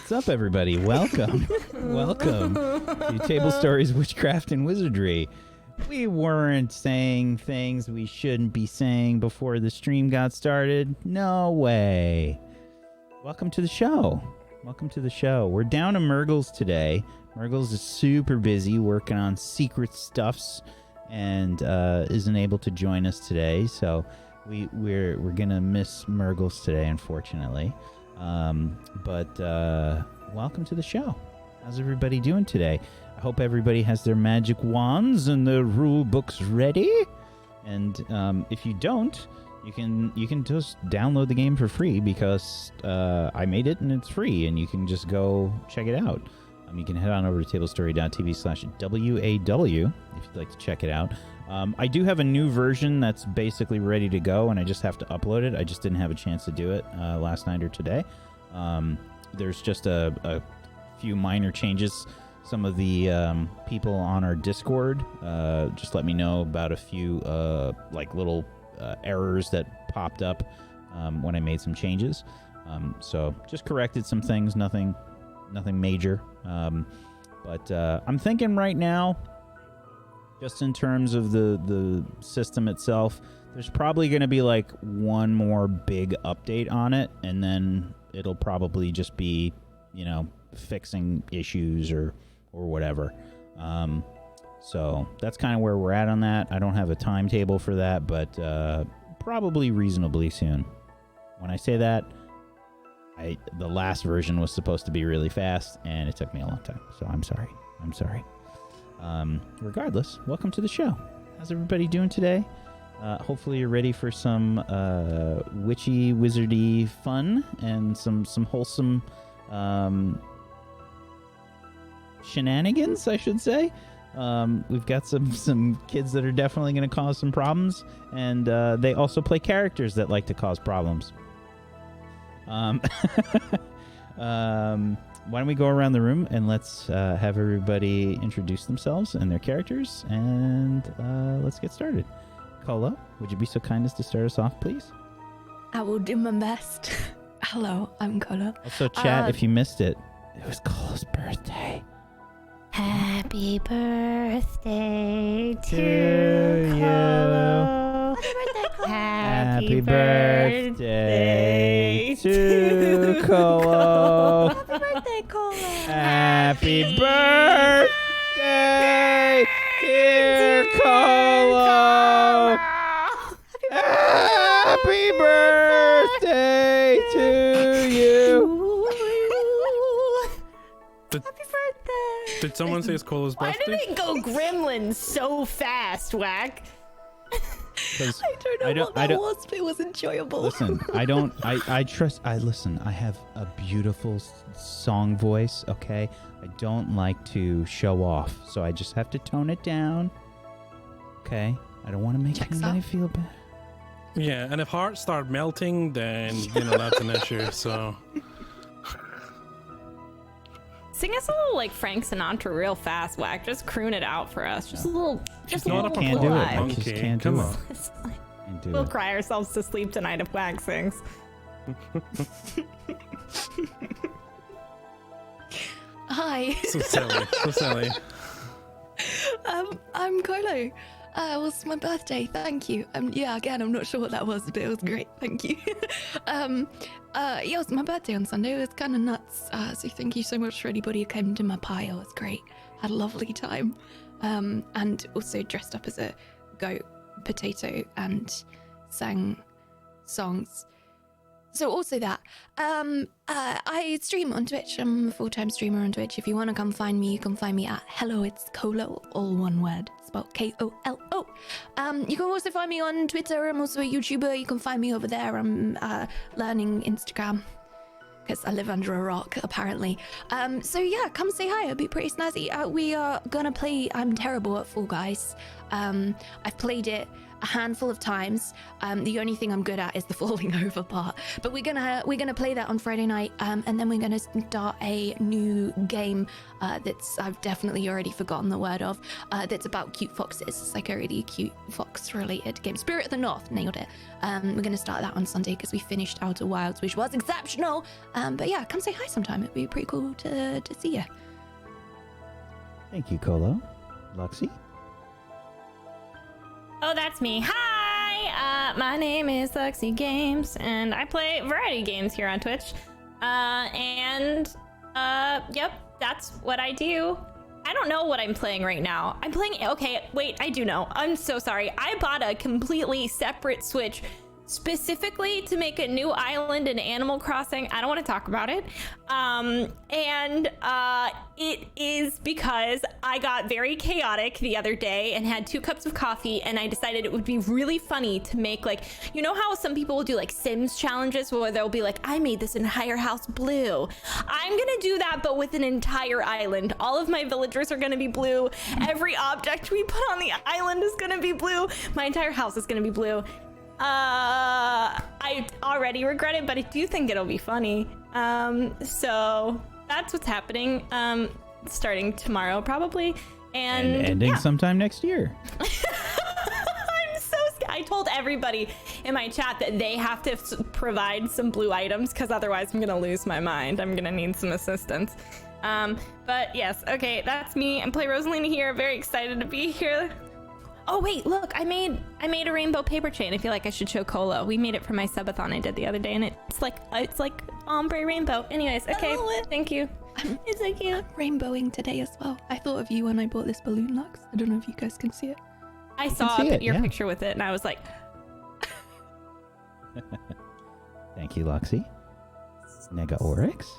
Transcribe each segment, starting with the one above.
What's up, everybody? Welcome. Welcome to Table Stories, Witchcraft and Wizardry. We weren't saying things we shouldn't be saying before the stream got started. No way. Welcome to the show. Welcome to the show. We're down to Murgles today. Murgles is super busy working on secret stuffs and isn't able to join us today. So we're gonna miss Murgles today, unfortunately. But welcome to the show. How's everybody doing today? I hope everybody has their magic wands and their rule books ready. And if you don't, you can just download the game for free because I made it and it's free, and you can just go check it out. You can head on over to tablestory.tv/WAW if you'd like to check it out. I do have a new version that's basically ready to go, and I just have to upload it. I just didn't have a chance to do it last night or today. There's just a few minor changes. Some of the people on our Discord just let me know about a few little errors that popped up when I made some changes. So just corrected some things, nothing major. But I'm thinking right now, just in terms of the system itself, there's probably going to be like one more big update on it, and then it'll probably just be, fixing issues or whatever. So that's kind of where we're at on that. I don't have a timetable for that, but probably reasonably soon. When I say that, the last version was supposed to be really fast, and it took me a long time. So I'm sorry. Regardless, welcome to the show. How's everybody doing today? Hopefully you're ready for some witchy, wizardy fun and some wholesome shenanigans, I should say. We've got some kids that are definitely going to cause some problems, and they also play characters that like to cause problems. Why don't we go around the room and let's have everybody introduce themselves and their characters, and let's get started. Kolo, would you be so kind as to start us off, please? I will do my best. Hello, I'm Kolo. Also, chat, if you missed it, it was Kolo's birthday. Happy birthday to you. Kolo. Happy birthday to Kolo. Happy birthday, Kolo. Happy birthday, dear Kolo. Happy birthday to you. Happy birthday. Did someone say it's Kolo's Why birthday? did it go gremlin so fast, Whack? I don't know what that was, but it was enjoyable. Listen, I have a beautiful song voice, okay? I don't like to show off, so I just have to tone it down, okay? I don't want to make anybody feel bad. Yeah, and if hearts start melting, then, that's an issue, so... Sing us a little like Frank Sinatra real fast, Whack. Just croon it out for us. Just a little. Just not a a little Can't do it. live. I just can't do it. Can't do We'll it. cry ourselves to sleep tonight if Whack sings. Hi. So silly. I'm Kolo. It was my birthday. Thank you. Again, I'm not sure what that was, but it was great. Thank you. It was my birthday on Sunday. It was kind of nuts. So thank you so much for anybody who came to my pie. It was great. Had a lovely time. And also dressed up as a goat potato and sang songs. So also that. I stream on Twitch. I'm a full-time streamer on Twitch. If you want to come find me, you can find me at Hello It's Kolo, all one word, spelled Kolo. You can also find me on Twitter. I'm also a YouTuber. You can find me over there. I'm learning Instagram because I live under a rock, apparently. So yeah, come say hi. It'll be pretty snazzy. We are gonna play I'm Terrible at Fall Guys. I've played it a handful of times. The only thing I'm good at is the falling over part. But we're gonna play that on Friday night, and then we're gonna start a new game that's I've definitely already forgotten the word of. That's about cute foxes. It's like a really cute fox-related game. Spirit of the North, nailed it. We're gonna start that on Sunday because we finished Outer Wilds, which was exceptional. But yeah, come say hi sometime. It'd be pretty cool to see you. Thank you, Colo. Luxie? Oh, that's me. Hi! My name is Luxie Games, and I play variety games here on Twitch. Yep, that's what I do. I don't know what I'm playing right now. Okay, wait, I do know. I'm so sorry. I bought a completely separate Switch specifically to make a new island in Animal Crossing. I don't want to talk about it. It is because I got very chaotic the other day and had 2 cups of coffee, and I decided it would be really funny to make, like, you know how some people will do like Sims challenges where they'll be like, I made this entire house blue. I'm gonna do that, but with an entire island. All of my villagers are gonna be blue. Every object we put on the island is gonna be blue. My entire house is gonna be blue. I already regret it, but I do think it'll be funny. So that's what's happening. Starting tomorrow probably, and ending sometime next year. I'm so scared. I told everybody in my chat that they have to provide some blue items because otherwise I'm gonna lose my mind. I'm gonna need some assistance. But yes, okay, that's me. I'm Play Rosalina here. Very excited to be here. Oh wait, look, I made a rainbow paper chain. I feel like I should show Colo. We made it for my subathon I did the other day, and it's like ombre rainbow. Anyways, okay, thank you. It's so cute. Rainbowing today as well. I thought of you when I bought this balloon, Lux. I don't know if you guys can see it. I saw your picture with it, and I was like, Thank you, Luxie. Nega Oryx.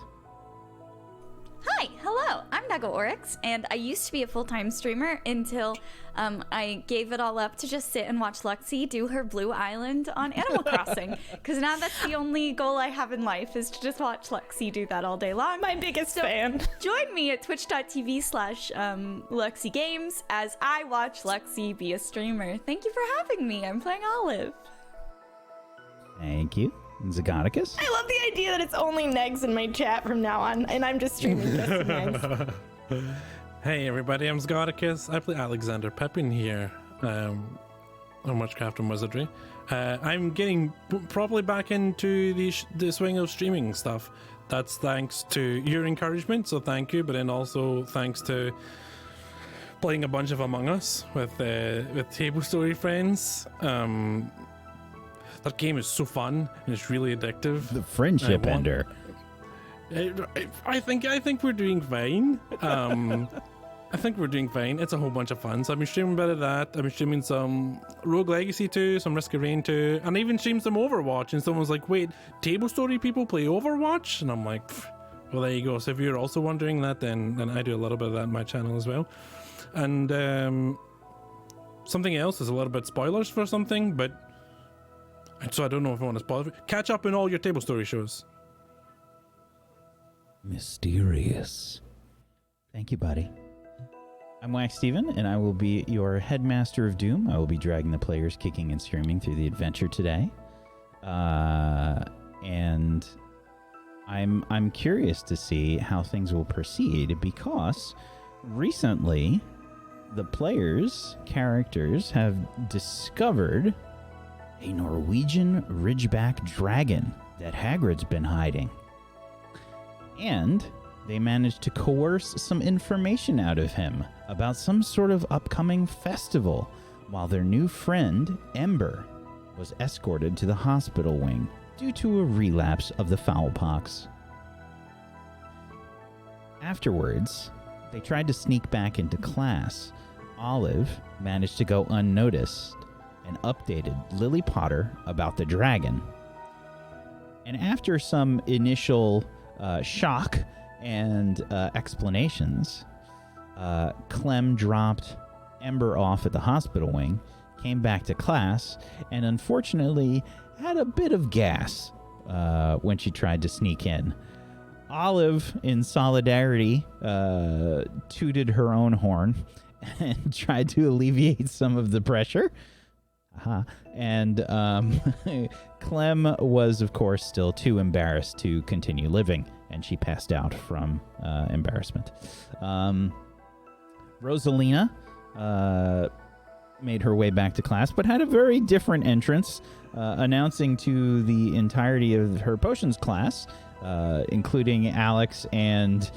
Hi, hello, I'm Nega Oryx, and I used to be a full-time streamer until I gave it all up to just sit and watch Luxie do her blue island on Animal Crossing, because now that's the only goal I have in life, is to just watch Luxie do that all day long. my biggest fan. Join me at twitch.tv/Luxie Games as I watch Luxie be a streamer. Thank you for having me. I'm playing Olive. Thank you. Zagonicus. I love the idea that it's only Negs in my chat from now on, and I'm just streaming just to Negs. Hey everybody, I'm Scorpius. I play Alexander Pepin here on Witchcraft and Wizardry. I'm getting probably back into the swing of streaming stuff. That's thanks to your encouragement, so thank you, but then also thanks to playing a bunch of Among Us with Table Story friends. That game is so fun and it's really addictive. The friendship ender. I think we're doing fine. I think we're doing fine. It's a whole bunch of fun. So I've been streaming a bit of that. I've been streaming some Rogue Legacy 2, some Risk of Rain 2, and I even streamed some Overwatch. And someone's like, wait, Table Story people play Overwatch? And I'm like, well, there you go. So if you're also wondering that, then I do a little bit of that on my channel as well. And something else is a little bit spoilers for something, but so I don't know if I want to spoil it. Catch up in all your Table Story shows. Mysterious. Thank you, buddy. I'm Wax Steven, and I will be your Headmaster of Doom. I will be dragging the players kicking and screaming through the adventure today. And I'm curious to see how things will proceed, because recently the players' characters have discovered a Norwegian Ridgeback dragon that Hagrid's been hiding. And they managed to coerce some information out of him about some sort of upcoming festival, while their new friend, Ember, was escorted to the hospital wing due to a relapse of the foulpox. Afterwards, they tried to sneak back into class. Olive managed to go unnoticed and updated Lily Potter about the dragon. And after some initial shock and explanations, Clem dropped Ember off at the hospital wing, came back to class, and unfortunately had a bit of gas when she tried to sneak in. Olive, in solidarity, tooted her own horn and tried to alleviate some of the pressure. And Clem was, of course, still too embarrassed to continue living, and she passed out from embarrassment. Rosalina made her way back to class, but had a very different entrance, announcing to the entirety of her potions class, including Alex and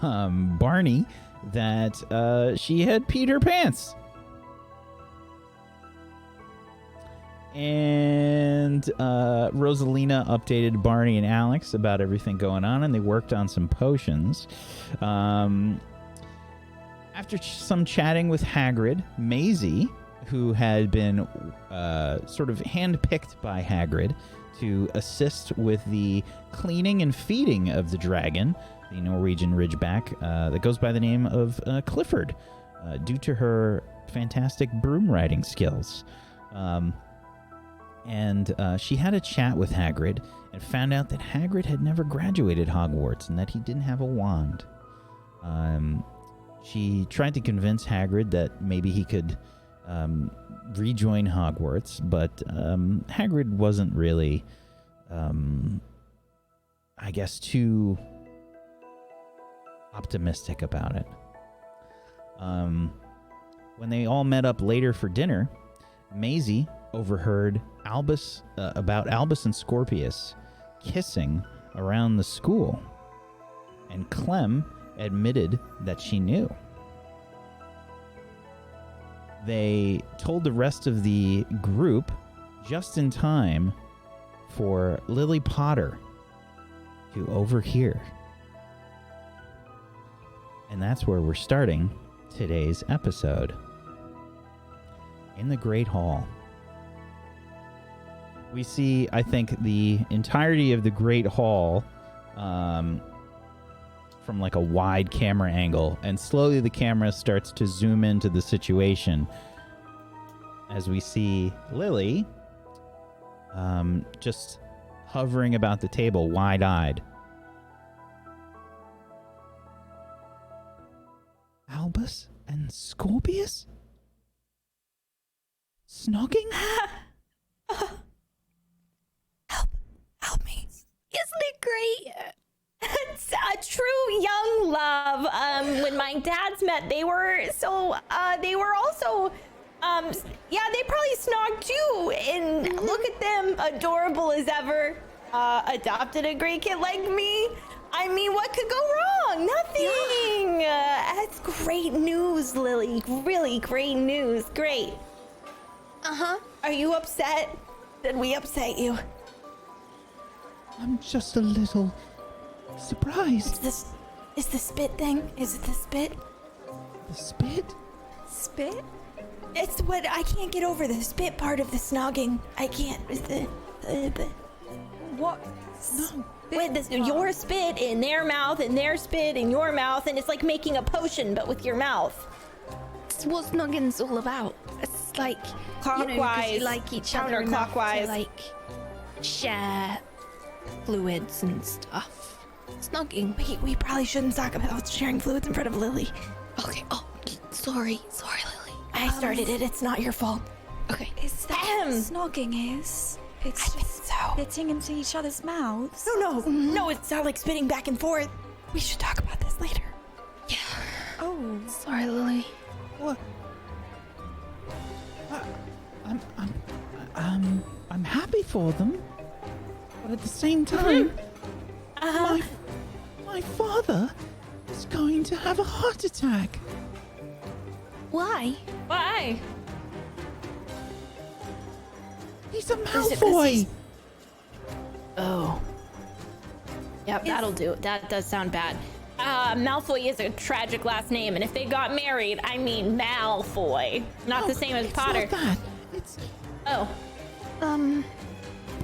Barney, that she had peed her pants. And Rosalina updated Barney and Alex about everything going on, and they worked on some potions. After some chatting with Hagrid, Masie, who had been sort of handpicked by Hagrid to assist with the cleaning and feeding of the dragon, the Norwegian Ridgeback, that goes by the name of Clifford, due to her fantastic broom riding skills. And she had a chat with Hagrid and found out that Hagrid had never graduated Hogwarts and that he didn't have a wand. She tried to convince Hagrid that maybe he could rejoin Hogwarts, but Hagrid wasn't really, I guess, too optimistic about it. When they all met up later for dinner, Masie overheard about Albus and Scorpius kissing around the school, and Clem admitted that she knew. They told the rest of the group just in time for Lily Potter to overhear. And that's where we're starting today's episode. In the Great Hall. We see, I think, the entirety of the Great Hall from like a wide camera angle, and slowly the camera starts to zoom into the situation as we see Lily just hovering about the table, wide-eyed. Albus and Scorpius? Snogging? Help me. Isn't it great? It's a true young love. When my dads met, they were also, they probably snogged too. And look at them, adorable as ever. Adopted a great kid like me. I mean, what could go wrong? Nothing. That's great news, Lily. Really great news. Great. Uh-huh. Are you upset? Did we upset you? I'm just a little surprised. Is the spit thing? Is it the spit? The spit? Spit? It's what I can't get over, the spit part of the snogging. I can't. What? No. With this, your spit in their mouth and their spit in your mouth, and it's like making a potion but with your mouth. It's what snogging's all about. It's like, you know, 'cause you like each other enough to, like, share fluids and stuff. Snogging. We probably shouldn't talk about sharing fluids in front of Lily. Okay, oh, sorry, Lily. I started it, it's not your fault. Okay. Is that what snogging is? It's I think so. spitting into each other's mouths? No, it's not like spitting back and forth. We should talk about this later. Yeah. Oh. Sorry, Lily. What? I'm happy for them, but at the same time, my father is going to have a heart attack. Why? Why? He's a Malfoy. Oh. Yep, that'll do. That does sound bad. Malfoy is a tragic last name, and if they got married, I mean Malfoy. Not the same as Potter. It's not that. It's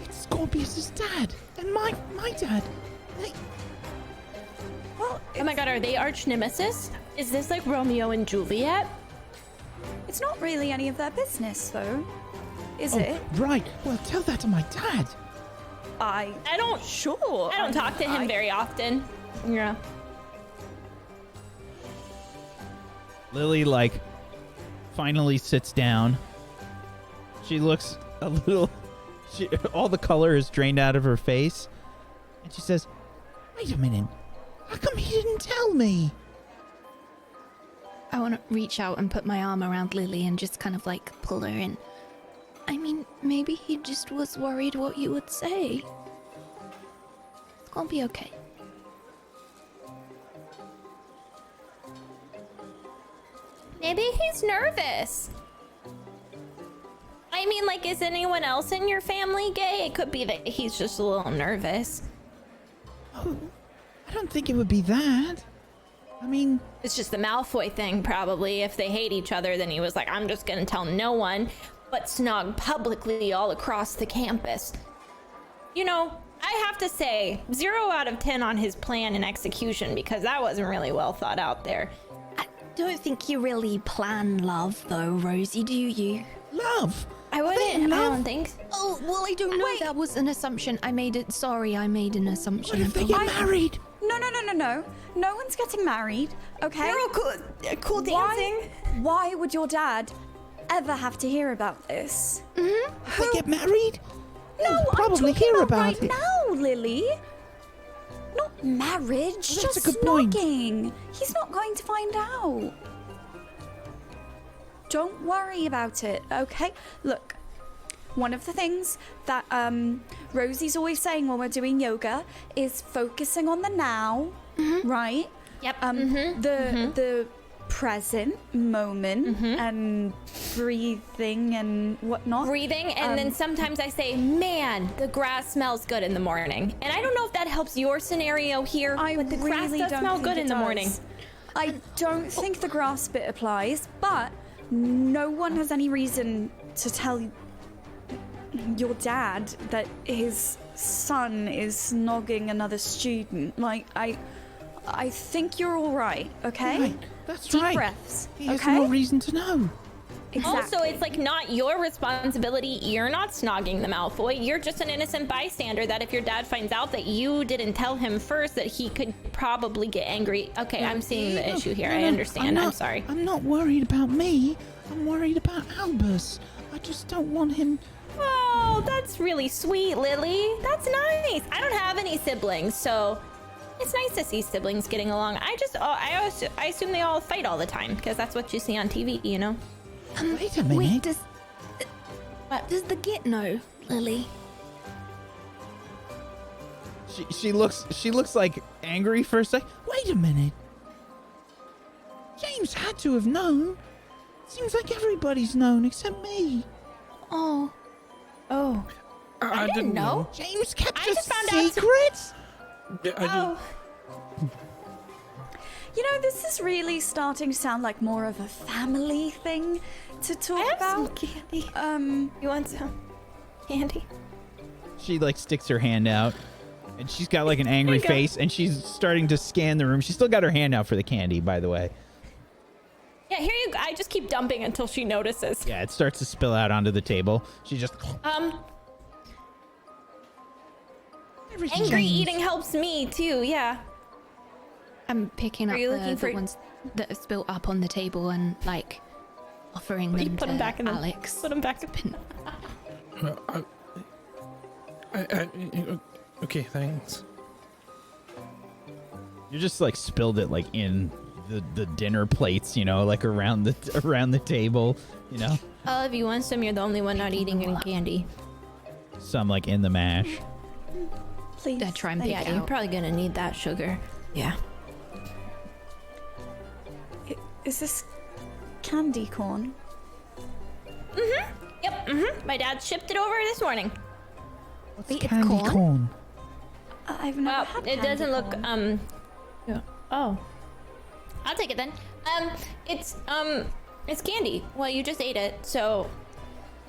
it's Scorpius' dad and my dad. Well, Oh my god, are they arch nemesis? Is this like Romeo and Juliet? it's not really any of their business, though. Is Oh, it? right. Well, tell that to my dad. I don't talk to him very often. Yeah. Lily, finally sits down. She looks a little... all the color is drained out of her face. And she says, wait a minute. How come he didn't tell me? I want to reach out and put my arm around Lily and just kind of like pull her in. I mean, maybe he just was worried what you would say. It's gonna be okay. Maybe he's nervous. I mean, like, is anyone else in your family gay? It could be that he's just a little nervous. Oh, I don't think it would be that. I mean... It's just the Malfoy thing, probably. If they hate each other, then he was like, I'm just gonna tell no one, but snog publicly all across the campus. You know, I have to say, 0 out of 10 on his plan and execution, because that wasn't really well thought out there. I don't think you really plan love, though, Rosie, do you? Love? I wouldn't. I don't think. Oh, well, I don't know. Wait. That was an assumption. I made it. Sorry, I made an assumption. What if they get married? No. No one's getting married, okay? They're all cool dancing. Why would your dad ever have to hear about this? If they get married? No, You'll I'm probably talking hear about right it. now, Lily. Not marriage, Well, just that's a good point. snogging. He's not going to find out. Don't worry about it, okay? Look, one of the things that Rosie's always saying when we're doing yoga is focusing on the now, right? Yep. The present moment and breathing and whatnot. Breathing, and then sometimes I say, man, the grass smells good in the morning. And I don't know if that helps your scenario here, but the grass does smell good in the morning. I don't think the grass bit applies, but no one has any reason to tell your dad that his son is snogging another student. Like, I think you're all right, okay? Right, that's Deep right. breaths, He has okay? no reason to know. Exactly. Also, it's like not your responsibility. You're not snogging the Malfoy. You're just an innocent bystander that if your dad finds out that you didn't tell him first, that he could probably get angry. Okay, I'm seeing the issue here. I understand. I'm sorry. I'm not worried about me. I'm worried about Albus. I just don't want him... Oh, that's really sweet, Lily. That's nice. I don't have any siblings, so it's nice to see siblings getting along. I assume they all fight all the time because that's what you see on TV, you know? Wait a minute. Wait, does the Git know, Lily? She looks like angry for a sec. Wait a minute. James had to have known. Seems like everybody's known except me. Oh. I didn't know. James kept I a just found out secret. Yeah, I didn't. You know, this is really starting to sound like more of a family thing to talk about. candy. Um, You want some candy? She like sticks her hand out, and she's got like an angry face, and she's starting to scan the room. She's still got her hand out for the candy, by the way. Yeah, here you go. I just keep dumping until she notices. Yeah, it starts to spill out onto the table. She just Everything Angry James. eating helps me too. Yeah. I'm picking Are up you looking the for- ones that are spilt up on the table and like offering You them put to them back in the. Alex. Put them back. Okay, thanks. You just like spilled it like in the dinner plates, you know, like around the table, you know. Oh, if you want some, you're the only one not eating any candy. Some like in the mash. please. I try and Thank pick Yeah, you. you're probably gonna need that sugar. Yeah. Is this candy corn? Yep. My dad shipped it over this morning. What's Wait, it's candy corn? corn? I've never Well, had it candy doesn't look. corn. Yeah. Oh. I'll take it then. It's candy. Well, you just ate it, so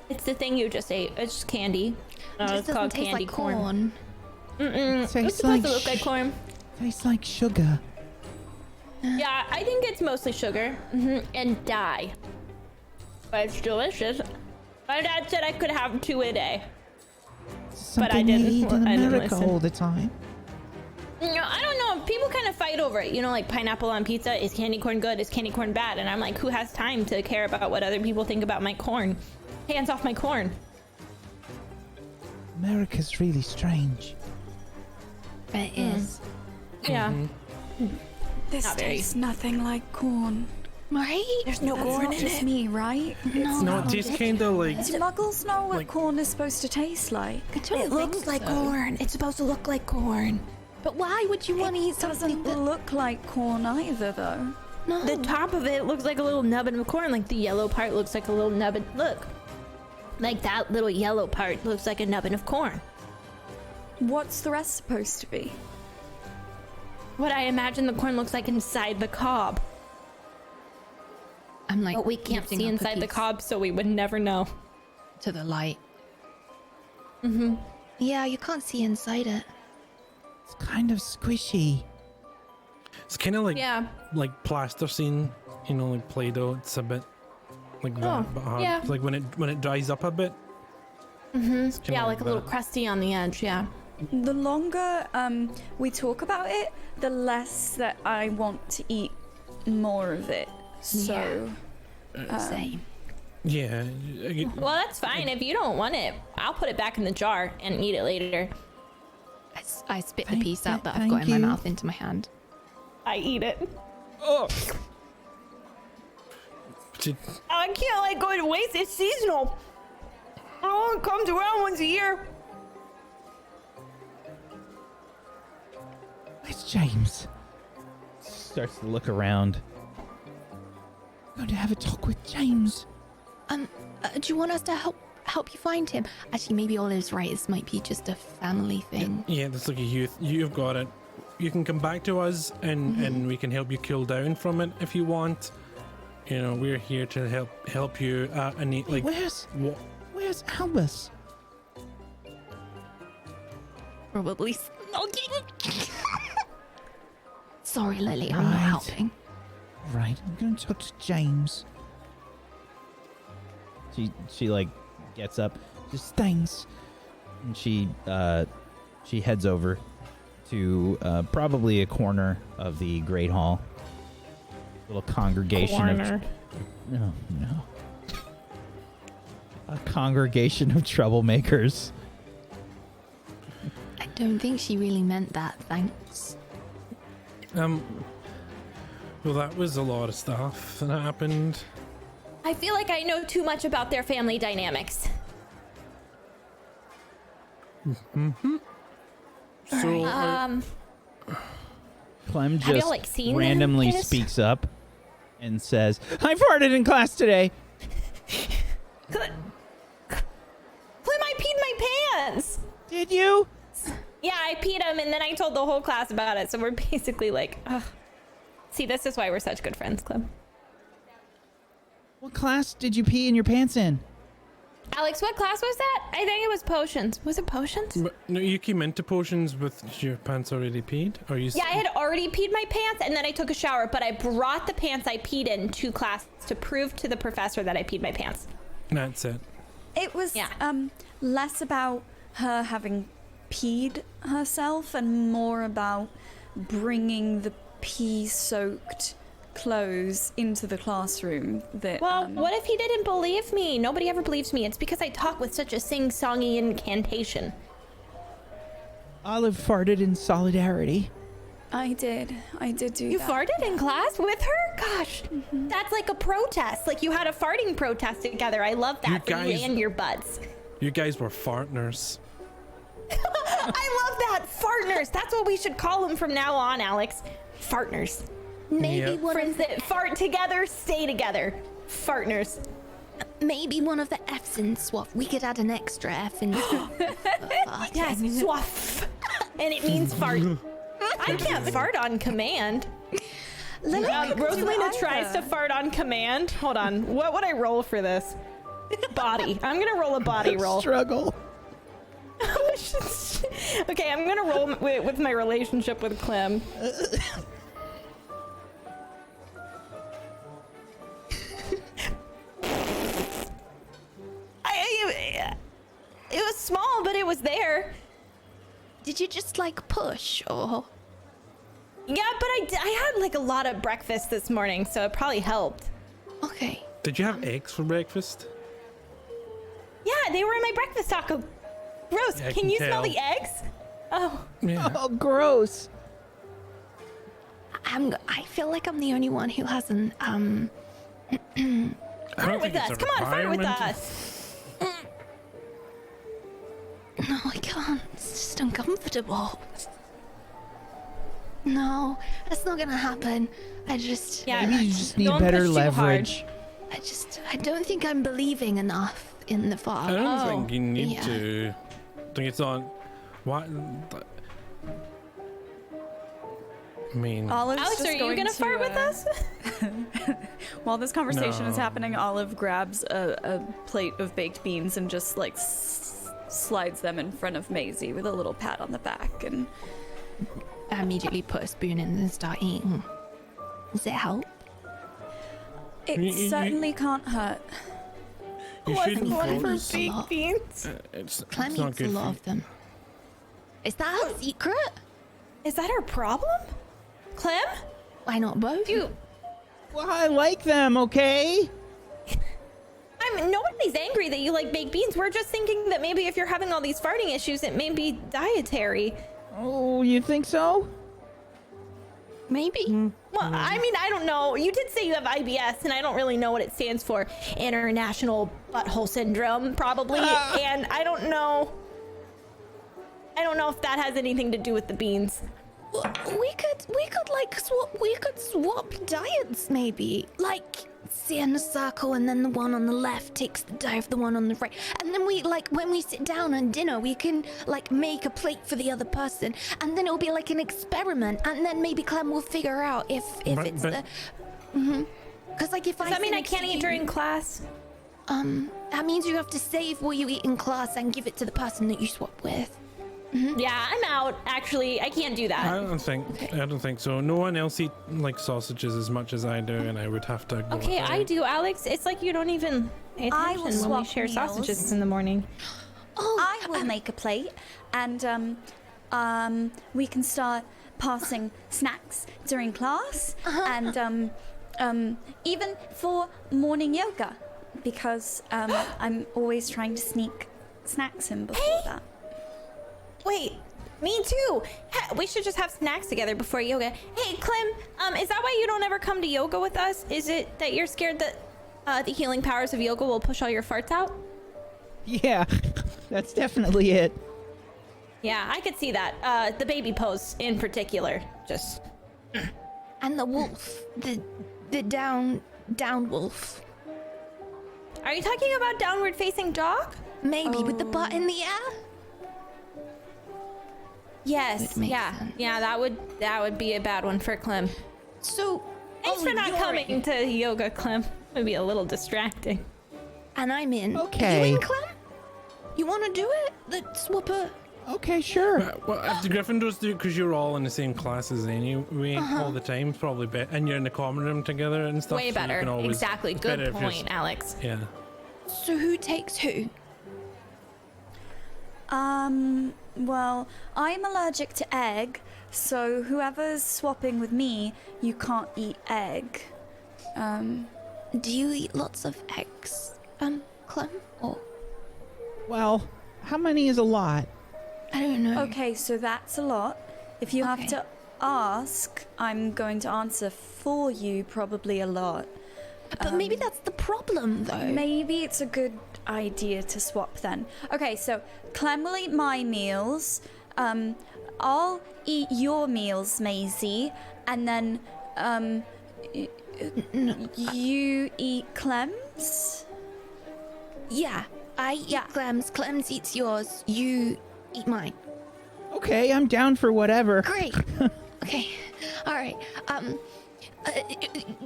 it's the thing you just ate. It's just candy. It just It's doesn't called taste candy like corn. It's Tastes supposed to like look like corn. Tastes like sugar. Yeah, I think it's mostly sugar and dye. But it's delicious. My dad said I could have 2 a day. Something I didn't- we eat in I didn't America listen. all the time. You know, I don't know. People kind of fight over it. You know, like pineapple on pizza. Is candy corn good? Is candy corn bad? And I'm like, who has time to care about what other people think about my corn? Hands off my corn. America's really strange. It is. Yeah. This Not very. tastes nothing like corn. Right? There's no That's corn not in just it. me, right? No, it tastes kind of like. Do muggles know what Like- corn is supposed to taste like? It looks like corn. It's supposed to look like corn. But why would you want to eat It something doesn't that... look like corn either, though. No. The top of it looks like a little nubbin of corn. Like the yellow part looks like a little nubbin. Look. Like that little yellow part looks like a nubbin of corn. What's the rest supposed to be? What I imagine the corn looks like inside the cob. I'm like, But we can't lifting see up a inside the piece cob, so we would never know. to the light. Mm-hmm. Yeah, you can't see inside it. It's kind of squishy. It's kind of like Yeah. like plasticine, you know, like Play-Doh. It's a bit like that, Oh, but hard. yeah. Like when it dries up a bit. Mm-hmm. Yeah, like a little that. crusty on the edge. Yeah. The longer we talk about it, the less that I want to eat more of it. So, Same. Yeah. Well, that's fine. If you don't want it, I'll put it back in the jar and eat it later. I spit the Thank- piece out that I've thank got in my you. mouth into my hand. I eat it. She- I can't let go to waste. It's seasonal. Oh, it comes around once a year. Where's James? Starts to look around. Going to have a talk with James. Do you want us to help you find him? Actually, maybe Olive's right. This might be just a family thing. Yeah, that's like a youth. You've got it. You can come back to us, and we can help you cool down from it if you want. You know, we're here to help you. And like, Where's what? Albus? Probably smoking. Sorry, Lily. I'm not Right. helping. Right, I'm going to talk to James. She like gets up, just thanks, and she heads over to probably a corner of the Great Hall. Little congregation of no. A congregation of troublemakers. I don't think she really meant that. Thanks. Well, that was a lot of stuff that happened. I feel like I know too much about their family dynamics. So, Clem Have y'all, just like, seen them, randomly Candace? speaks up and says, "I farted in class today." Clem, I peed my pants. Did you? Yeah, I peed them, and then I told the whole class about it. So we're basically like, ugh. See, this is why we're such good friends, Clem. What class did you pee in your pants in? Alex, what class was that? I think it was potions. Was it potions? but, no, you came into potions with your pants already peed, or you? Yeah, I had already peed my pants, and then I took a shower, but I brought the pants I peed in to class to prove to the professor that I peed my pants. That's it. it was Yeah. less about her having peed herself and more about bringing the pee-soaked clothes into the classroom. That Well, what if he didn't believe me? Nobody ever believes me. It's because I talk with such a sing-songy incantation. Olive farted in solidarity. I did do You that. farted in class with her? Gosh, that's like a protest. Like you had a farting protest together. I love that You for you guys- and your buds. You guys were fartners. I love that. Fartners. That's what we should call them from now on, Alex. Fartners. Maybe Yep. one Friends of the, that fart together, stay together. Fartners. maybe one of the F's in swap. We could add an extra F in swap. Yes, swaff. And it means fart. I can't fart on command. Rosalina tries to fart on command. Hold on. What would I roll for this? Body. I'm going to roll a body roll. Struggle. Okay, I'm going to roll with my relationship with Clem. It was small, but it was there. Did you just like push or? Yeah, but I had like a lot of breakfast this morning, so it probably helped. Okay. Did you have eggs for breakfast? Yeah, they were in my breakfast taco. Gross. Yeah, I can can you smell tell. the eggs? Oh. Yeah. Oh, gross. I feel like I'm the only one who hasn't. I don't Fart with think it's us. a Come on, fart with requirement. us. No, I can't. It's just uncomfortable. No, that's not gonna happen. Yeah. Maybe you just need Don't better push too leverage. I don't think I'm believing enough in the I fog. don't think you need yeah. to. I think it's on. What? I mean, Olive's Alex, just are you going gonna to, fart with us? While this conversation is No. happening, Olive grabs a plate of baked beans and just like slides them in front of Masie with a little pat on the back. And I immediately put a spoon in and start eating. Does it help? it certainly can't hurt. you What's shouldn't one for force. big- Baked beans. It's Clem not eats a good lot for of them. Is that a secret? Is that our problem? Clem? Why not both? Well, I like them, okay? Nobody's angry that you like baked beans. We're just thinking that maybe if you're having all these farting issues, it may be dietary. Oh, you think so? Maybe. Well, I mean, I don't know. You did say you have IBS, and I don't really know what it stands for. International Butthole Syndrome, probably. And I don't know. I don't know if that has anything to do with the beans. We could swap diets maybe. Like sit in a circle and then the one on the left takes the diet of the one on the right. And then we when we sit down on dinner, we can make a plate for the other person. And then it'll be like an experiment. And then maybe Clem will figure out if it's but- the Because if Does that mean I can't eat during class? that means you have to save what you eat in class and give it to the person that you swap with. Yeah, I'm out. Actually, I can't do I that. don't think so. No one else eat like sausages as much as I do, and I would have to go Okay, with I that. do, Alex. It's like you don't even pay I attention will when we swap share meals. sausages in the morning. I will make a plate, and we can start passing snacks during class, and even for morning yoga, because I'm always trying to sneak snacks in before that. Wait, me too. We should just have snacks together before yoga. Hey, Clem, is that why you don't ever come to yoga with us? Is it that you're scared that the healing powers of yoga will push all your farts out? Yeah, that's definitely it. Yeah, I could see that. The baby pose in particular. Just. And the wolf, the down wolf, Are you talking about downward facing dog? maybe with the butt in the air. Yes. Would make Yeah. sense. Yeah, that would be a bad one for Clem. So Thanks for not you're coming in. to yoga, Clem. Would be a little distracting. And I'm in. Okay. You in, Clem? You want to do it? Let's swap a. Okay, sure. Well, if the Gryffindors do it because you're all in the same classes anyway all the time, it's probably better. And you're in the common room together and stuff. Way so you better. can always, Exactly. it's Good better if you're point, Alex. Yeah. So who takes who? Well, I'm allergic to egg, so whoever's swapping with me, you can't eat egg. Do you eat lots of eggs, Clem? Or Well, how many is a lot? I don't know. Okay, so that's a lot. If you have Okay. to ask, I'm going to answer for you probably a lot. But maybe that's the problem, though. Maybe it's a good idea to swap then. Okay, so Clem will eat my meals. I'll eat your meals, Masie, and then you eat Clem's. Yeah, I eat Clem's. Clem's eats yours. You eat mine. Okay, I'm down for whatever. Great. Okay. All right.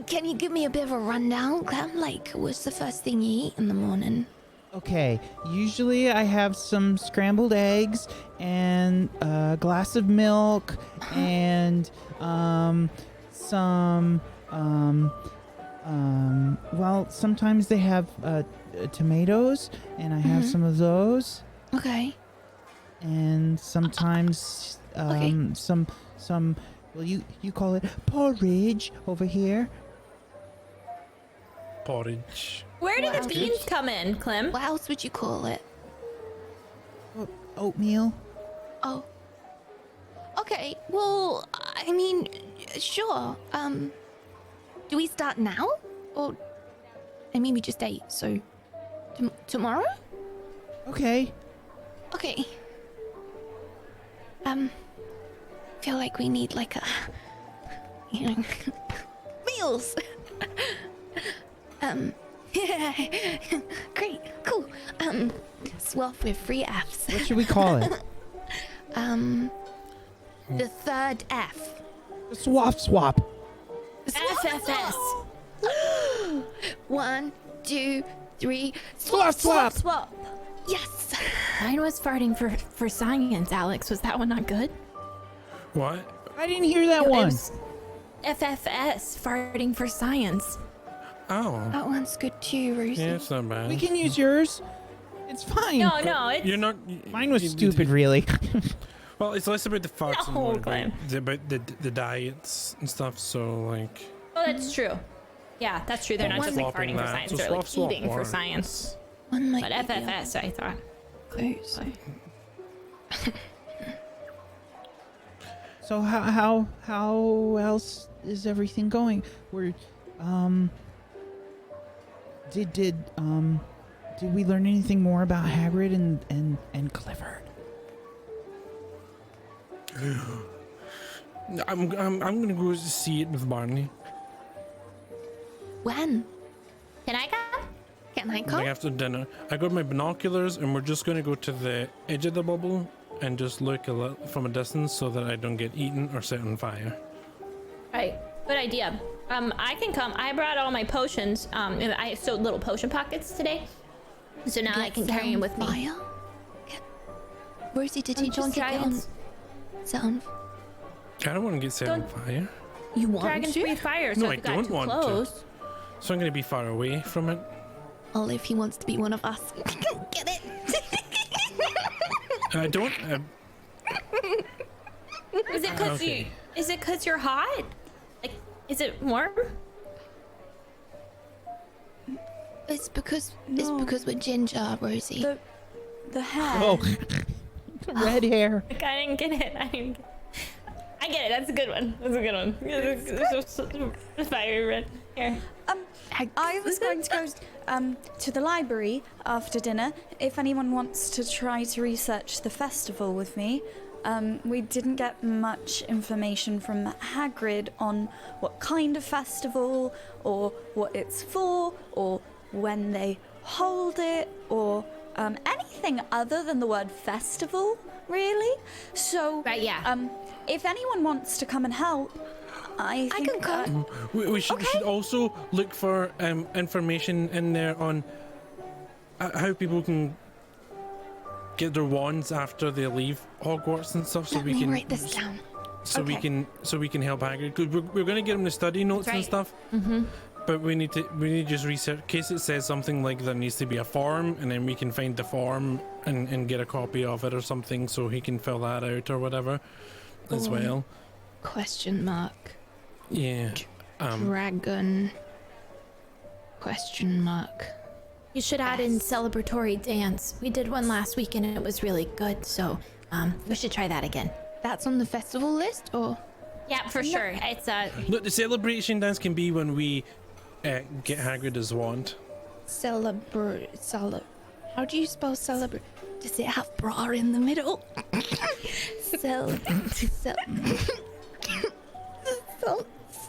Can you give me a bit of a rundown, Clem? Like, what's the first thing you eat in the morning? Okay, usually I have some scrambled eggs and a glass of milk and some well, sometimes they have tomatoes and I have some of those, Okay. and sometimes Okay. some well, you call it porridge over here. Porridge. Where do Wow. the beans come in, Clem? What else would you call it? Oatmeal. Oh. Okay, well, I mean, sure. Do we start now? Or, I mean, we just ate, so tomorrow? Okay. Okay. Feel like we need like a, meals. Great, cool. Swap with 3 Fs. What should we call it? The third F. Swap. FFS. 1, 2, 3. Swap. Yes. Mine was farting for science, Alex. Was that one not good? What? I didn't hear that It one. was FFS, farting for science. Oh. That one's good too, Rosie. Yeah, it's not bad. We can use yours. It's fine. No, it's You're not. Mine was stupid, really. Well, it's less about the farts and No, more Glenn. about the diets and stuff. So like. Oh, that's true. Yeah, that's true. They're not just like Swapping farting for that. science. So They're like swap eating for works. science. One might But be the FFS, I thought. close. So how else is everything going? We're did we learn anything more about Hagrid and Clifford? I'm gonna go see it with Barney. When? Can I come? Can I Like come? after dinner, I got my binoculars and we're just gonna go to the edge of the bubble and just look a little from a distance so that I don't get eaten or set on fire. Right. Good idea. I can come. I brought all my potions. And I sewed little potion pockets today, so now I can carry them with me. Fire? Rosie, did you just Don't get on sound? I don't want to get set on fire, You want Dragons to? breathe fire, so No, if I you got don't too want to. close. so I'm gonna be far away from it. Well, if he wants to be one of us, get it? I don't. Is it because Okay. Is it because you're hot? Like, is it warm? It's because No. we're ginger, Rosie. The hair. Oh, red hair. Like, I didn't get it. I get it. That's a good one. That's a good one. It's fiery red. Here. I was going to go to the library after dinner. If anyone wants to try to research the festival with me, we didn't get much information from Hagrid on what kind of festival, or what it's for, or when they hold it, or anything other than the word festival, really. So, Right, yeah. if anyone wants to come and help, I think, can come. We should also look for information in there on how people can get their wands after they leave Hogwarts and stuff, so Let we me can write this down. we can help Hagrid, because we're going to get him the study notes and Right. stuff. But we need to just research in case it says something like there needs to be a form, and then we can find the form and get a copy of it or something, so he can fill that out or whatever as well. Question mark. Yeah. Dragon. Question mark. You should add in celebratory dance. We did one last week and it was really good, so we should try that again. That's on the festival list, or? Yeah, for sure. It's Look, the celebration dance can be when we get Hagrid his wand. How do you spell celebrate? Does it have bra in the middle?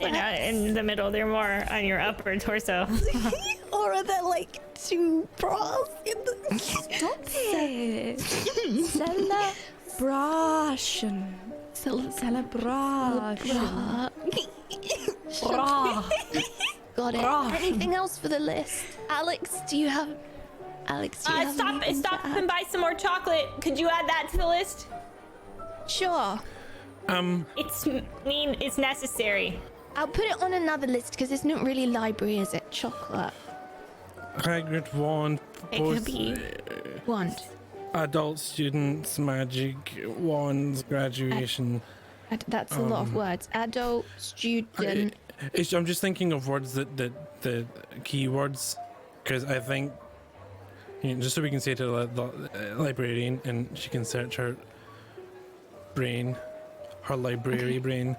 you know, in the middle. They're more on your upper torso. Or are there like 2 bras in the? stop it. Celebration. Celebration. Bra. Got it. Anything else for the list? Alex, do you have Stop anything to add? and buy some more chocolate. Could you add that to the list? Sure. It's necessary. I'll put it on another list because it's not really library, is it? Chocolate. Hagrid wand. It could be. Wand. Adult students, magic wands, graduation. That's a lot of words. Adult, student. I'm just thinking of words that the keywords, because I think just so we can say to the librarian, and she can search her brain, her library brain,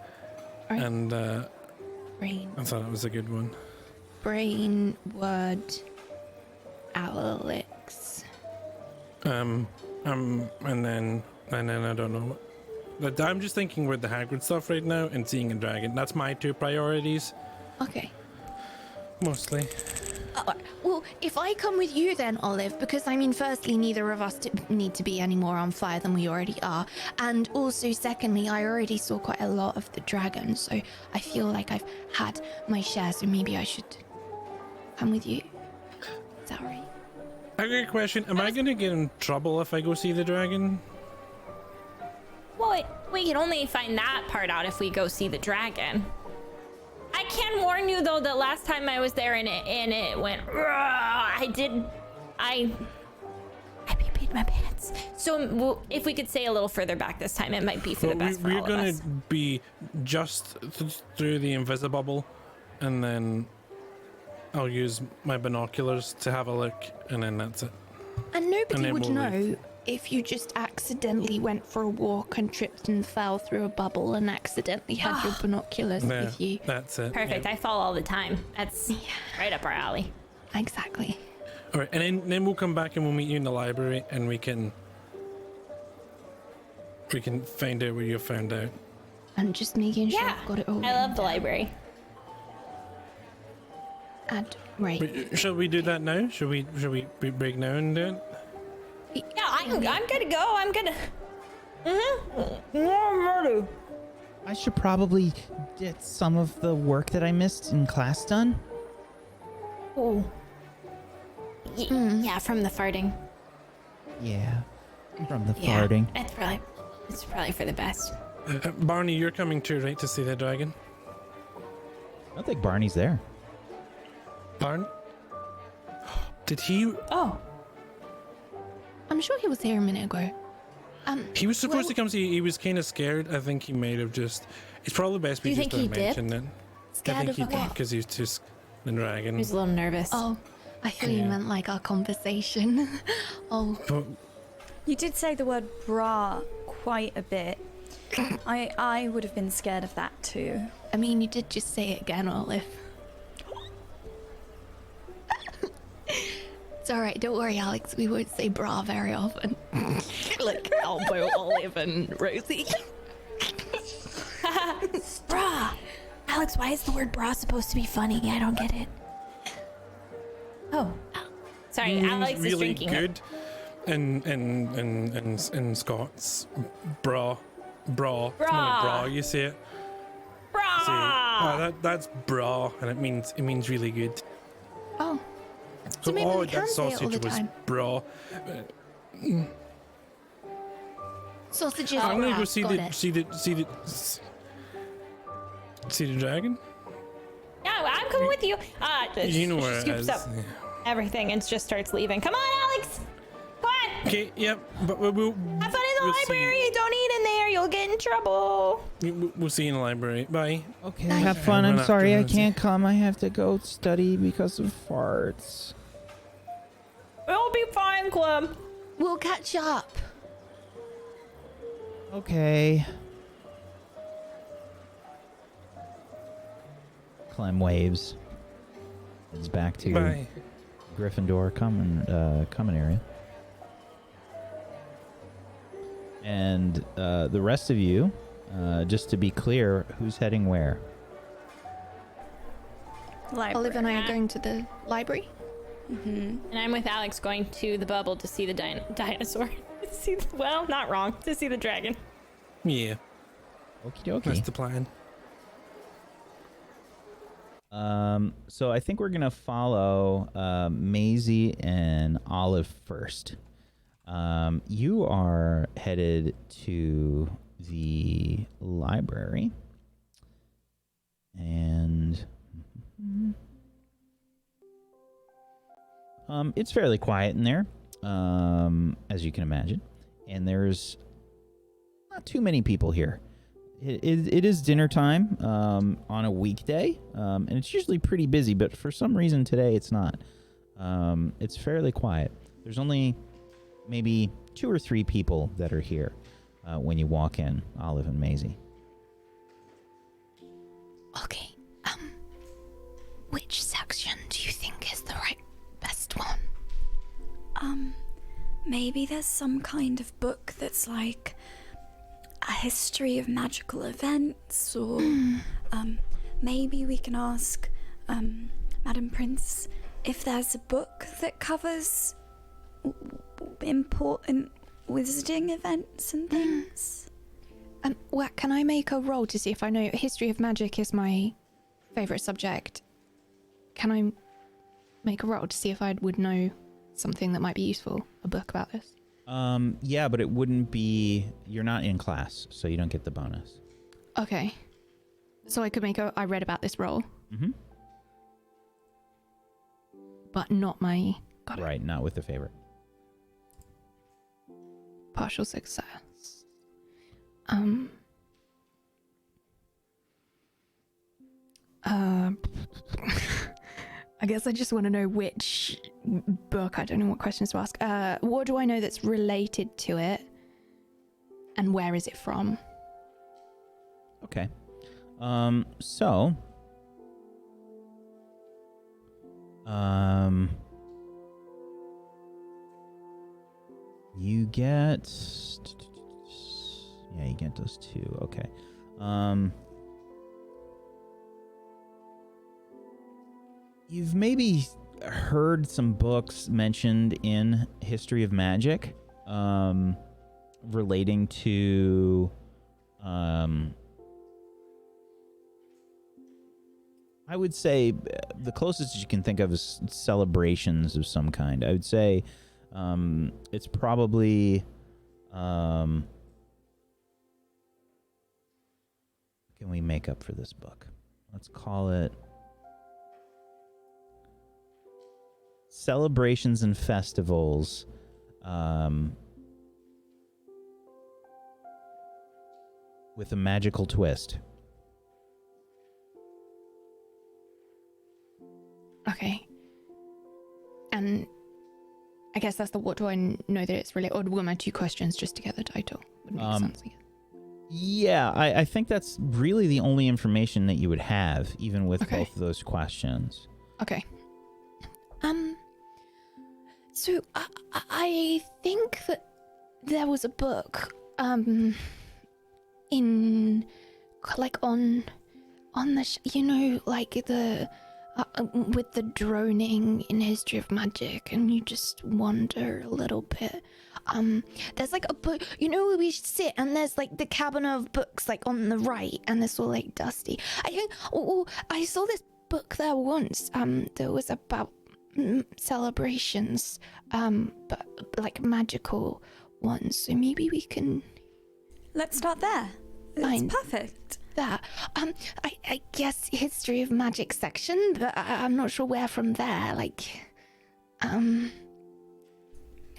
Right. and Brain. I thought it was a good one. Brain, word, Alex. And then I don't know. But I'm just thinking with the Hagrid stuff right now and seeing a dragon. That's my 2 priorities, Okay. mostly. Well, if I come with you then, Olive, because I mean, firstly, neither of us need to be any more on fire than we already are. And also, secondly, I already saw quite a lot of the dragon, so I feel like I've had my share, so maybe I should come with you. Is that right? I got a question. Am I gonna get in trouble if I go see the dragon? Well, we can only find that part out if we go see the dragon. I can warn you though that last time I was there and it went. I peed my pants. So if we could stay a little further back this time, it might be for the best for We're all of gonna us. be just through the invisible, and then I'll use my binoculars to have a look, and then that's it. And nobody then would we'll know leave. if you just accidentally went for a walk and tripped and fell through a bubble and accidentally had your binoculars Yeah, with you. that's it. Perfect. Yeah. I fall all the time. That's right up our alley. Exactly. All right, and then we'll come back and we'll meet you in the library, and we can find out what you found out. And just making sure Yeah, I've got it all. I love the library. Right. But shall we do that now? Shall we break now and do it? Yeah, I'm good to go. I'm good. Mm-hmm. I should probably get some of the work that I missed in class done. Oh. Yeah, from the farting. Yeah, from the Yeah, farting. it's probably for the best. Barney, you're coming too, right, to see the dragon? I don't think Barney's there. Barn? Did he? Oh. I'm sure he was here a minute ago. He was supposed to come see. He was kind of scared. I think he might have just. It's probably best we You just think don't he mention it. Scared I think of he a did what? because he was just the dragon. He was a little nervous. Oh, I thought you Yeah. meant like our conversation. Oh, But You did say the word bra quite a bit. I would have been scared of that too. I mean, you did just say it again, Olive. It's alright, don't worry, Alex. We won't say bra very often. Like Elbow, Olive, and Rosie. Bra. Alex, why is the word bra supposed to be funny? I don't get it. Oh. Sorry, Alex is really drinking. good. In Scots, bra. It's more like bra. You say it. Bra. Say, oh, that's bra, and it means really good. Oh. So maybe we can that say it all sausage the was time. bra. Sausages I'm bra, gonna go see got the it. see the dragon. Yeah, I'm coming with you. You know where it scoops is. up everything and just starts leaving. Come on, Alex. Come on. Okay, yep, but we'll Have fun in the we'll library. Don't eat in there. You'll get in trouble. We'll see you in the library. Bye. Okay, Nice. have fun. I'm Run sorry I after can't come. I have to go study because of farts. It'll be fine, Clem. We'll catch up. Okay. Clem waves. It's back to Bye. Gryffindor common area. And the rest of you, just to be clear, who's heading where? Olive and I are going to the library. And I'm with Alex going to the bubble to see the dinosaur. Well, not wrong. To see the dragon. Yeah, Okie dokie. that's the plan. So I think we're gonna follow Masie and Olive first. You are headed to the library, and it's fairly quiet in there, as you can imagine, and there's not too many people here. It is dinner time on a weekday, and it's usually pretty busy, but for some reason today it's not. It's fairly quiet. There's only maybe 2 or 3 people that are here when you walk in, Olive and Masie. Okay. Which section do you think is the best one? Maybe there's some kind of book that's like a history of magical events, or maybe we can ask Madam Prince if there's a book that covers important wizarding events and things. Well, can I make a roll to see if I know? History of magic is my favorite subject. Can I make a roll to see if I would know something that might be useful? A book about this? Yeah, but it wouldn't be... You're not in class, so you don't get the bonus. Okay. So I could make I read about this roll. Mm-hmm. But not my... Got it. Right, not with the favorite. Partial success. I guess I just want to know which book. I don't know what questions to ask. What do I know that's related to it? And where is it from? Okay. So... You get... Yeah, you get those 2. Okay. You've maybe heard some books mentioned in History of Magic, relating to, I would say the closest you can think of is celebrations of some kind. I would say it's probably... what can we make up for this book? Let's call it Celebrations and Festivals. With a magical twist. Okay. And I guess that's the what do I know that it's really... Or were my 2 questions just to get the title? Would make sense, I guess. Yeah, I think that's really the only information that you would have, even with both of those questions. Okay. So I think that there was a book, in, like, on the, you know, like the, with the droning in History of Magic, and you just wonder a little bit. There's like a book, you know, where we sit and there's like the cabinet of books like on the right, and it's all like dusty. I think, I saw this book there once, that was about celebrations, but like magical ones. So maybe we can... Let's start there. That's perfect. That. I guess History of Magic section, but I'm not sure where from there. Like, any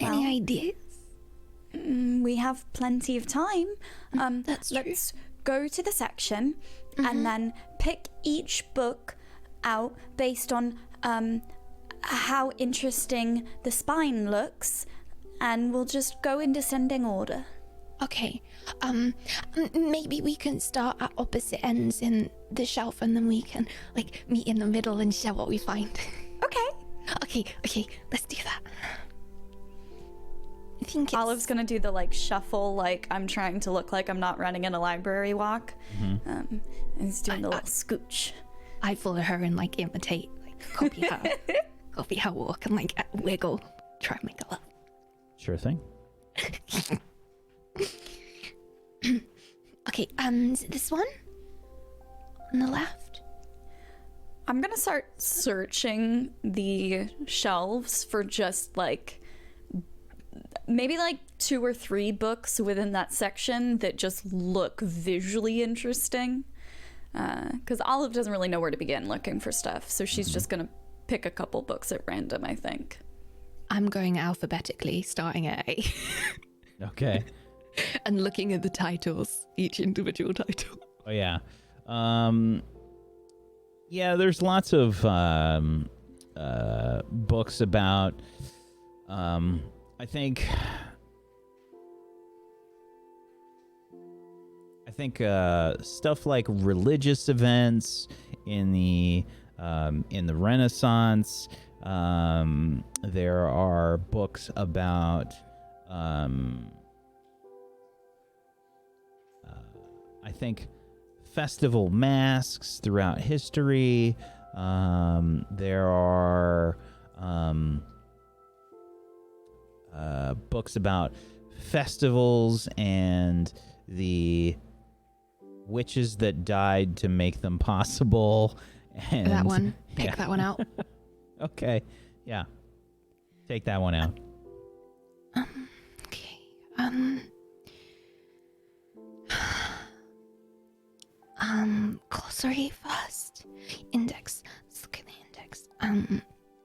ideas? We have plenty of time. That's true. Let's go to the section and then pick each book out based on how interesting the spine looks, and we'll just go in descending order. Okay. Maybe we can start at opposite ends in the shelf, and then we can like meet in the middle and share what we find. Okay. Okay. Let's do that. I think Olive's gonna do the like shuffle, like I'm trying to look like I'm not running in a library walk. And he's doing the little scooch. I follow her and like imitate, like copy her walk and like wiggle, try and make it up. Sure thing. Okay, and this one on the left. I'm gonna start searching the shelves for just like maybe like 2 or 3 books within that section that just look visually interesting, because Olive doesn't really know where to begin looking for stuff, so she's just gonna pick a couple books at random, I think. I'm going alphabetically, starting at A. Okay. And looking at the titles, each individual title. Oh, yeah. Yeah, there's lots of books about I think stuff like religious events in the Renaissance. There are books about I think festival masks throughout history. There are books about festivals and the witches that died to make them possible. And That one. Pick that one out. Okay. Yeah. Take that one out. Okay. Glossary first. Index. Let's look at the index. And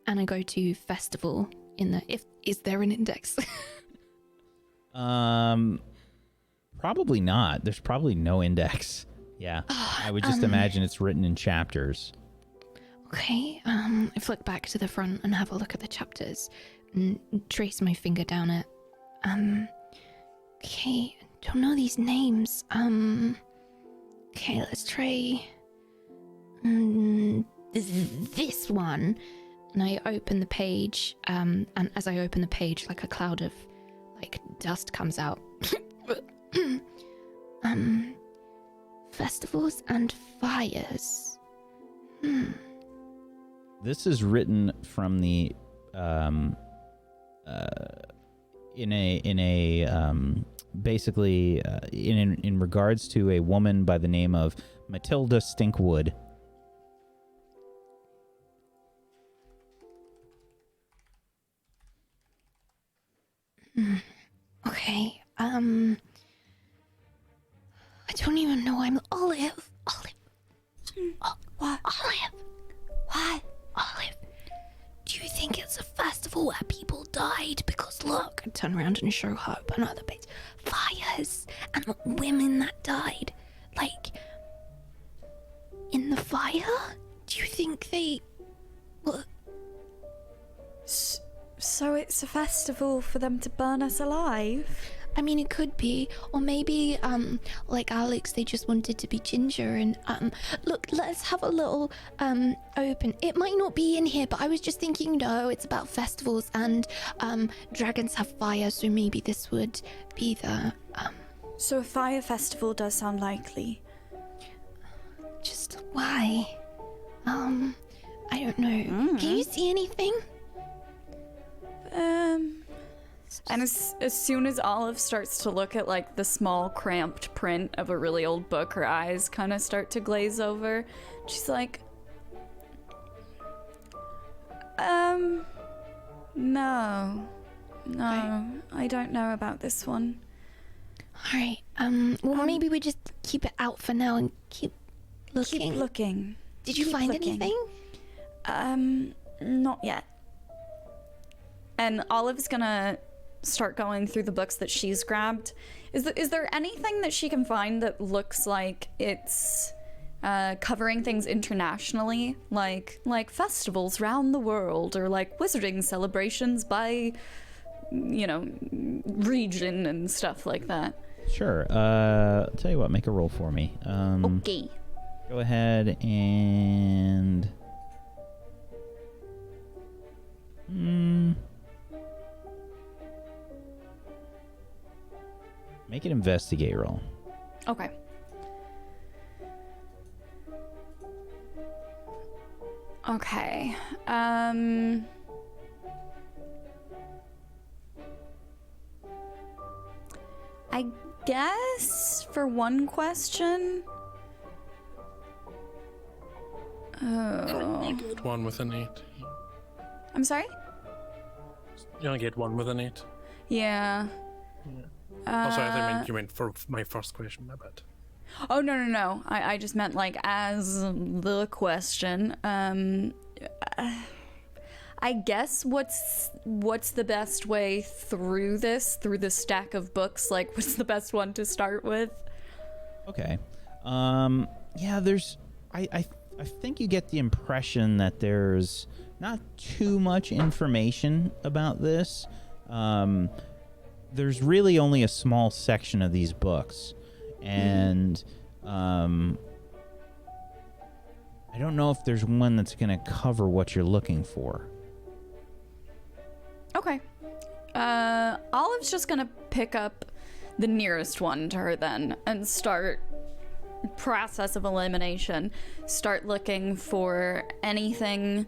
I go to festival in the. Is there an index? Probably not. There's probably no index. Yeah. I would just imagine it's written in chapters. Okay. I flick back to the front and have a look at the chapters and trace my finger down it. Okay. Don't know these names. Okay, let's try this one. And I open the page, and as I open the page, like a cloud of like dust comes out. Festivals and fires. This is written from the in regards to a woman by the name of Matilda Stinkwood. Okay. I don't even know. I'm Olive. Oh, what? Olive. What? Olive. Do you think it's a festival where people died? Because look, I turn around and show her another page. Fires and women that died. Like, in the fire? Do you think they... What? So it's a festival for them to burn us alive? I mean, it could be, or maybe, like Alex, they just wanted to be ginger and, look, let's have a little, open. It might not be in here, but I was just thinking, no, it's about festivals and, dragons have fire, so maybe this would be the, So a fire festival does sound likely. Just why? I don't know. Can you see anything? And as soon as Olive starts to look at like the small cramped print of a really old book, her eyes kind of start to glaze over. She's like, no, I don't know about this one. All right. Well, maybe we just keep it out for now and keep looking. Keep looking. Did you Keep find looking. anything? Not yet. And Olive's gonna start going through the books that she's grabbed. Is there anything that she can find that looks like it's covering things internationally, like festivals around the world, or like wizarding celebrations by, region and stuff like that? Sure. I'll tell you what, make a roll for me. Okay. Go ahead and... Make an investigate roll. Okay. Okay. I guess for one question. Oh. Get one with an 8. I'm sorry? You only get one with an 8. Yeah. Also, I think you meant for my first question, my bad. Oh, no. I just meant like as the question. I guess what's the best way through this stack of books? Like, what's the best one to start with? Okay. Yeah, I think you get the impression that there's not too much information about this. There's really only a small section of these books, and I don't know if there's one that's going to cover what you're looking for. Okay. Olive's just gonna pick up the nearest one to her then and start process of elimination. Start looking for anything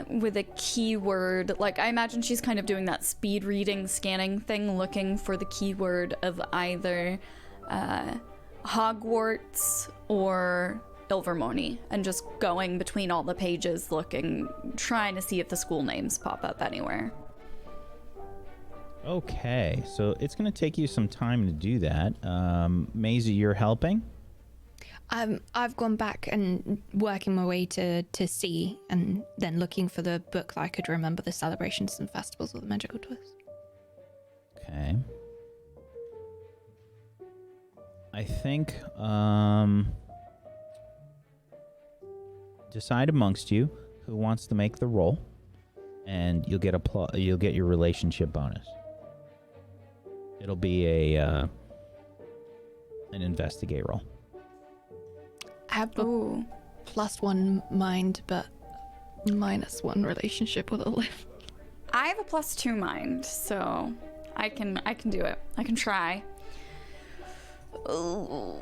with a keyword. Like, I imagine she's kind of doing that speed reading, scanning thing, looking for the keyword of either Hogwarts or Ilvermorny, and just going between all the pages looking, trying to see if the school names pop up anywhere. Okay, so it's going to take you some time to do that. Masie, you're helping? I've gone back and working my way to C, and then looking for the book that I could remember the celebrations and festivals of the magical twist. Okay. I think, decide amongst you who wants to make the roll, and you'll get you'll get your relationship bonus. It'll be an investigate roll. I have a +1 mind, but -1 relationship with a live. I have a +2 mind, so I can do it. I can try. Ooh.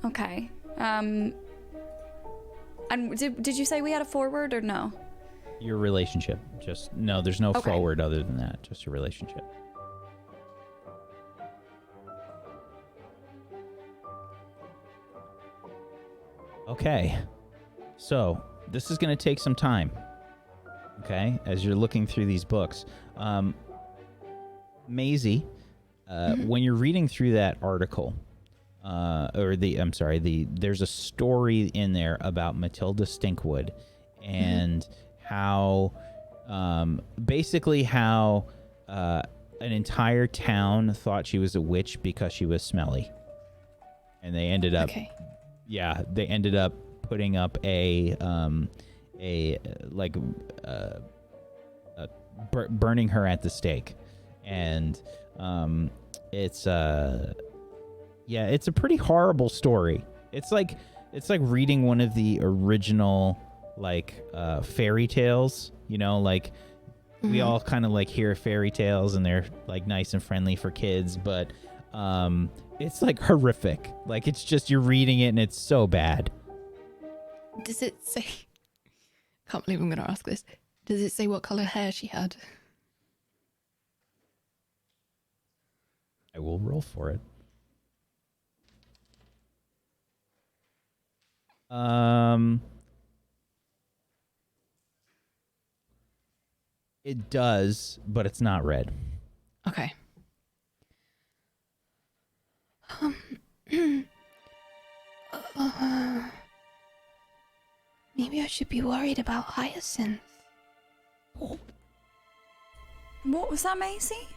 Okay. And did you say we had a forward or no? Your relationship. Just no. There's no forward other than that. Just your relationship. Okay. So this is going to take some time. Okay, as you're looking through these books, Masie, when you're reading through that article, there's a story in there about Matilda Stinkwood, and how, basically how an entire town thought she was a witch because she was smelly, and they ended up, putting up burning her at the stake, and it's a pretty horrible story. It's like reading one of the original fairy tales, we all kind of hear fairy tales and they're nice and friendly for kids, but it's horrific. It's just you're reading it and it's so bad. Does it say? Can't believe I'm going to ask this. Does it say what color hair she had? I will roll for it. It does, but it's not red. Okay. Maybe I should be worried about Hyacinth. What was that, Masie?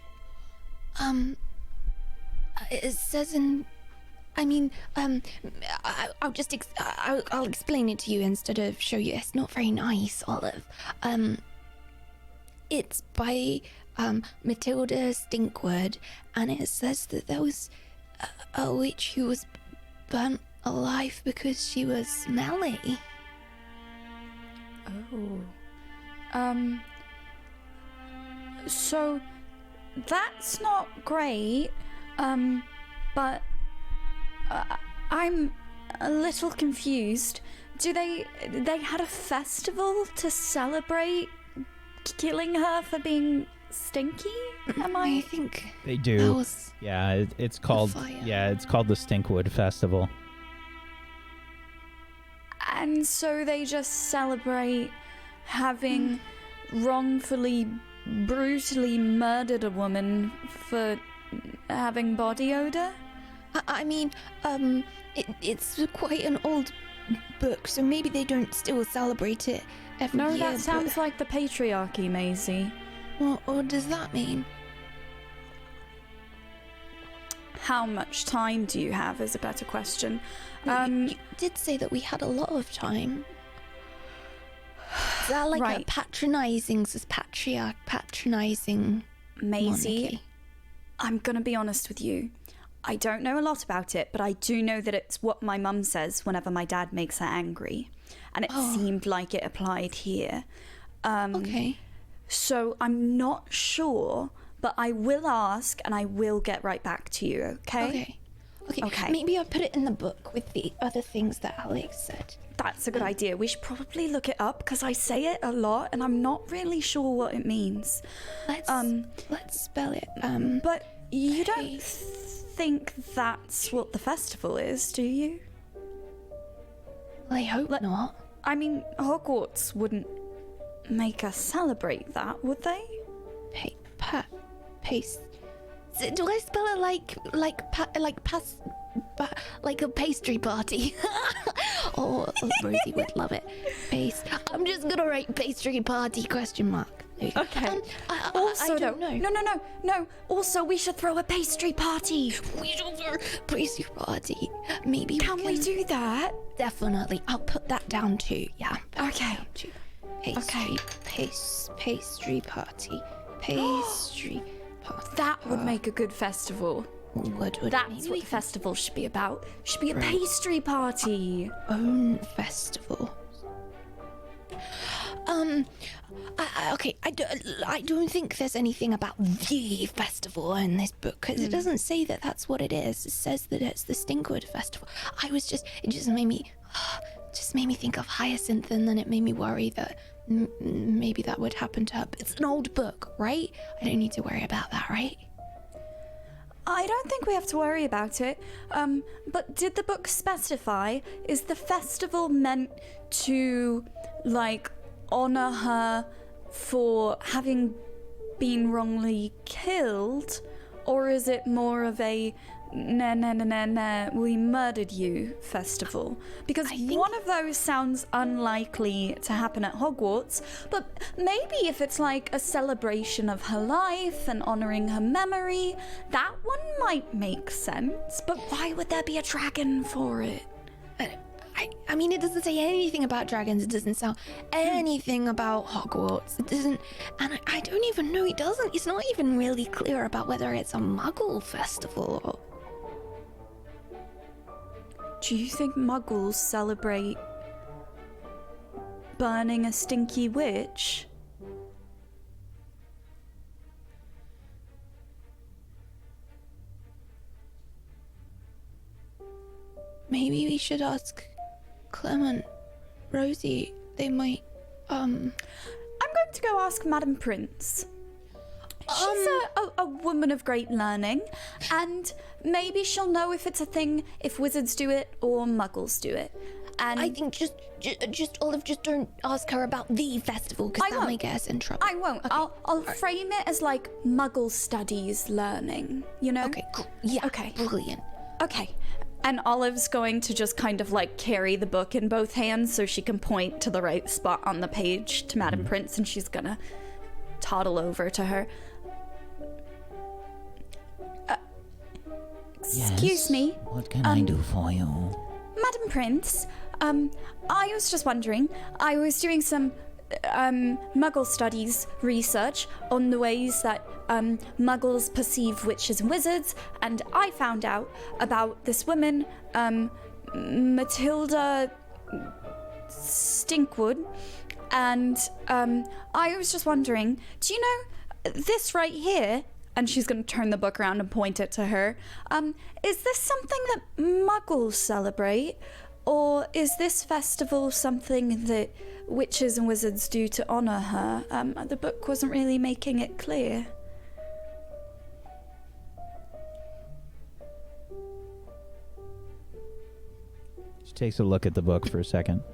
It says in... I'll explain it to you instead of show you. It's not very nice, Olive. It's by Matilda Stinkwood, and it says that there was a witch who was burnt alive because she was smelly. Oh. So that's not great, but I'm a little confused. They had a festival to celebrate killing her for being stinky? I think they do. Was it's called it's called the Stinkwood Festival. And so they just celebrate having wrongfully, brutally murdered a woman for having body odor? It's quite an old book, so maybe they don't still celebrate it every year. No, that sounds like the Patriarchy, Masie. What does that mean? How much time do you have is a better question. You did say that we had a lot of time. Is that like a Right. patronizing Masie, monarchy? I'm gonna be honest with you. I don't know a lot about it, but I do know that it's what my mum says whenever my dad makes her angry. And it seemed like it applied here. Okay. So I'm not sure, but I will ask and I will get right back to you, okay? Okay. Maybe I'll put it in the book with the other things that Alex said. That's a good idea. We should probably look it up because I say it a lot and I'm not really sure what it means. Let's spell it. But you don't think that's what the festival is, do you? I hope not. I mean, Hogwarts wouldn't make us celebrate that, would they? Paste. Do I spell it like a pastry party? Oh, Rosie would love it. Paste. I'm just gonna write pastry party ? Okay. I don't know. No. Also, we should throw a pastry party. We should throw a pastry party. Maybe Can we do that? Definitely. I'll put that down too. Yeah. Okay. Pastry party. Pastry party. That would make a good festival. Would That's maybe what we the festival should be about. Should be a pastry party. own festival. I don't think there's anything about the festival in this book because it doesn't say that that's what it is. It says that it's the Stinkwood Festival. It just made me think of Hyacinth, and then it made me worry that maybe that would happen to her. But it's an old book, right? I don't need to worry about that, right? I don't think we have to worry about it. But did the book specify, is the festival meant to, like, honor her for having been wrongly killed? Or is it more of a we murdered you festival? Because one of those sounds unlikely to happen at Hogwarts, but maybe if it's like a celebration of her life and honoring her memory, that one might make sense. But why would there be a dragon for it? I mean, it doesn't say anything about dragons. It doesn't sound anything about Hogwarts. It doesn't, and I don't even know. It doesn't. It's not even really clear about whether it's a Muggle festival or. Do you think Muggles celebrate burning a stinky witch? Maybe we should ask Clement, Rosie. They might. I'm going to go ask Madam Prince. She's a woman of great learning, and maybe she'll know if it's a thing, if wizards do it or muggles do it. And I think just Olive, just don't ask her about the festival because that might get us in trouble. I won't. Okay. I'll frame it as like muggle studies learning, you know? Okay, cool. Yeah. Okay. Brilliant. Okay. And Olive's going to just kind of like carry the book in both hands so she can point to the right spot on the page to Madam Prince, and she's gonna toddle over to her. Excuse me. What can I do for you? Madam Prince, I was just wondering, I was doing some Muggle studies research on the ways that Muggles perceive witches and wizards, and I found out about this woman, Matilda Stinkwood, and I was just wondering, do you know this right here? And she's going to turn the book around and point it to her. Is this something that Muggles celebrate? Or is this festival something that witches and wizards do to honor her? The book wasn't really making it clear. She takes a look at the book for a second.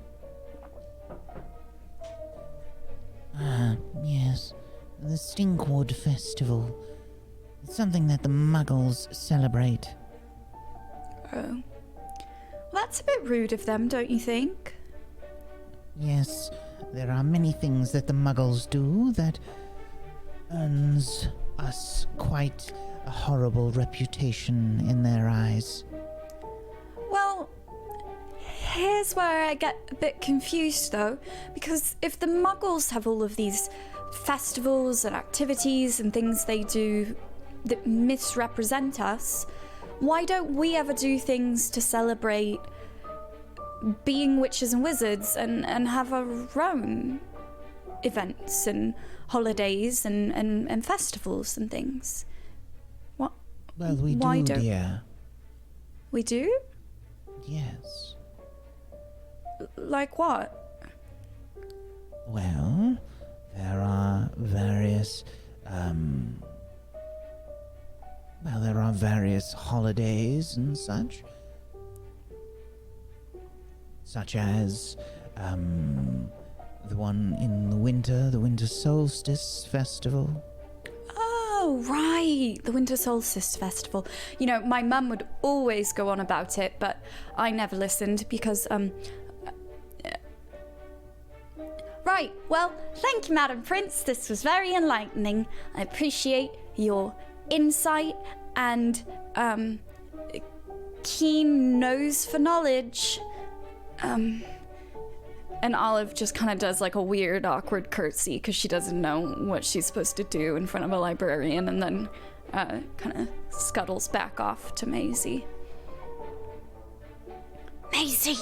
Yes. The Stinkwood Festival. It's something that the Muggles celebrate. Oh. Well, that's a bit rude of them, don't you think? Yes, there are many things that the Muggles do that earns us quite a horrible reputation in their eyes. Well, here's where I get a bit confused, though, because if the Muggles have all of these festivals and activities and things they do that misrepresent us, why don't we ever do things to celebrate being witches and wizards and have our own events and holidays and festivals and things? What? Well, we Why do, don't- dear. We do? Yes. Like what? Well, there are various, holidays and such. Such as, the one in the winter, the Winter Solstice Festival. Oh, right. The Winter Solstice Festival. You know, my mum would always go on about it, but I never listened because, Right, well, thank you, Madam Prince. This was very enlightening. I appreciate your insight and, keen nose for knowledge. And Olive just kind of does like a weird, awkward curtsy because she doesn't know what she's supposed to do in front of a librarian, and then kind of scuttles back off to Masie. Masie!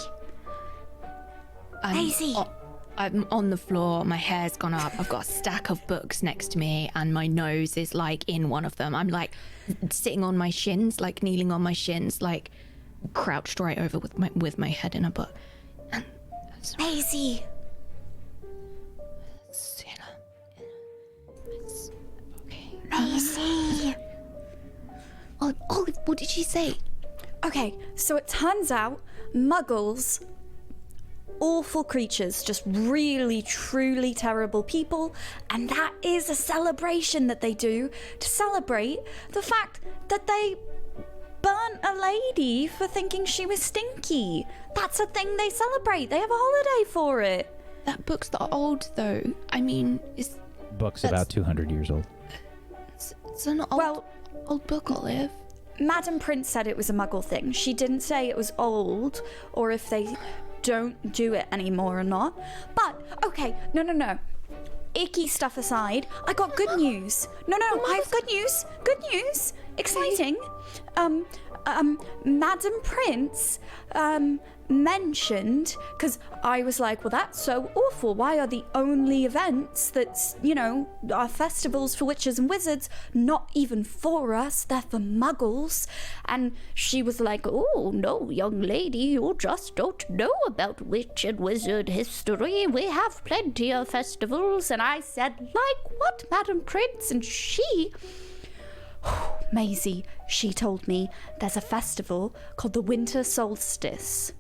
Masie! I'm on the floor, my hair's gone up, I've got a stack of books next to me, and my nose is like in one of them. I'm like sitting on my shins, like kneeling on my shins, like crouched right over with my head in a book. And Masie! Okay. Masie! Olive, what did she say? Okay, so it turns out Muggles, awful creatures, just really, truly terrible people, and that is a celebration that they do to celebrate the fact that they burnt a lady for thinking she was stinky. That's a thing they celebrate. They have a holiday for it. That book's not old, though. I mean, Book's about 200 years old. it's an old book, Olive. Madam Prince said it was a Muggle thing. She didn't say it was old or if they don't do it anymore or not. But, okay, no. Icky stuff aside, I got good news. No, I have good news. Good news. Exciting. Madam Prince, mentioned, because I was like, well, that's so awful. Why are the only events that's, are festivals for witches and wizards not even for us? They're for Muggles. And she was like, oh, no, young lady, you just don't know about witch and wizard history. We have plenty of festivals. And I said, like what, Madam Prince? And she... Masie, she told me there's a festival called the Winter Solstice.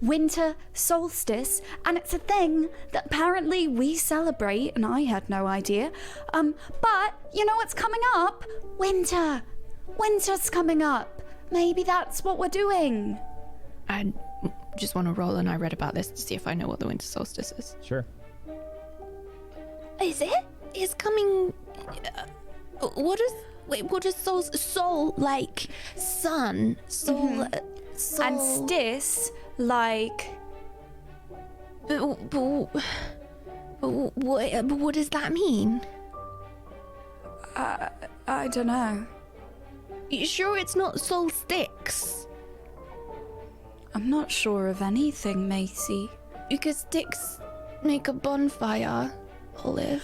Winter Solstice, and it's a thing that apparently we celebrate, and I had no idea. But you know what's coming up? Winter. Winter's coming up. Maybe that's what we're doing. I just want to roll, and I read about this to see if I know what the Winter Solstice is. Sure. Is it? It's coming... What is sol like? Sun. Sol... Sol... And stis, like... But what does that mean? I don't know. You sure it's not solstice? I'm not sure of anything, Masie. Because sticks make a bonfire, Olive.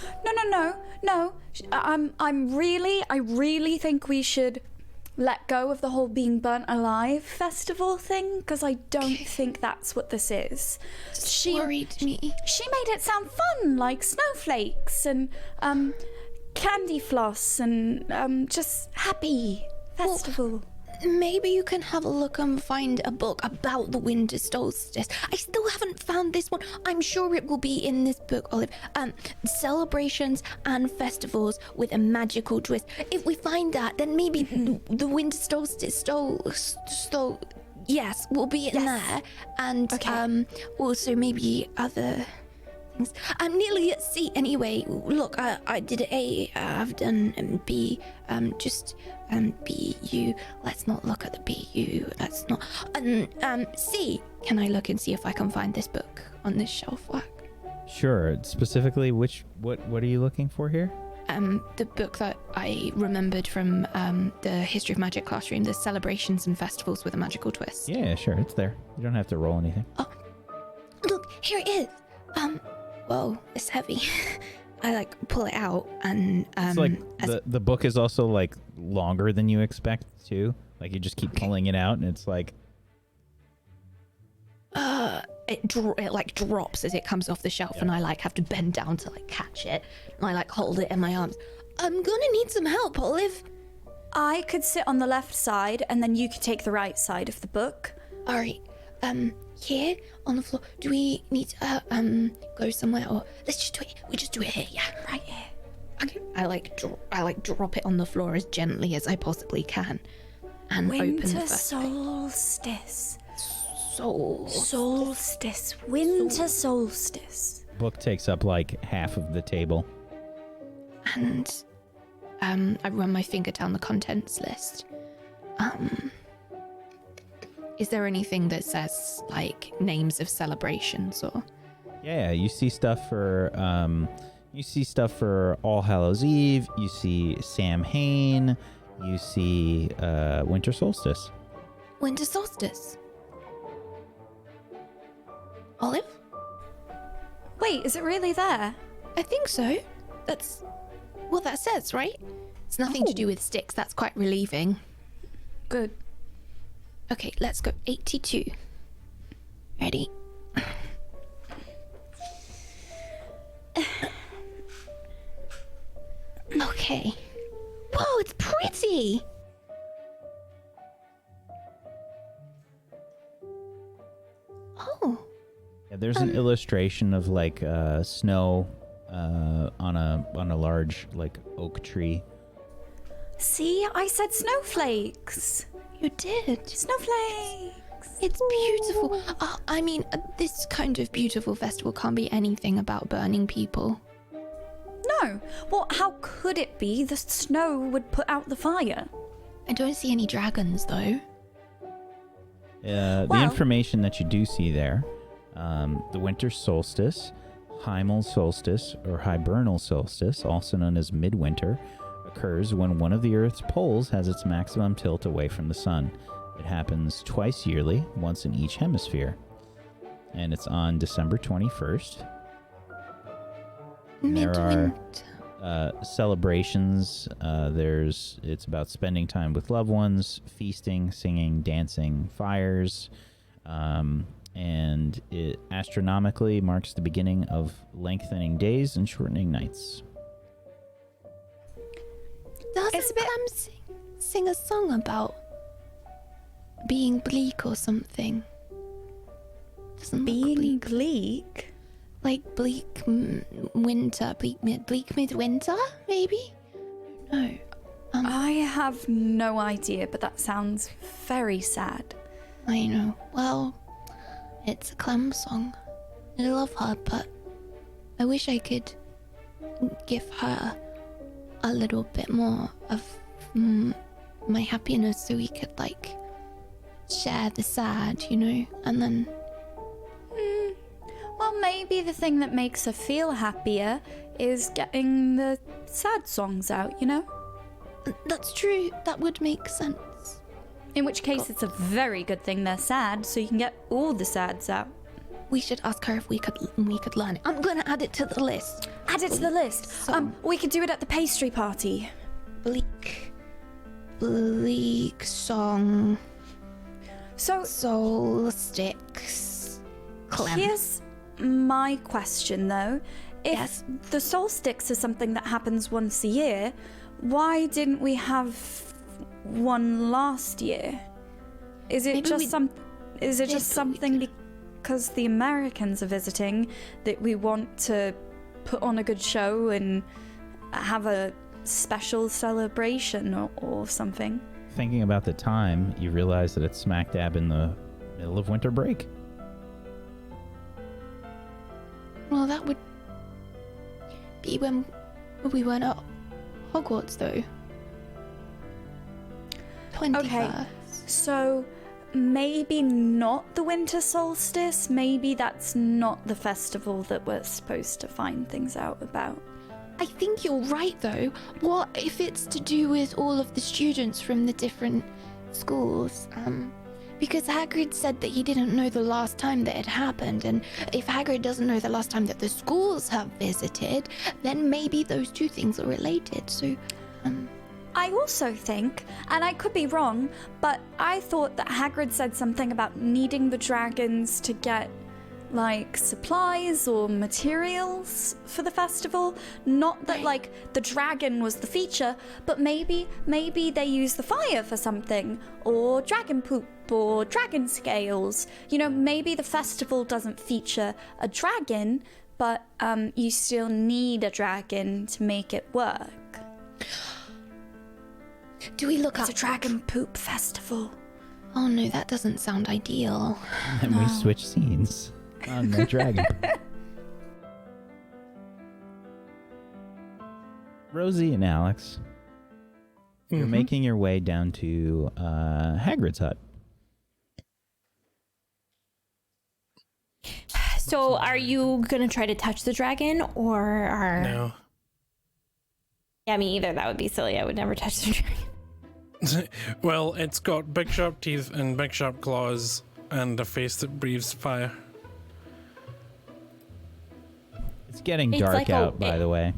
No. I really think we should let go of the whole being burnt alive festival thing, because I don't think that's what this is. She worried me. She made it sound fun, like snowflakes and candy floss and just happy festival. Maybe you can have a look and find a book about the Winter Solstice. I still haven't found this one. I'm sure it will be in this book, Olive. Celebrations and festivals with a magical twist. If we find that, then maybe the Winter Solstice yes, will be in there. And Okay. also maybe other things. I'm nearly at C anyway. Look, I did A. I've done B. B U. Let's not look at the B U. Let's not. C. Can I look and see if I can find this book on this shelf rack? Sure. Specifically, what are you looking for here? The book that I remembered from the History of Magic classroom, the Celebrations and Festivals with a Magical Twist. Yeah, sure. It's there. You don't have to roll anything. Oh, look, here it is. Whoa, it's heavy. I pull it out and It's like the book is also like longer than you expect too. Like you just keep pulling it out, and it's like it like drops as it comes off the shelf, and I have to bend down to catch it, and I hold it in my arms. I'm gonna need some help, Olive. I could sit on the left side, and then you could take the right side of the book. All right. Here on the floor. Do we need to go somewhere, or let's just do it? We just do it here, yeah, right here. Okay. I drop it on the floor as gently as I possibly can, and open the Winter first Solstice. Solstice. Winter Solstice. book takes up like half of the table. And I run my finger down the contents list. Is there anything that says names of celebrations or? Yeah, you see stuff for All Hallows Eve. You see Samhain. You see Winter Solstice. Winter Solstice. Olive? Wait, is it really there? I think so. That's what that says, right? It's nothing to do with sticks. That's quite relieving. Good. Okay, let's go. 82. Ready? Okay. Whoa, it's pretty! Oh. Yeah, there's an illustration of snow on a large oak tree. See, I said snowflakes. You did. Snowflakes. It's beautiful. This kind of beautiful festival can't be anything about burning people. No. Well, how could it be? The snow would put out the fire. I don't see any dragons, though. The information that you do see there, the Winter Solstice, Hymal Solstice, or Hibernal Solstice, also known as Midwinter, occurs when one of the Earth's poles has its maximum tilt away from the sun. It happens twice yearly, once in each hemisphere. And it's on December 21st. And there are celebrations. It's about spending time with loved ones, feasting, singing, dancing, fires, and it astronomically marks the beginning of lengthening days and shortening nights. Doesn't Clem sing a song about being bleak or something? Being bleak? Like bleak winter, bleak midwinter, maybe? No. I have no idea, but that sounds very sad. I know. Well, it's a Clem song. I love her, but I wish I could give her a little bit more of my happiness so we could share the sad, and then Well, maybe the thing that makes her feel happier is getting the sad songs out, That's true. That would make sense. In which case, it's a very good thing they're sad, so you can get all the sads out. We should ask her if we could learn it. I'm gonna add it to the list. Add it to the list. We could do it at the pastry party. Bleak song. So solstice. Clem. Here's my question, though. If Yes. the solstice is something that happens once a year, why didn't we have one last year? Is it Maybe just something because the Americans are visiting that we want to put on a good show and have a special celebration or something? Thinking about the time, you realize that it's smack dab in the middle of winter break. Well, that would be when we weren't at Hogwarts, though. 21st. Okay, so maybe not the Winter Solstice. Maybe that's not the festival that we're supposed to find things out about. I think you're right, though. What if it's to do with all of the students from the different schools? Because Hagrid said that he didn't know the last time that it happened, and if Hagrid doesn't know the last time that the schools have visited, then maybe those two things are related. So, I also think, and I could be wrong, but I thought that Hagrid said something about needing the dragons to get, like, supplies or materials for the festival. Not that, like, the dragon was the feature, but maybe they use the fire for something, or dragon poop, or dragon scales. You know, maybe the festival doesn't feature a dragon, but you still need a dragon to make it work. do we look It's up a dragon poop festival. Oh no, that doesn't sound ideal. And we switch scenes on the dragon. Rosie and Alex, you're making your way down to Hagrid's hut. So, are you gonna try to touch the dragon, or are? No. Yeah, me either. That would be silly. I would never touch the dragon. Well, it's got big sharp teeth and big sharp claws and a face that breathes fire. It's getting It's dark like out, by the way.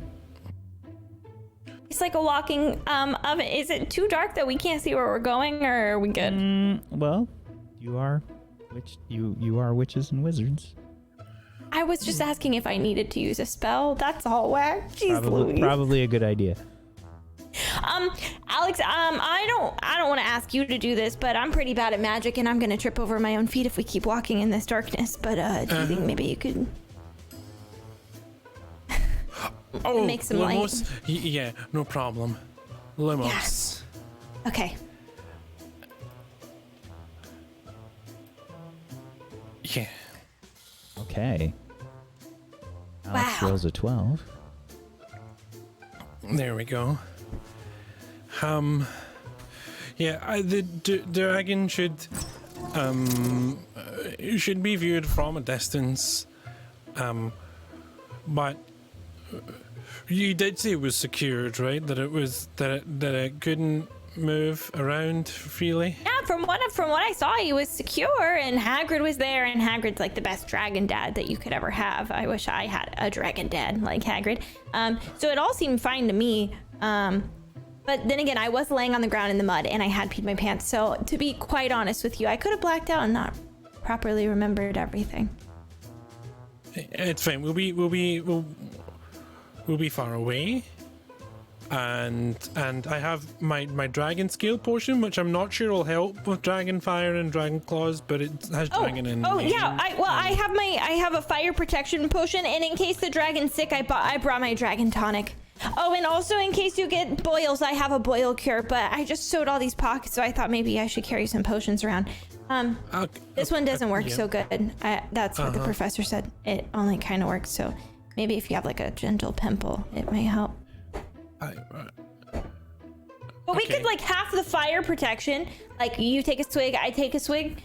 It's like a walking oven. Is it too dark that we can't see where we're going, or are we good? Well, you are witches and wizards. I was just asking if I needed to use a spell. That's all. Jeez Louise. Probably a good idea. Alex, I don't want to ask you to do this, but I'm pretty bad at magic, and I'm gonna trip over my own feet if we keep walking in this darkness. But do you think maybe you could make some Lumos? light? Yeah, no problem. Lumos. Yeah. Okay. Yeah. Okay. Alex Wow. rolls a 12. There we go. The dragon should be viewed from a distance. But you did say it was secured, right? That it couldn't move around freely. Yeah, from what I saw, he was secure, and Hagrid was there, and Hagrid's like the best dragon dad that you could ever have. I wish I had a dragon dad like Hagrid. So it all seemed fine to me. But then again, I was laying on the ground in the mud, and I had peed my pants. So to be quite honest with you, I could have blacked out and not properly remembered everything. It's fine. We'll be far away. And I have my dragon scale potion, which I'm not sure will help with dragon fire and dragon claws, but it has dragon in. Oh yeah, I have a fire protection potion, and in case the dragon's sick, I brought my dragon tonic. Oh, and also in case you get boils, I have a boil cure, but I just sewed all these pockets, so I thought maybe I should carry some potions around. This one doesn't work so good. That's what the professor said. It only kind of works, so maybe if you have like a gentle pimple, it may help. But we could like half the fire protection. Like you take a swig, I take a swig.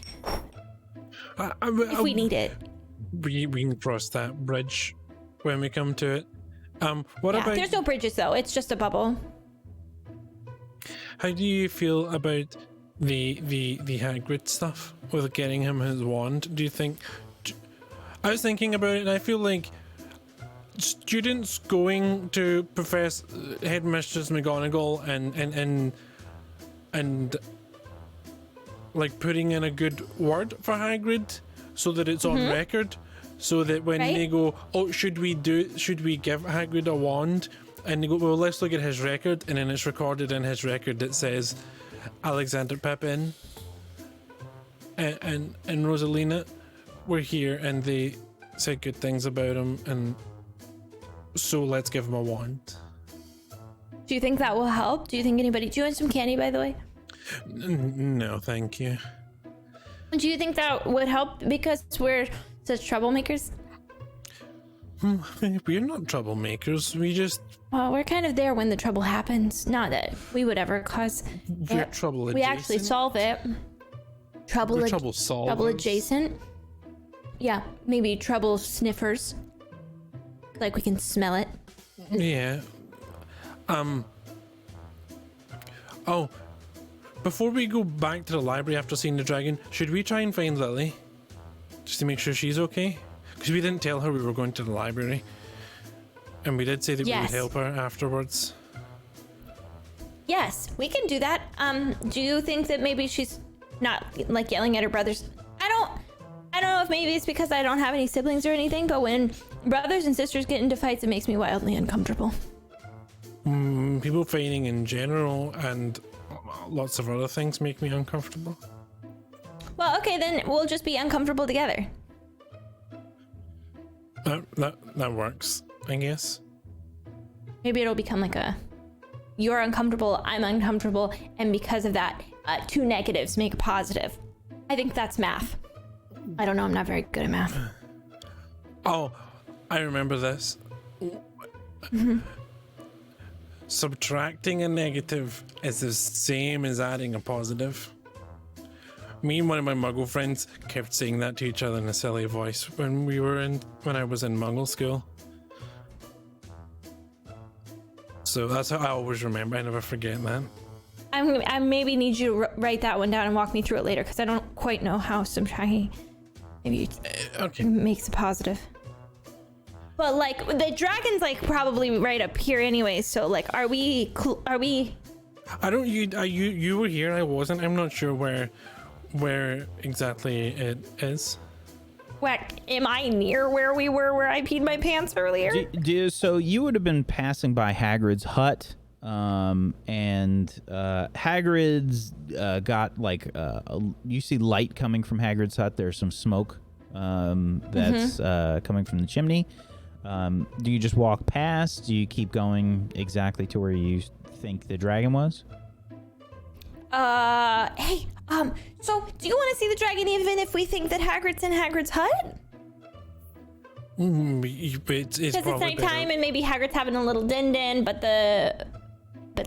If we need it. We can cross that bridge when we come to it. What about? There's no bridges though. It's just a bubble. How do you feel about the Hagrid stuff with getting him his wand? Do you think? I was thinking about it, and I feel like students going to Headmistress McGonagall and like putting in a good word for Hagrid so that it's on record, so that when they go, oh, should we give Hagrid a wand, and they go, well, let's look at his record, and then it's recorded in his record that says Alexander Pippin and Rosalina were here and they said good things about him, and so let's give him a wand. Do you think that will help? Do you think anybody? Do you want some candy, by the way? No, thank you. Do you think that would help because we're such troublemakers? We're not troublemakers. We just Well, we're kind of there when the trouble happens. Not that we would ever cause we're it. trouble adjacent. We actually solve it. Trouble, We're trouble solvers. trouble adjacent. Yeah, maybe trouble sniffers. Like we can smell it. Yeah. Oh, before we go back to the library after seeing the dragon, should we try and find Lily? Just to make sure she's okay? Because we didn't tell her we were going to the library. And we did say that we would Yes. help her afterwards. Yes, we can do that. Do you think that maybe she's not like yelling at her brothers? I don't know if maybe it's because I don't have any siblings or anything, but when brothers and sisters get into fights, it makes me wildly uncomfortable. People fighting in general and lots of other things make me uncomfortable. Well, okay, then we'll just be uncomfortable together. That works, I guess. Maybe it'll become like a you're uncomfortable, I'm uncomfortable, and because of that, two negatives make a positive. I think that's math. I don't know, I'm not very good at math. Oh, I remember this. Subtracting a negative is the same as adding a positive. Me and one of my Muggle friends kept saying that to each other in a silly voice when I was in Muggle school. So that's how I always remember. I never forget that. I maybe need you to write that one down and walk me through it later because I don't quite know how subtracting maybe Okay. makes a positive. But like the dragon's like probably right up here anyway. So like, are we? I don't. You were here. I wasn't. I'm not sure where exactly it is. What? Am I near where we were? Where I peed my pants earlier? So you would have been passing by Hagrid's hut, and Hagrid's got like you see light coming from Hagrid's hut. There's some smoke that's coming from the chimney. Do you just walk past? Do you keep going exactly to where you think the dragon was? Hey, so do you want to see the dragon even if we think that Hagrid's in Hagrid's hut? It's Because it's probably nighttime better. and maybe Hagrid's having a little din-din, but the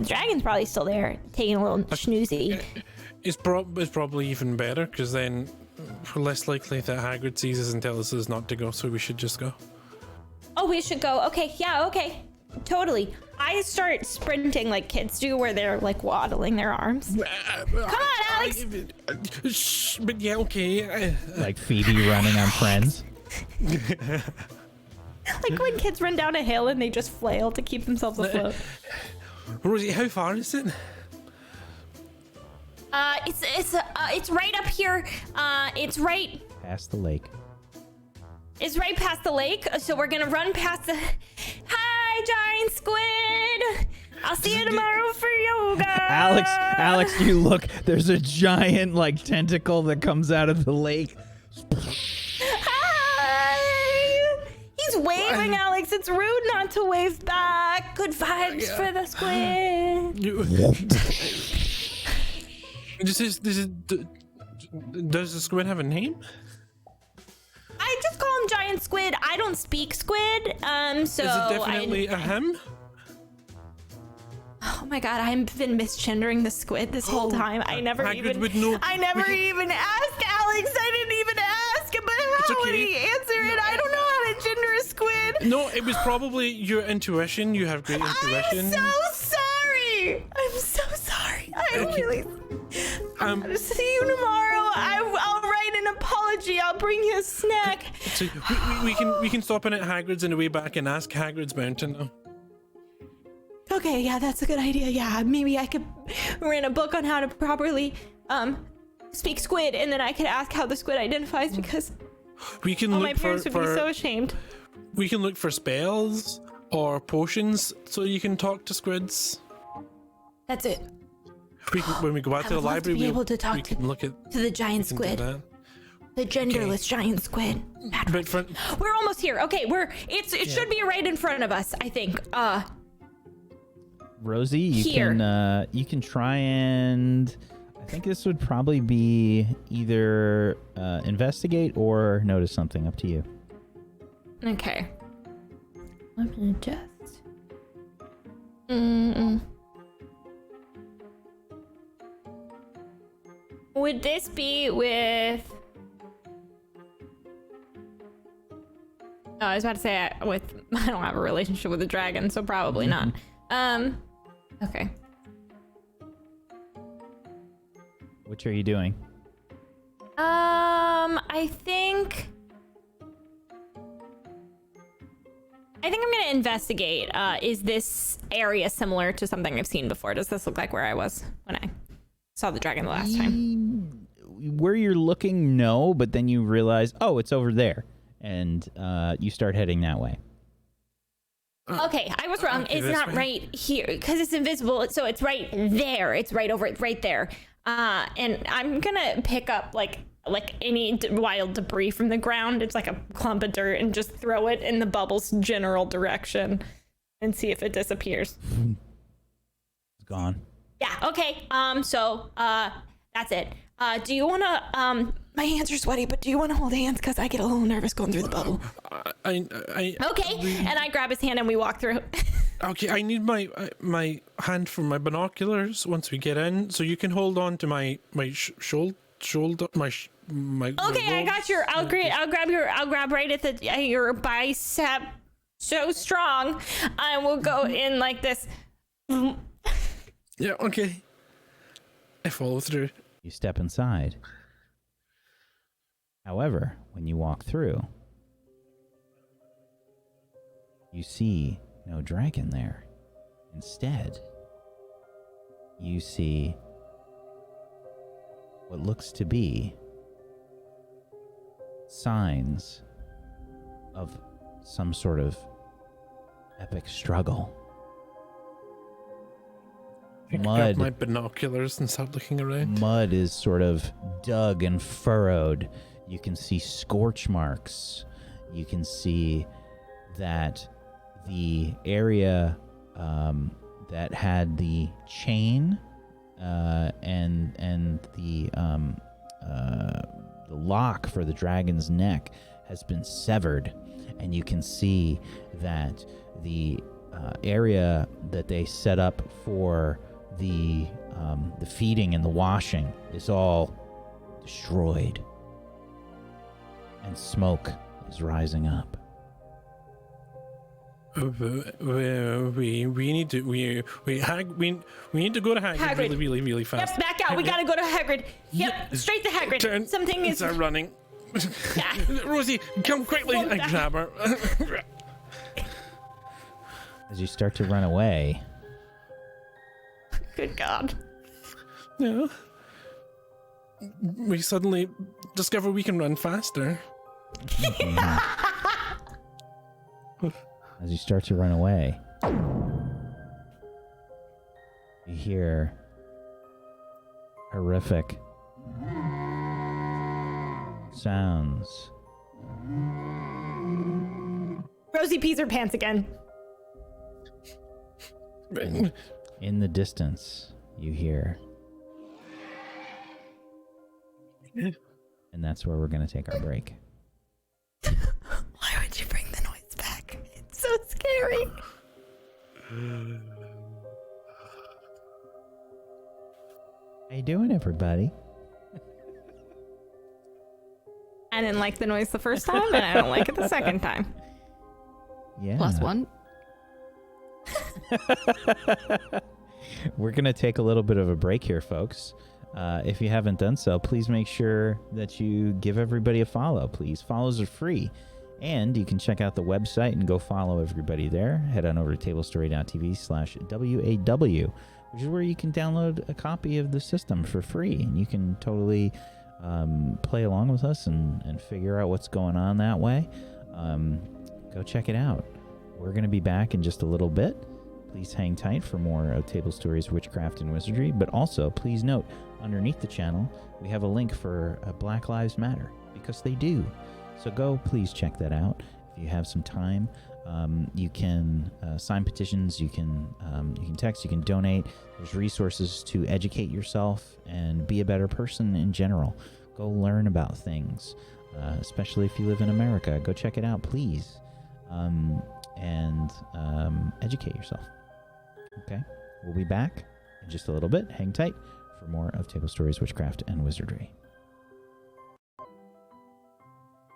dragon's probably still there, taking a little snoozy. It's probably even better because then we're less likely that Hagrid sees us and tells us not to go. So we should just go. Oh, we should go. Okay, yeah, okay. Totally. I start sprinting like kids do where they're like waddling their arms. Come on, Alex! Shh, but yeah, okay. Like Phoebe running on Friends? Like when kids run down a hill and they just flail to keep themselves afloat. Rosie, how far is it? It's right up here. It's right Past the lake. past the lake. So we're gonna run past the. Hi, giant squid. I'll see you tomorrow for yoga. Alex, you look. There's a giant like tentacle that comes out of the lake. Hi. He's waving, Alex. It's rude not to wave back. Good vibes for the squid. Does the squid have a name? I just call him Giant Squid. I don't speak Squid, so Is it definitely a him? Oh my god, I've been misgendering the squid this whole time. I never Hagrid would know. even asked Alex. I didn't even ask, but how would okay. he answer it? I don't know how to gender a squid. No, it was probably your intuition. You have great intuition. I'm so sorry. I'm so sorry. I really. See you tomorrow. I'll write an apology. I'll bring you a snack. So we can stop in at Hagrid's on the way back and ask Hagrid's mountain though. Okay, yeah, that's a good idea. Yeah, maybe I could write a book on how to properly speak squid, and then I could ask how the squid identifies because We can my look parents for would be so ashamed. we can look for spells or potions so you can talk to squids. That's it. When we go back I to the would love to library, be able to talk we can look at To the giant we can do squid, that. the genderless giant squid. But for, We're almost here. Okay, it should be right in front of us. I think. Rosie, Here. you can try and I think this would probably be either investigate or notice something. Up to you. Okay. I'm gonna just. Mm-mm. Would this be with? Oh, I was about to say I don't have a relationship with a dragon, so probably not. Okay. Which are you doing? I think I'm gonna investigate. Is this area similar to something I've seen before? Does this look like where I was when I saw the dragon the last time? Where you're looking, no, but then you realize, oh, it's over there. And you start heading that way. Okay, I was wrong. Okay, It's this not way. right here because it's invisible. So it's right there. It's right over it, right there. And I'm gonna pick up like any wild debris from the ground. It's like a clump of dirt, and just throw it in the bubble's general direction, and see if it disappears. It's gone. Yeah. Okay. So that's it. Do you wanna my hands are sweaty, but do you wanna hold hands? Cause I get a little nervous going through the bubble. Okay. And I grab his hand and we walk through. Okay, I need my hand for my binoculars once we get in, so you can hold on to my shoulder, my. Okay, I got your. I'll grab right at your bicep. So strong, and we'll go in like this. Yeah. Okay. I follow through. You step inside. However, when you walk through, you see no dragon there. Instead, you see what looks to be signs of some sort of epic struggle. Pick Mud. up my binoculars and start looking around. Mud is sort of dug and furrowed. You can see scorch marks. You can see that the area that had the chain and the lock for the dragon's neck has been severed, and you can see that the area that they set up for the feeding and the washing is all destroyed, and smoke is rising up. We need to we need to go to Hagrid really, really fast. Yep, back out. We gotta go to Hagrid. Yep, straight to Hagrid. Turn. Something is. Start running. Yeah. Rosie, come quickly! Fall I back. grab her. As you start to run away, Good God. Yeah. We suddenly discover we can run faster. as you start to run away, you hear horrific sounds. Rosie pees her pants again. In the distance, you hear. And that's where we're going to take our break. Why would you bring the noise back? It's so scary. How you doing, everybody? I didn't like the noise the first time, and I don't like it the second time. Yeah. Plus one. We're going to take a little bit of a break here, folks. If you haven't done so, please make sure that you give everybody a follow, please. Follows are free. And you can check out the website and go follow everybody there. Head on over to tablestory.tv/WAW, which is where you can download a copy of the system for free. And you can totally play along with us and figure out what's going on that way. Go check it out. We're going to be back in just a little bit. Please hang tight for more of Table Stories, Witchcraft and Wizardry. But also, please note, underneath the channel, we have a link for Black Lives Matter, because they do. So go, please check that out. If you have some time, you can sign petitions, you can text, you can donate. There's resources to educate yourself and be a better person in general. Go learn about things, especially if you live in America. Go check it out, please. and educate yourself. Okay, we'll be back in just a little bit. Hang tight for more of Table Stories, Witchcraft, and Wizardry.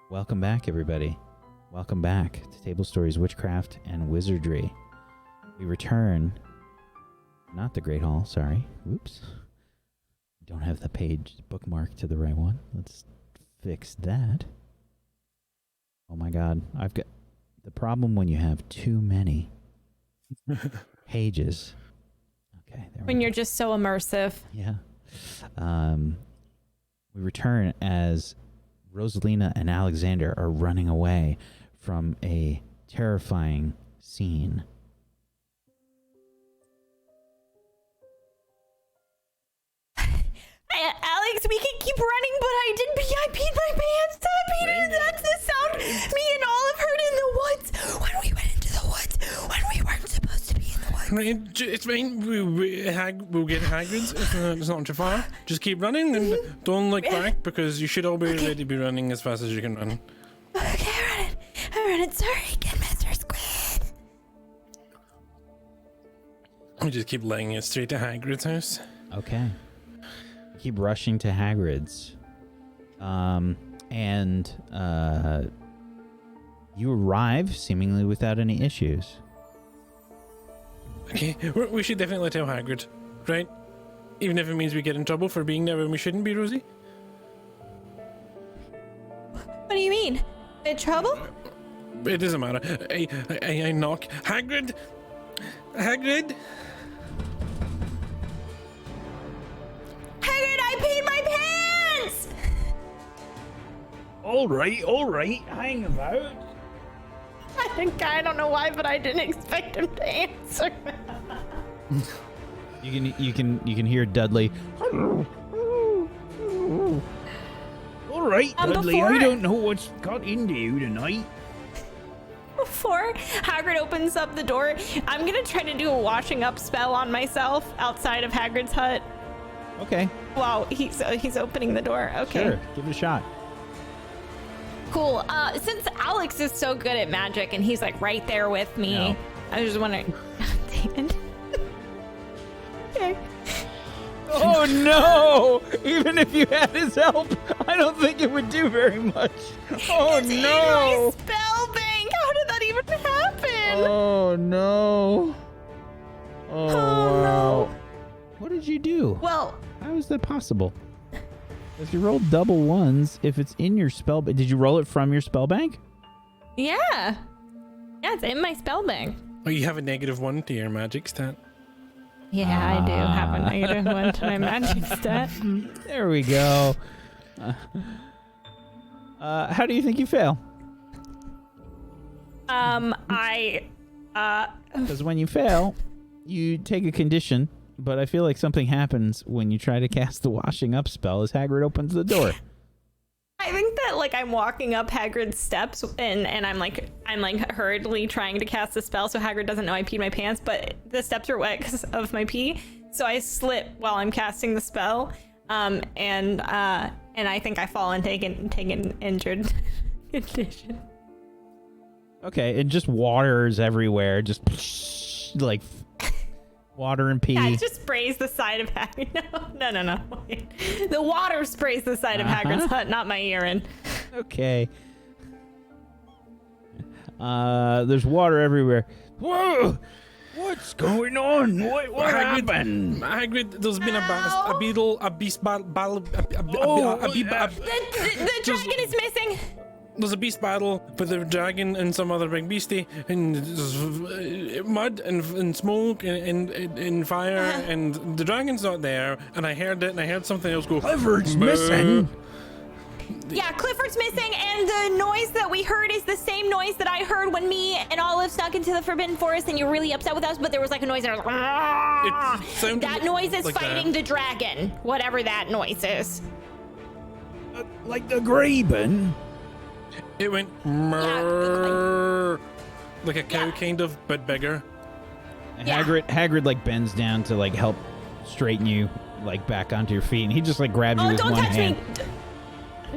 Welcome back, everybody. Welcome back to Table Stories, Witchcraft, and Wizardry. We return, not the Great Hall, sorry. Whoops. Don't have the page bookmarked to the right one. Let's fix that. Oh my god, I've got the problem when you have too many pages. Okay, there When we you're go. just so immersive. Yeah. We return as Rosalina and Alexander are running away from a terrifying scene. Alex, we can keep running, but I peed my pants. That's the sound me and Olive heard in the woods when we went into the woods when we weren't supposed to be in the woods. Right, it's fine. We'll get Hagrid's. It's not too far. Just keep running and don't look back because you should all be ready to be running as fast as you can run. Okay, I'm running. Sorry again, Mr. Squid. We just keep laying it straight to Hagrid's house. Okay. Keep rushing to Hagrid's. You arrive seemingly without any issues. Okay, we should definitely tell Hagrid, right? Even if it means we get in trouble for being there when we shouldn't be, Rosie? What do you mean? In trouble? It doesn't matter. I knock. Hagrid! Hagrid! Hagrid, I peed my pants! All right. Hang about. I don't know why, but I didn't expect him to answer. You can hear Dudley. All right, Dudley. before- I don't know what's got into you tonight. Before Hagrid opens up the door, I'm gonna try to do a washing up spell on myself outside of Hagrid's hut. Okay. Wow, he's opening the door. Okay. Sure. Give it a shot. Cool. Since Alex is so good at magic and he's like right there with me, No. I was just wondering. Damn it. Okay. Oh no! Even if you had his help, I don't think it would do very much. Oh It's in no! my spell bank. How did that even happen? Oh no! Oh wow! no. What did you do? Well, How is that possible? If you rolled double ones, if it's in your spell, did you roll it from your spell bank? yeah. Yeah, it's in my spell bank. Oh, you have a -1 to your magic stat. Yeah, I do have a -1 to my magic stat. There we go. How do you think you fail? Because when you fail, you take a condition, but I feel like something happens when you try to cast the washing up spell as Hagrid opens the door. I think that like I'm walking up Hagrid's steps and I'm like hurriedly trying to cast the spell so Hagrid doesn't know I peed my pants, but the steps are wet because of my pee, so I slip while I'm casting the spell, and I think I fall and take an injured condition. Okay, it just waters everywhere, just like water and pee. Yeah, it just sprays the side of Hagrid. No. Wait. The water sprays the side of Hagrid's hut, not my urine. Okay. There's water everywhere. Whoa! What's going on? What happened? Hagrid, there's been Ow. a beetle, a beast battle, The dragon is missing. there's a beast battle with a dragon and some other big beastie, and there's mud and smoke and fire, and the dragon's not there, and I heard it, and I heard something else go. Clifford's "Boo." missing. Yeah, Clifford's missing, and the noise that we heard is the same noise that I heard when me and Olive snuck into the Forbidden Forest, and you were really upset with us, but there was like a noise that was It sounded that noise is like fighting that. the dragon, whatever that noise is. Like the Graben. It went "Mrrr," like a cow, kind of, but bigger. And Yeah. Hagrid like bends down to like help straighten you like back onto your feet, and he just like grabs you Oh, with don't one touch hand. me.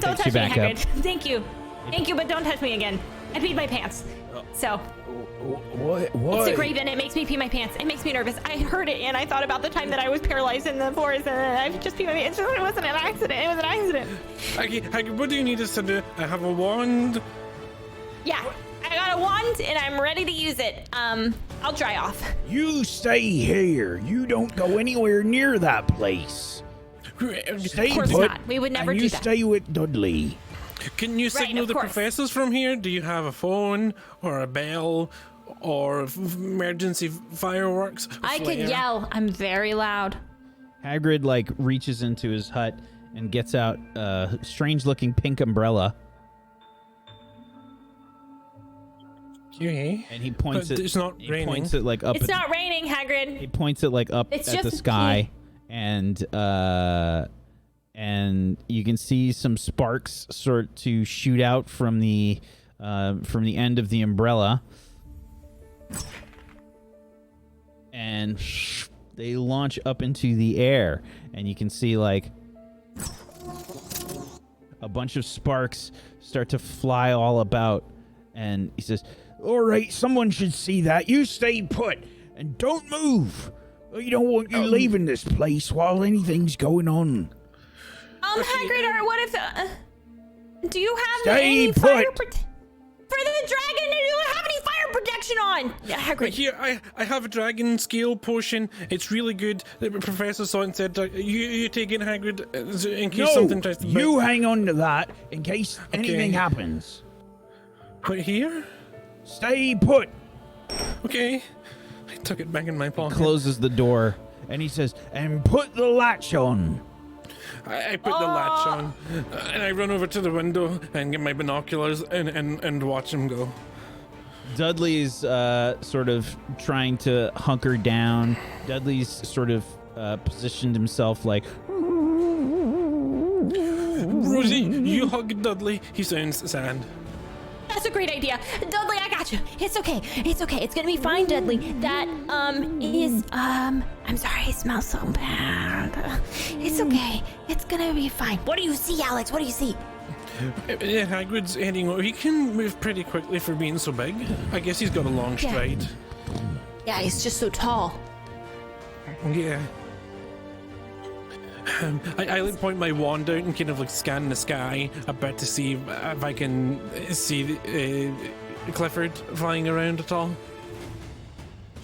Don't Takes you touch me, back up. Hagrid. Thank you. Thank you, but don't touch me again. I peed my pants. So. What? It's a graven. It makes me pee my pants. It makes me nervous. I heard it, and I thought about the time that I was paralyzed in the forest, and I just peed my pants. It wasn't an accident. It was an accident. Okay, what do you need us to do? I have a wand. Yeah, I got a wand, and I'm ready to use it. I'll dry off. You stay here. You don't go anywhere near that place. Stay Of course put, not. We would never and do you that. stay with Dudley. Can you signal of the course. professors from here? Do you have a phone or a bell or emergency fireworks? I could flare? yell. I'm very loud. Hagrid like reaches into his hut and gets out a strange-looking pink umbrella, Okay. and he points But it. it's not he raining. points it like up. It's at, not raining, Hagrid. He points it like up It's at the just sky, and you can see some sparks start to shoot out from the end of the umbrella, and they launch up into the air, and you can see like a bunch of sparks start to fly all about, and he says, All right, someone should see that. You stay put and don't move. We don't want you leaving this place while anything's going on. Hagrid, or what if... do you have Stay any put. fire... For the dragon, do you have any fire protection on? Yeah, Hagrid. Here, I have a dragon scale potion. It's really good. The professor saw it and said, you take it, Hagrid, in case something tries to... you hang on to that in case anything happens. Put here? Stay put. Okay. I took it back in my pocket. closes the door. And he says, and put the latch on. I put the latch on, and I run over to the window and get my binoculars and watch him go. Dudley's sort of trying to hunker down. Dudley's sort of positioned himself like, Rosie, you hug Dudley. He sounds sad. That's a great idea. Dudley, I got you. It's okay. It's okay. It's gonna be fine, Dudley. That, I'm sorry, it smells so bad. It's okay. It's gonna be fine. What do you see, Alex? What do you see? Yeah, Hagrid's heading over. He can move pretty quickly for being so big. I guess he's got a long Yeah. stride. Yeah, he's just so tall. Yeah. I like point my wand out and kind of like scan the sky a bit to see if I can see Clifford flying around at all.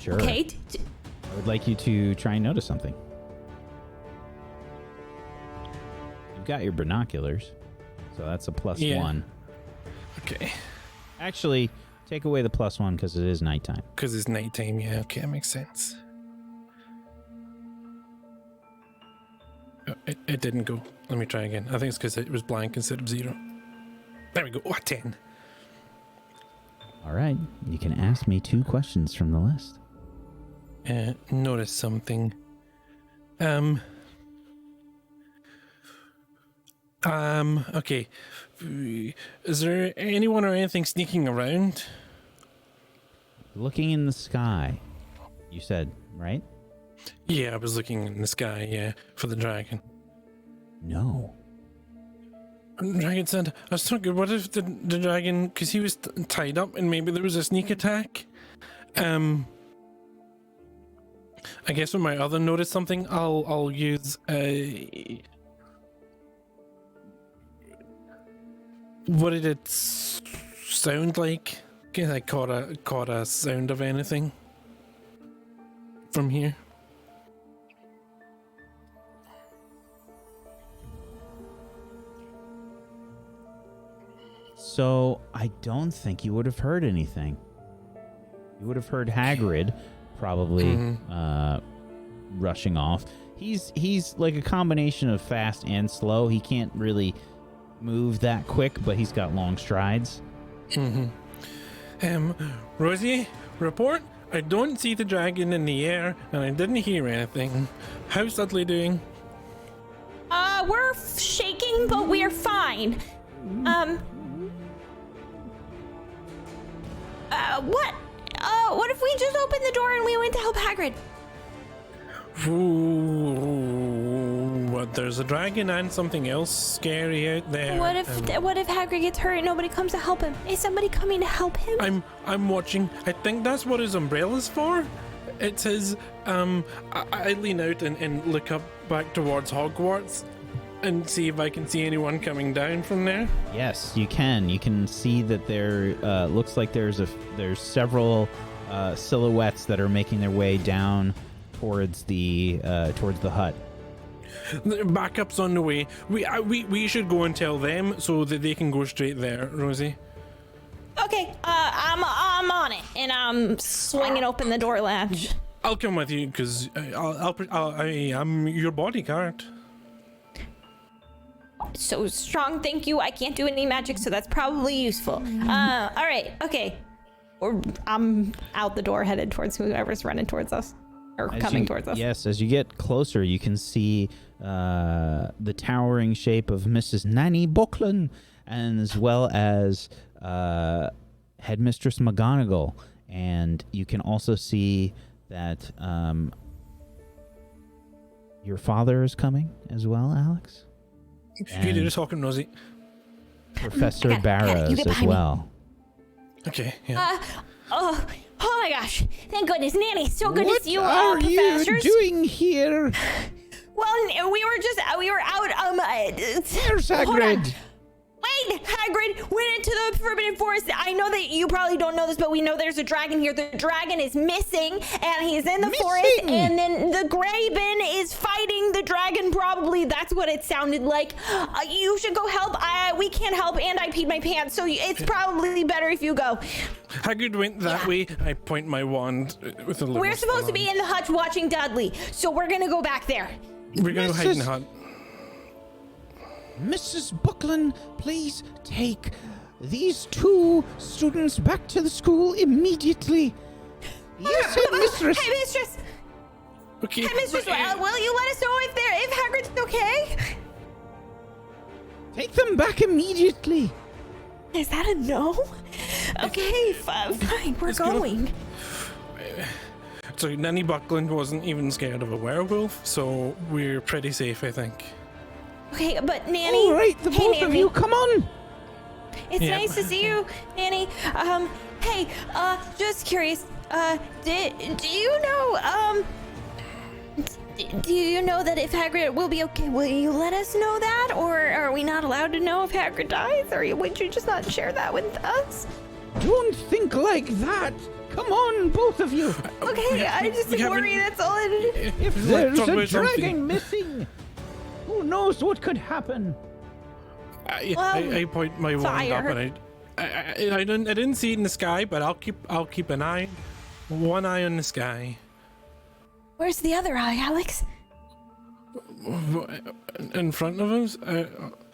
sure. Okay. I would like you to try and notice something. You've got your binoculars, so that's a plus Yeah. 1. Okay. Actually, take away the plus 1 because it is nighttime. Because it's nighttime, yeah. Okay, that makes sense. Oh, it didn't go. Let me try again. I think it's because it was blank instead of 0. There we go. Oh, 10. All right, you can ask me 2 questions from the list. Notice something. Okay. Is there anyone or anything sneaking around? Looking in the sky, you said, right? Yeah, I was looking in the sky, yeah, for the dragon. No. Dragon said, I was thinking, what if the dragon, because he was tied up and maybe there was a sneak attack? I guess when my other notice something, I'll use what did it sound like? Guess I caught a sound of anything from here. So I don't think you would have heard anything. You would have heard Hagrid probably rushing off. He's like a combination of fast and slow. He can't really move that quick, but he's got long strides. Rosie, report. I don't see the dragon in the air, and I didn't hear anything. How's Dudley doing? We're shaking, but we're fine. What if we just opened the door and we went to help Hagrid? Ooh, that there's a dragon and something else scary out there. What if Hagrid gets hurt and nobody comes to help him? Is somebody coming to help him? I'm watching. I think that's what his umbrella's for. It says, I lean out and look up back towards Hogwarts and see if I can see anyone coming down from there. Yes, you can. You can see that there looks like there's several silhouettes that are making their way down towards the hut. Backup's on the way. We should go and tell them so that they can go straight there, Rosie. Okay, I'm on it, and I'm swinging open the door latch. I'll come with you because I'm your bodyguard. So strong, thank you. I can't do any magic, so that's probably useful. All right, okay. I'm out the door, headed towards whoever's running towards us, or coming towards us. Yes, as you get closer, you can see the towering shape of Mrs. Nanny Buckland, and as well as Headmistress McGonagall, and you can also see that your father is coming as well, Alex. You do talking, Rosie. Professor I got it. Barrows You get as behind me. well. Okay, yeah. Oh my gosh! Thank goodness, Nanny. So good What to see you, are you professors. doing here? Well, we were out. Where's hold on. Hagrid? Wait, Hagrid went into the Forbidden Forest. I know that you probably don't know this, but we know there's a dragon here. The dragon is missing, and he's in the forest, and then the Graven is fighting the dragon, probably. That's what it sounded like. You should go help. We can't help, and I peed my pants, so it's probably better if you go. Hagrid went that way. I point my wand with a little We're supposed to be in the hut watching Dudley, so we're gonna go back there. We're gonna go hide in the hut. Mrs. Buckland, please take these two students back to the school immediately. Yes, Headmistress. Hey, mistress. Okay. Hey, mistress. Will you let us know if Hagrid's okay? Take them back immediately. Is that a no? Okay, fine. We're going. So Nanny Buckland wasn't even scared of a werewolf, so we're pretty safe, I think. Okay, but Nanny. All right, the both of you, come on. It's nice to see you, Nanny. Hey, just curious. Do you know, do you know that if Hagrid will be okay, will you let us know that? Or are we not allowed to know if Hagrid dies? Or would you just not share that with us? Don't think like that. Come on, both of you. Okay, I just worry, that's all it is. If there's a dragon missing, who knows what could happen? I point my wand up, fire. and I didn't see it in the sky, but I'll keep an eye, one eye on the sky. Where's the other eye, Alex? In front of us.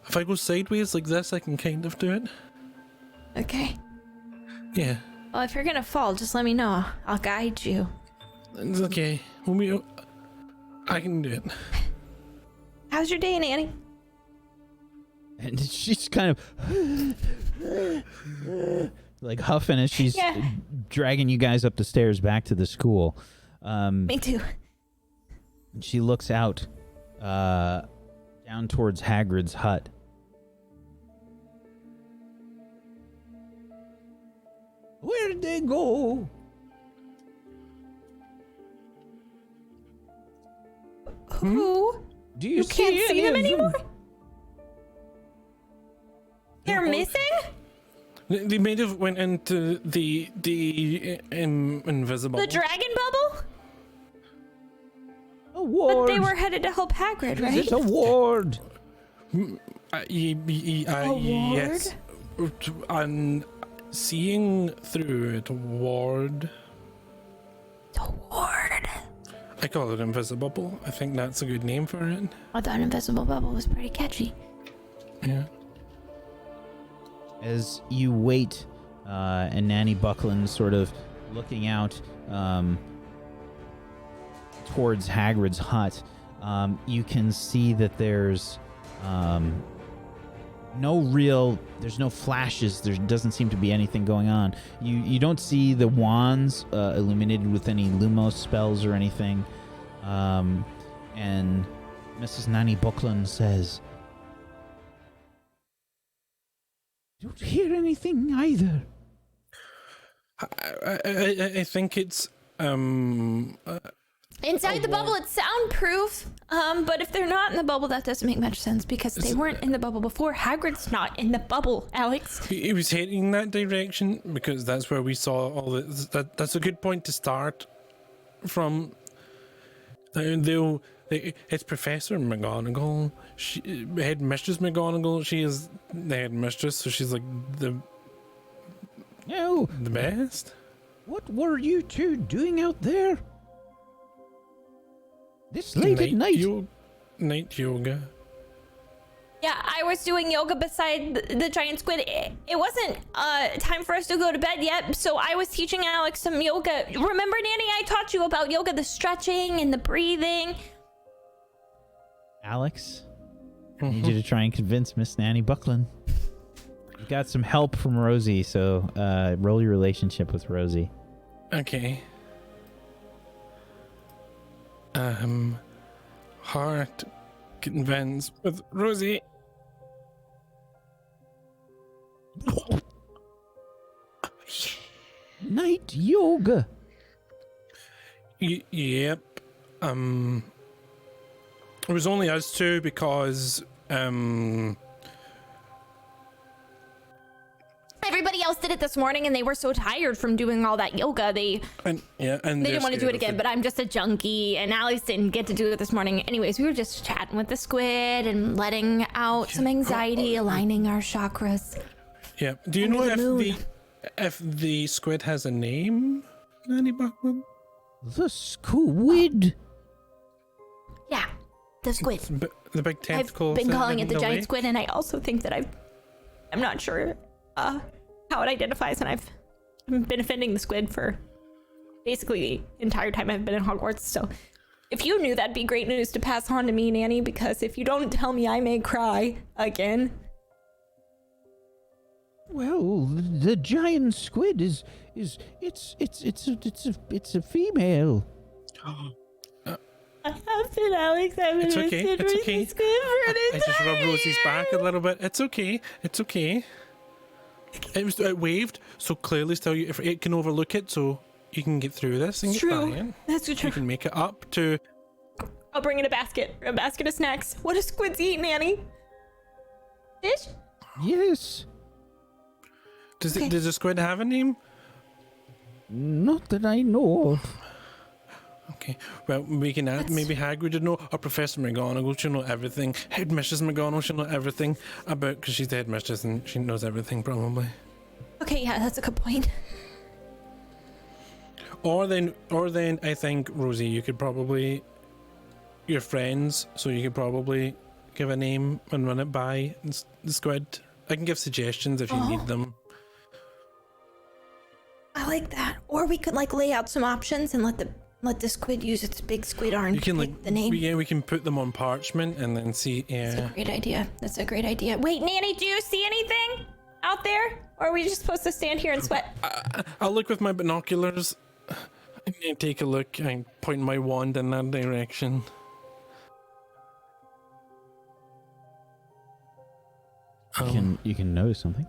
If I go sideways like this, I can kind of do it. Okay. Yeah. Well, if you're gonna fall, just let me know. I'll guide you. It's okay. I can do it. How's your day, Nanny? And she's kind of like huffing as she's dragging you guys up the stairs back to the school. Me too. And she looks out down towards Hagrid's hut. Where'd they go? Who? Do you You can't see them anymore? They're missing? They may have went into the invisible. The dragon bubble? A ward. But they were headed to help Hagrid, right? It's a ward. Yes. And seeing through it, ward. It's a ward. I call it invisible. I think that's a good name for it. I thought invisible bubble was pretty catchy. Yeah. As you wait, and Nanny Buckland sort of looking out towards Hagrid's hut, you can see that there's no flashes. There doesn't seem to be anything going on. You don't see the wands illuminated with any Lumos spells or anything. And Mrs. Nanny Buckland says, Don't hear anything either. I think it's Inside the bubble, it's soundproof. But if they're not in the bubble, that doesn't make much sense because they weren't in the bubble before. Hagrid's not in the bubble, Alex. he was heading in that direction because that's where we saw all the. That's a good point to start from. It's Professor McGonagall. Headmistress McGonagall. She is the headmistress, so she's like the best. What were you two doing out there? This late at night? Night yoga. Yeah, I was doing yoga beside the giant squid. It wasn't time for us to go to bed yet, so I was teaching Alex some yoga. Remember, Nanny, I taught you about yoga, the stretching and the breathing. Alex, I need you to try and convince Miss Nanny Buckland. You got some help from Rosie, so roll your relationship with Rosie. Okay. Heart convince with Rosie. Night yoga. Yep. It was only us two because everybody else did it this morning and they were so tired from doing all that yoga they didn't want to do it again, but I'm just a junkie and Alex didn't get to do it this morning. Anyways, we were just chatting with the squid and letting out some anxiety, aligning our chakras. Yeah. Do you know if the squid has a name, Nanny Buckland? The squid. Yeah, the squid. The big tentacle. I've been calling it the giant squid, and I also think that I'm not sure how it identifies, and I've been offending the squid for basically the entire time I've been in Hogwarts. So if you knew, that'd be great news to pass on to me, Nanny, because if you don't tell me, I may cry again. Well, the giant squid is it's a female. I've been Alex. I've been It's okay. It's okay. Squid for an I just rubbed Rosie's back a little bit. It's okay. It's okay. It waved, so clearly still if it can overlook it, so you can get through this and It's get true. by it. That's true. You can make it up to. I'll bring in a basket of snacks. What do squids eat, Nanny? Fish? Yes. Does the squid have a name? Not that I know of. Okay, well, we can ask, maybe Hagrid would know, or Professor McGonagall, she'll know everything. Headmistress McGonagall, she'll know everything about, because she's the headmistress and she knows everything, probably. Okay, yeah, that's a good point. Or then, I think, Rosie, you could probably, you're friends, so you could probably give a name and run it by the squid. I can give suggestions if you need them. I like that. Or we could lay out some options and let the squid use its big squid arm to pick the name. Yeah, we can put them on parchment and then see. Yeah, That's a great idea. That's a great idea. Wait, Nanny, do you see anything out there? Or are we just supposed to stand here and sweat? I'll look with my binoculars. I take a look. I point my wand in that direction. You can notice something.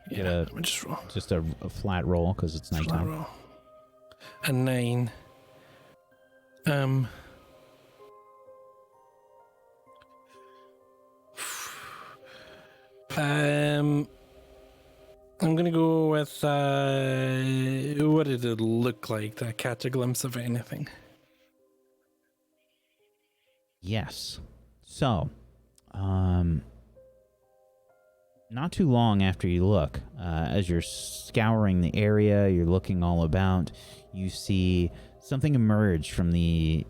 Get let me just roll. just a flat roll because it's nighttime. Roll. A 9. I'm gonna go with what did it look like to catch a glimpse of anything? Yes. So, not too long after you look, as you're scouring the area, you're looking all about, you see something emerge from the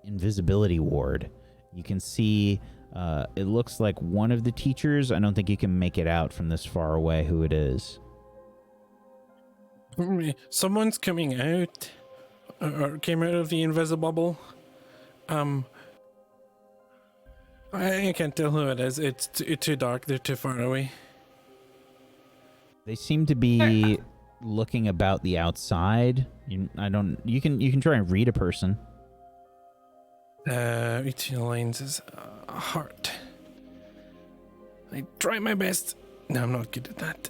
invisibility ward. You can see, it looks like one of the teachers. I don't think you can make it out from this far away who it is. Someone's coming out, or came out of the invisible. I can't tell who it is. It's too dark. They're too far away. They seem to be looking about the outside. You can try and read a person. Between the lines is a heart. I try my best. No, I'm not good at that.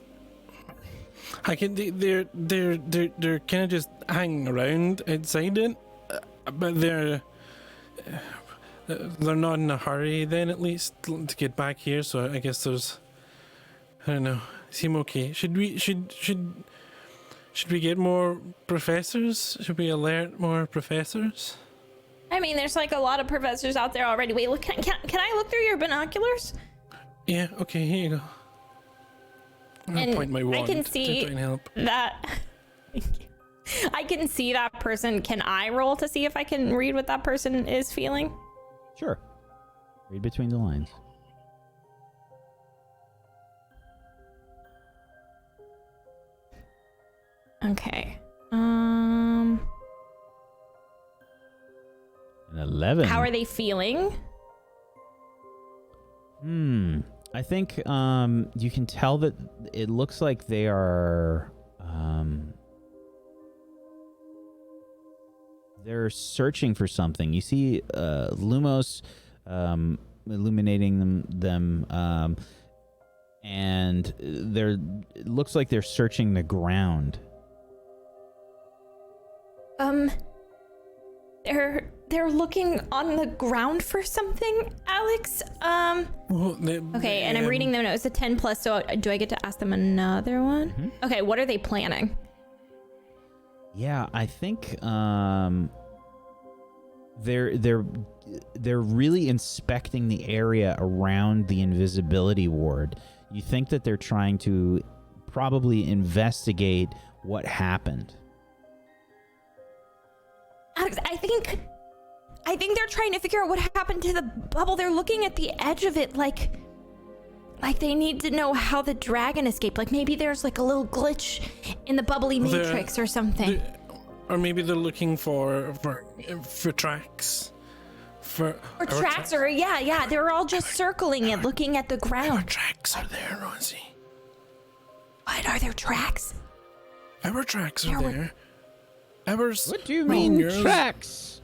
I can. They're kind of just hanging around outside it, but they're not in a hurry. Then at least to get back here. So I guess there's. I don't know. Seem okay. Should we get more professors? Should we alert more professors? I mean, there's like a lot of professors out there already. Wait, look, can I look through your binoculars? Yeah, okay, here you go. I'll point my wand I can to see try and help. that. Thank you. I can see that person. Can I roll to see if I can read what that person is feeling? Sure. Read between the lines. Okay. An 11. How are they feeling? I think you can tell that it looks like they are they're searching for something. You see Lumos illuminating them and it looks like they're searching the ground. They're looking on the ground for something, Alex. Okay, and I'm reading their notes. It's a 10 plus, so do I get to ask them another one? Mm-hmm. Okay, what are they planning? Yeah, I think they're really inspecting the area around the invisibility ward. You think that they're trying to probably investigate what happened. Alex, I think they're trying to figure out what happened to the bubble. They're looking at the edge of it like they need to know how the dragon escaped. Like maybe there's like a little glitch in the bubbly matrix or something. Or maybe they're looking for tracks. For tracks, or yeah, they're all just circling it, looking at the ground. Our tracks are there, Rosie. What, are there tracks? Our tracks are there. Ours. What do you mean yours? Tracks?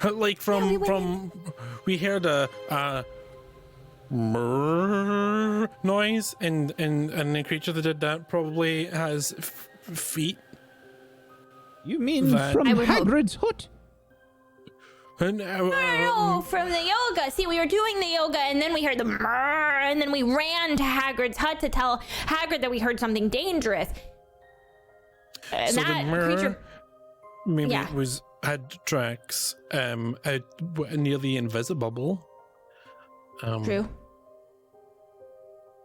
Like we heard a noise, and the creature that did that probably has feet. You mean That- from I would hope- Hagrid's hut? And, No, from the yoga. See, we were doing the yoga, and then we heard the murr, and then we ran to Hagrid's hut to tell Hagrid that we heard something dangerous. And so that the mirror creature. maybe Yeah. it had tracks out near the invisible. True.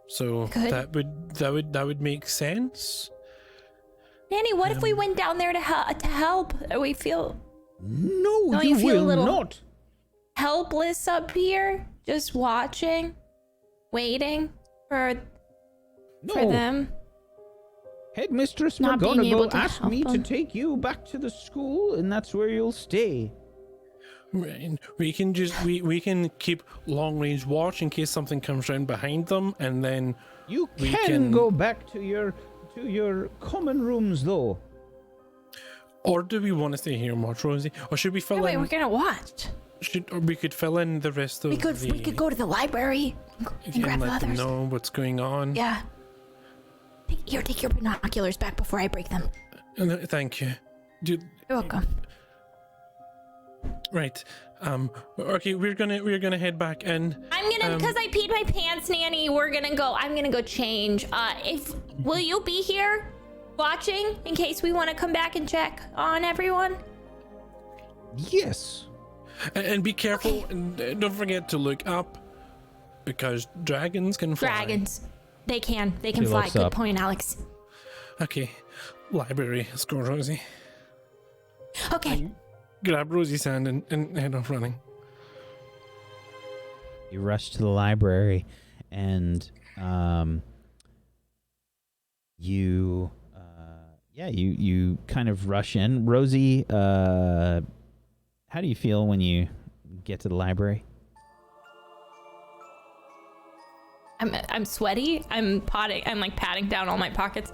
So Good. that would make sense. Nanny, what if we went down there to help? We feel No, Don't you you feel a will little- not. helpless up here, just watching, waiting for No. them. Headmistress Not being able McGonagall to asked help me to them. take you back to the school, and that's where you'll stay. Right. We can we can keep long range watch in case something comes around behind them, and then You We can can- go back to your common rooms, though. or do we want to stay here and watch, Rosie? Or should we fill Wait, in? we're gonna watch. Or we could fill in the rest of We could go to the library and grab and the let them others. know what's going on. Yeah. Take your binoculars back before I break them. Thank you. You're welcome. Right. Okay, we're gonna head back in. I'm gonna, cause I peed my pants, Nanny. I'm gonna go change. Will you be here, watching, in case we want to come back and check on everyone? Yes. And be careful, Okay. and don't forget to look up, because dragons can fly. Dragons, they can She fly. looks Good up. point, Alex. Okay. Library. Let's go, Rosie. Okay. Grab Rosie's hand and head off running. You rush to the library, and you kind of rush in. Rosie, how do you feel when you get to the library? I'm sweaty. I'm like patting down all my pockets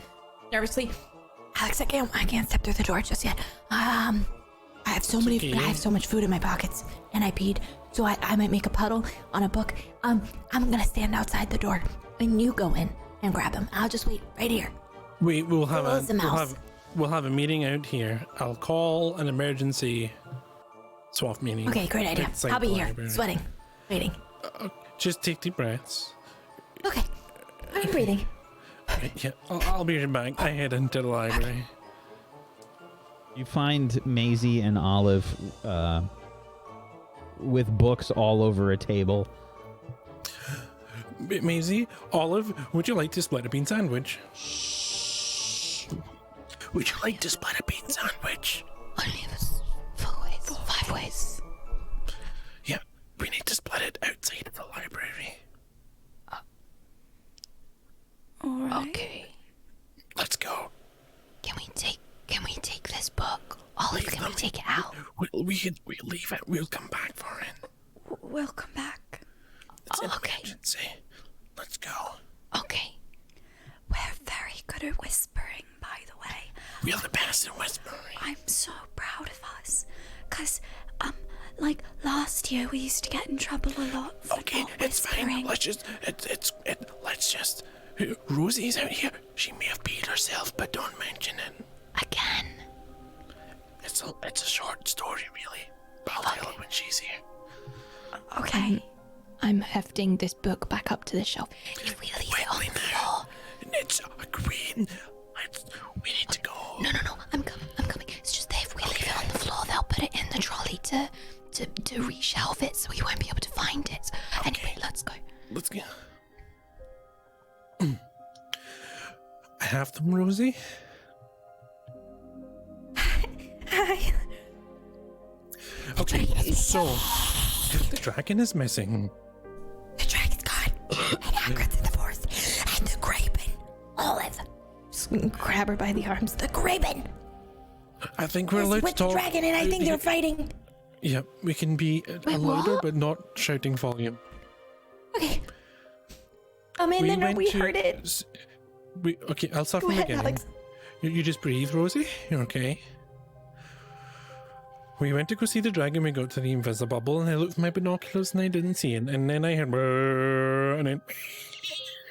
nervously. Alex, I can't step through the door just yet. I have so much food in my pockets, and I peed, so I might make a puddle on a book. I'm gonna stand outside the door, and you go in and grab him. I'll just wait right here. We'll have We'll a meeting out here. I'll call an emergency swap meeting. Okay, great idea. outside I'll be the here, library. sweating, waiting. Just take deep breaths. Okay, I'm breathing. Yeah, I'll be right back. I head into the library. You find Masie and Olive with books all over a table. Masie, Olive, would you like to split a bean sandwich? Would you like to split a bean sandwich? Only of us 4 ways, 5 ways. Yeah, we need to split it outside of the library. All right. Okay. Let's go. Can we take this book? Olive, can we take it out? We'll leave it. We'll come back for it. We'll come back. It's an Okay. emergency. Let's go. Okay. We're very good at whispering, by the way. We're the best at whispering. I'm so proud of us. Because, like, last year we used to get in trouble a lot for Okay, not it's whispering. fine. Let's just. Rosie's out here. She may have peed herself, but don't mention it. Again. It's a short story, really. I'll tell it when she's here. Okay. I'm hefting this book back up to the shelf. If we leave it on the floor. It's agreed. We need to go. No. I'm coming. It's just that if we leave it on the floor, they'll put it in the trolley to reshelve it, so we won't be able to find it. Okay. Anyway, let's go. Let's go. I have them, Rosie. Hi. Okay, so the dragon is missing. The dragon's gone, and Hagrid's in the forest, and the Graben. Olive. Just grab her by the arms. The Graben. I think we're allowed to With the talk. dragon, and I think they're fighting. Yeah, we can be louder, what? but not shouting volume. Okay. And then we heard it. Okay, I'll start Go from the ahead, beginning. Alex. You just breathe, Rosie. You're okay. We went to go see the dragon. We got to the invisible bubble, and I looked with my binoculars, and I didn't see it. And then I heard, "Brrr,"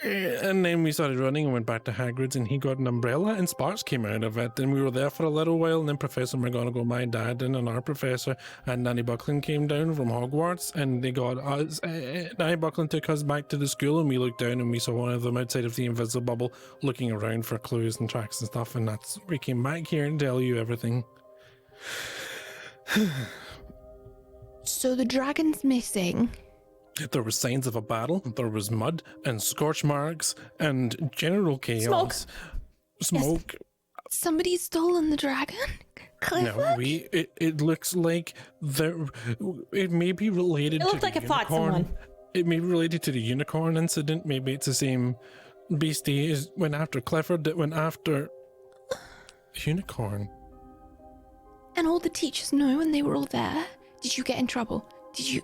and then we started running and went back to Hagrid's, and he got an umbrella, and sparks came out of it. And we were there for a little while, and then Professor McGonagall, my dad, and our professor, and Nanny Buckland came down from Hogwarts, and they got us. Nanny Buckland took us back to the school, and we looked down, and we saw one of them outside of the invisible bubble, looking around for clues and tracks and stuff. And that's we came back here and tell you everything. So the dragon's missing. There were signs of a battle. There was mud and scorch marks and general chaos. Smoke. Somebody's stolen the dragon? No, it looks like it may be related It to looked like the it fought unicorn. someone. It may be related to the unicorn incident. Maybe it's the same beastie as went after Clifford that went after the unicorn. And all the teachers know, and they were all there. Did you get in trouble? Did you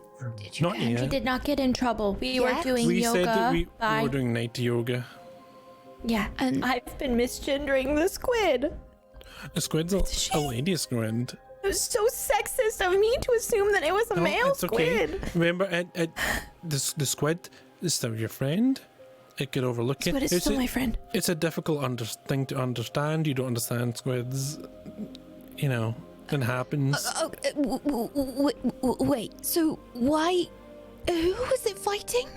Not get in yet. We did not get in trouble. We were doing We yoga. said that we by... were doing night yoga. Yeah. And I've been misgendering the squid. The squid's a lady squid. It was so sexist of me to assume that it was a No, male it's okay. squid. Remember, the squid is still your friend. It could overlook Squid it. is still my friend. It's a difficult thing to understand. You don't understand squids. You know, it happens. Wait, so why... Who was it fighting?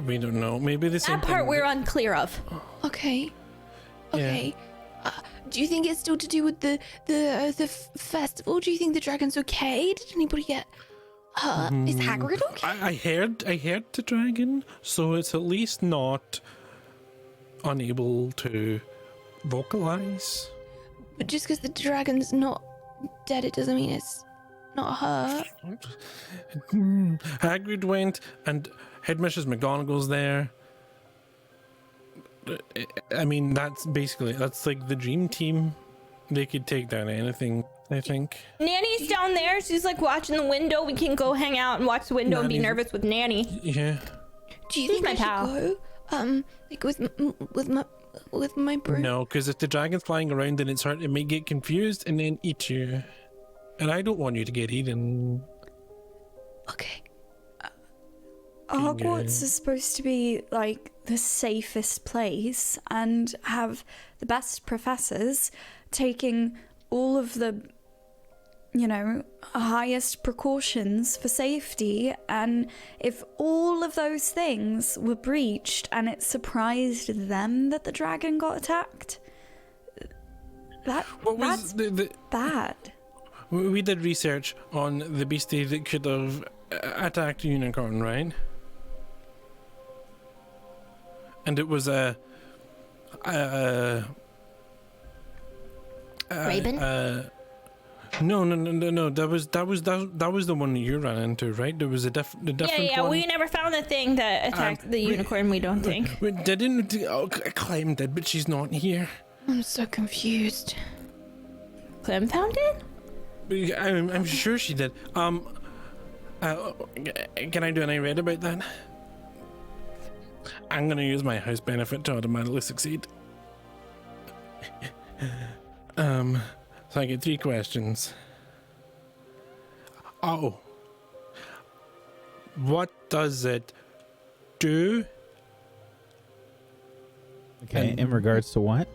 We don't know. Maybe the same That part thing we're unclear of. Okay. Yeah. Okay. Do you think it's still to do with the festival? Do you think the dragon's okay? Did anybody get hurt? Is Hagrid okay? I heard the dragon, so it's at least not unable to vocalize. But just because the dragon's not dead, it doesn't mean it's not hurt. Hagrid went, and Headmistress McGonagall's there. I mean, that's like the dream team. They could take down anything, I think. Nanny's down there. She's like watching the window. We can go hang out and watch the window and be Nanny's- nervous with Nanny. Yeah. Do you She's think my I should pal. go? Like with my broom? No, because if the dragon's flying around and it's hurt, it may get confused and then eat you. and I don't want you to get eaten. Okay. Hogwarts is supposed to be like the safest place and have the best professors taking all of the, highest precautions for safety. And if all of those things were breached and it surprised them that the dragon got attacked, that's bad. We did research on the beastie that could have attacked a unicorn, right? And it was a Raven? No. That was the one that you ran into, right? There was a different one. We never found the thing that attacked the unicorn. We don't think. We didn't. Clem did, but she's not here. I'm so confused. Clem found it? I'm sure she did. Can I do any read about that? I'm gonna use my house benefit to automatically succeed. So I get 3 questions. Oh. What does it do? Okay, in regards to what?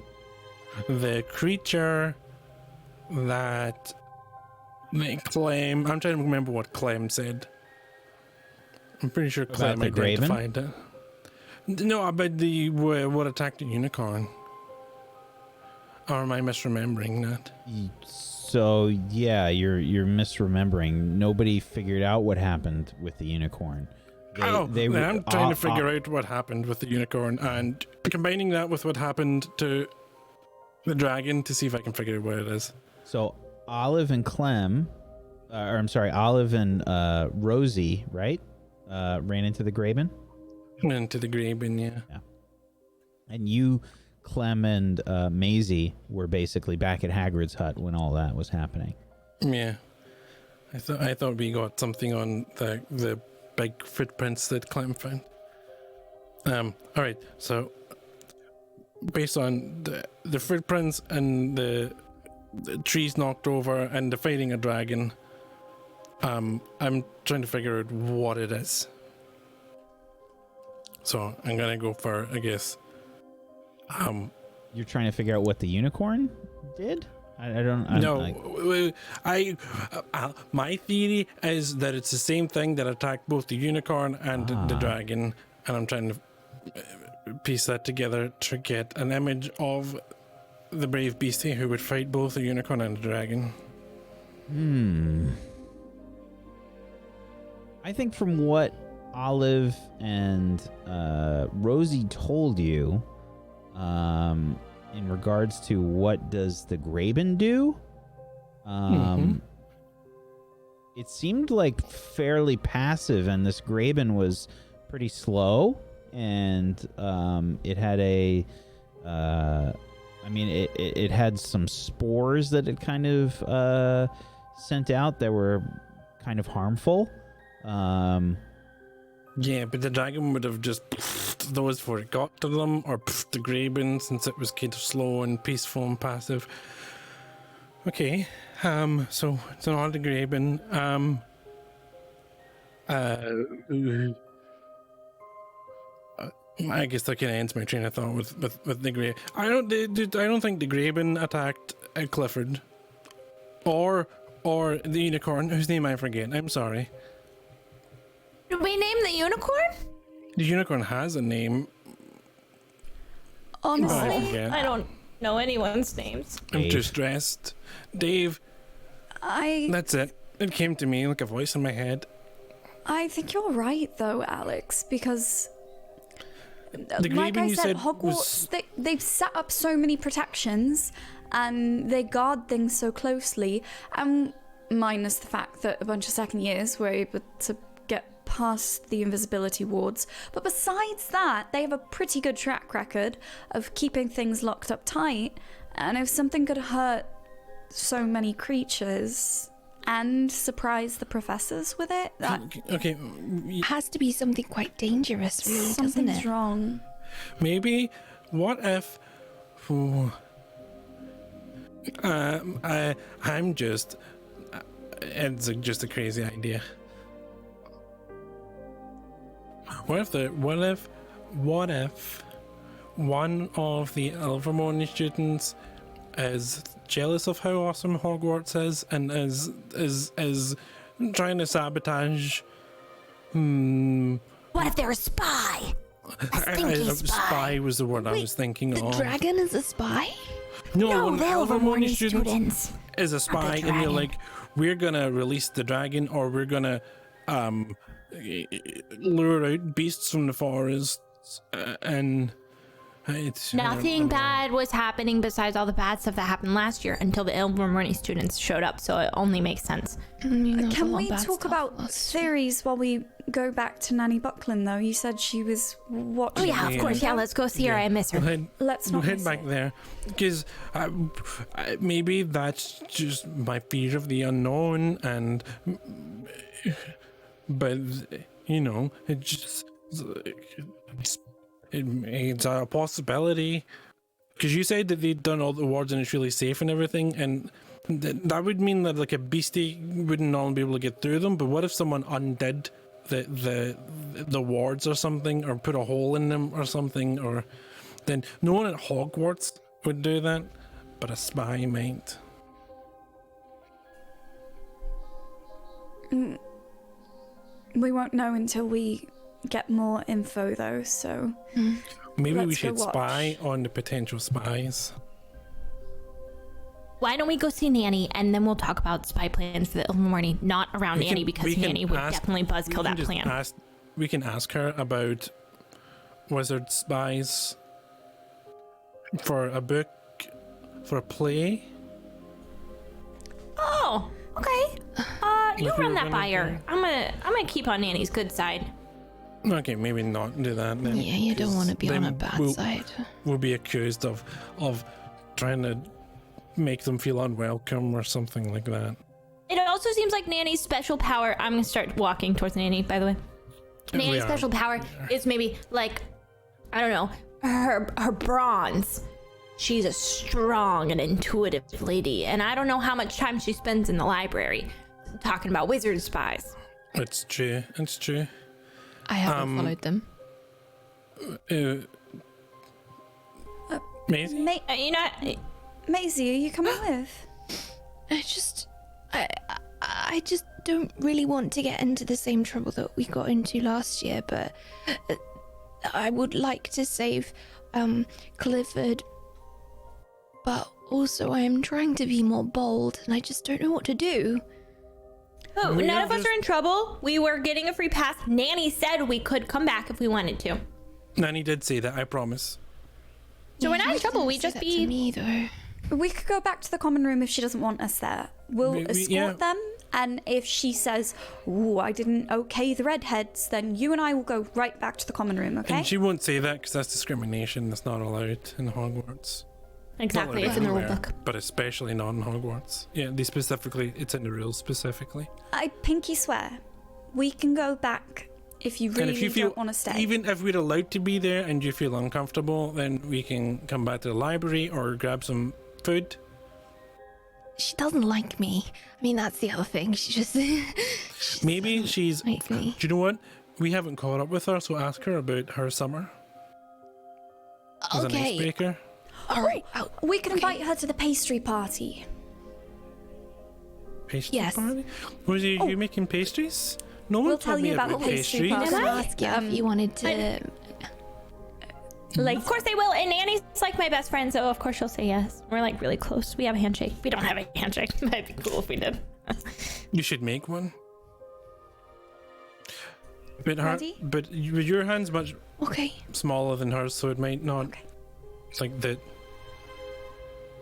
The creature that they claim... I'm trying to remember what Clem said. I'm pretty sure Clem the Graven? identified it. No, about the what attacked the unicorn. Or am I misremembering that? So yeah, you're misremembering. Nobody figured out what happened with the unicorn. I'm trying to figure out what happened with the unicorn and combining that with what happened to the dragon to see if I can figure out what it is. So Olive and Olive and Rosie, right? Ran into the Graven. Into the Graven, yeah. And you, Clem, and Masie were basically back at Hagrid's hut when all that was happening. Yeah, I thought we got something on the big footprints that Clem found. All right, so based on the footprints and the trees knocked over and the fighting a dragon, I'm trying to figure out what it is. So I'm gonna go for, I guess. You're trying to figure out what the unicorn did? My theory is that it's the same thing that attacked both the unicorn and the dragon, and I'm trying to piece that together to get an image of the brave beastie who would fight both the unicorn and the dragon. I think from what Olive and Rosie told you, in regards to what does the Graben do, it seemed like fairly passive, and this Graben was pretty slow, and it had it had some spores that it kind of sent out that were kind of harmful. Yeah, but the dragon would have just those before it got to them, or the Graben, since it was kind of slow and peaceful and passive. Okay, so it's not the Graben. I guess that kind of ends my train of thought with the Graben. I don't think the Graben attacked Clifford, or the unicorn, whose name I forget. I'm sorry. Did we name the unicorn? The unicorn has a name. Honestly, I don't know anyone's names. I'm too stressed. Dave. That's it. It came to me like a voice in my head. I think you're right, though, Alex, because like Graben I you said, said Hogwarts, they've set up so many protections and they guard things so closely, and minus the fact that a bunch of second years were able to get past the invisibility wards. But besides that, they have a pretty good track record of keeping things locked up tight, and if something could hurt so many creatures and surprise the professors with it, that Okay. Has to be something quite dangerous, really, doesn't something's it? wrong. Maybe. What if? I'm just it's just a crazy idea. What if one of the Ilvermorny students is jealous of how awesome Hogwarts is and is trying to sabotage? What if they're a spy? A stinky Spy was the word I was thinking The of. dragon is a spy? No, one the Ilvermorny Ilvermorny students. is a spy, and they're dragon. like, we're gonna release the dragon, or we're gonna lure out beasts from the forests, and it's Nothing bad was happening besides all the bad stuff that happened last year until the Ilvermorny students showed up, so it only makes sense. Can we talk about theories while we go back to Nanny Buckland, though? You said she was watching. Oh yeah, of course. Yeah, let's go see her. I miss her. Let's We'll not head miss back it. there, because maybe that's just my fear of the unknown, and but you know, it's a possibility. Because you said that they'd done all the wards and it's really safe and everything, and that would mean that like a beastie wouldn't normally be able to get through them. But what if someone undid the wards or something, or put a hole in them or something, or then no one at Hogwarts would do that, but a spy might. We won't know until we get more info, though, so... Maybe we Let's go should watch. spy on the potential spies. Why don't we go see Nanny and then we'll talk about spy plans for the Ilvermorny, not around We can- Nanny because we can Nanny would ask- definitely buzzkill We can that just plan. we can ask her about wizard spies for a book, for a play. Oh, okay. You Like we run were that by gonna her. I'm gonna keep on Nanny's good side. Okay, maybe not do that then. Yeah, you don't 'cause want to be on a then bad side. We'll be accused of trying to make them feel unwelcome or something like that. It also seems like Nanny's special power. I'm gonna start walking towards Nanny, by the way. Nanny's are. special power is maybe like, I don't know, her bronze. She's a strong and intuitive lady, and I don't know how much time she spends in the library talking about wizard spies. It's true. It's true. I haven't followed them. Masie? You know, Maisie, are you coming with? I just don't really want to get into the same trouble that we got into last year, but I would like to save Clifford. But also I am trying to be more bold and I just don't know what to do. oh, none of us are in trouble. We were getting a free pass. Nanny said we could come back if we wanted to. Nanny did say that, I promise. So we're not in trouble. We Say just that be to me though. We could go back to the common room if she doesn't want us there. We'll escort yeah. them, and if she says, "Ooh, I didn't okay the redheads," then you and I will go right back to the common room, okay? And she won't say that because that's discrimination. That's not allowed in Hogwarts. exactly. Not It's in the rule everywhere, book. but especially not in Hogwarts. Yeah, it's in the rules specifically. I pinky swear, we can go back if you really And if you feel, don't want to stay. even if we're allowed to be there and you feel uncomfortable, then we can come back to the library or grab some food. She doesn't like me. I mean, that's the other thing. She just Maybe she's. like me. Do you know what? We haven't caught up with her, so ask her about her summer as an Okay. icebreaker. All right. We can invite her to the pastry party. Pastry Yes. party? Was you making pastries? No one We'll told tell me you about about the pastry pastries. party. I'm gonna ask you if you wanted to. Like, of course they will. And Nanny's like my best friend, so of course she'll say yes. We're like really close. We have a handshake. We don't have a handshake. That'd be cool if we did. You should make one. But Ready? your hand's much Okay. smaller than hers, so it might not. Okay. It's like the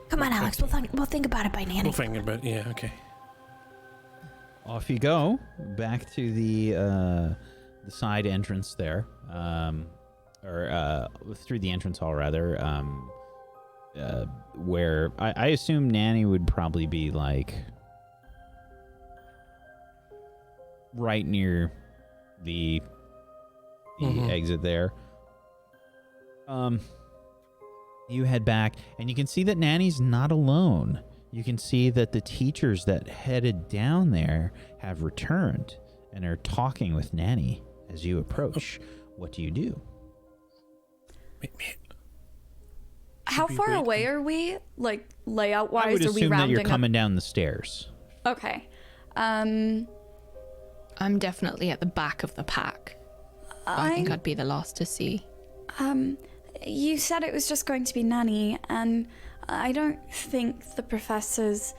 Come on, Alex. We'll think about it by Nanny. whole thing about. Yeah, okay. Off you go back to the side entrance there, or through the entrance hall rather, where I assume Nanny would probably be like right near the exit there. You head back and you can see that Nanny's not alone. you can see that the teachers that headed down there have returned and are talking with Nanny as you approach. What do you do? How far away are we? Like, layout-wise, I would are we assume that rounding you're up? coming down the stairs. Okay. I'm definitely at the back of the pack. I think I'd be the last to see. You said it was just going to be Nanny, and I don't think the professors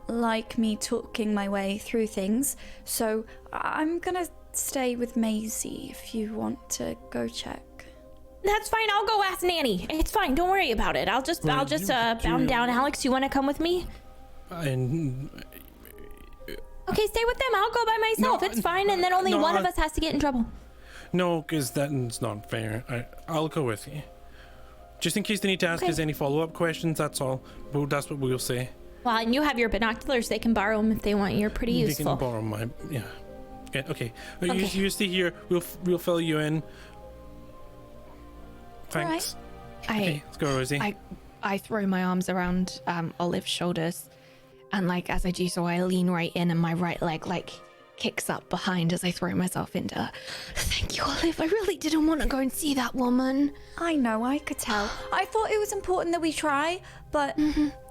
like me talking my way through things, so I'm gonna stay with Masie if you want to go check. That's fine. I'll go ask Nanny. It's fine. Don't worry about it. I'll just bound down. Alex, you want to come with me? Okay, stay with them. I'll go by myself. It's fine. And then only one of us has to get in trouble. No, because that's not fair. I'll go with you. Just in case they need to ask us any follow-up questions, that's all. Well, that's what we'll say. Well, and you have your binoculars. They can borrow them if they want. You're pretty useful. They can borrow my... Yeah. Okay. You stay here. We'll fill you in. Thanks. Right. Okay, let's go, Rosie. I throw my arms around Olive's shoulders, and like as I do so, I lean right in, and my right leg like kicks up behind as I throw myself into her. Thank you, Olive. I really didn't want to go and see that woman. I know, I could tell. I thought it was important that we try, but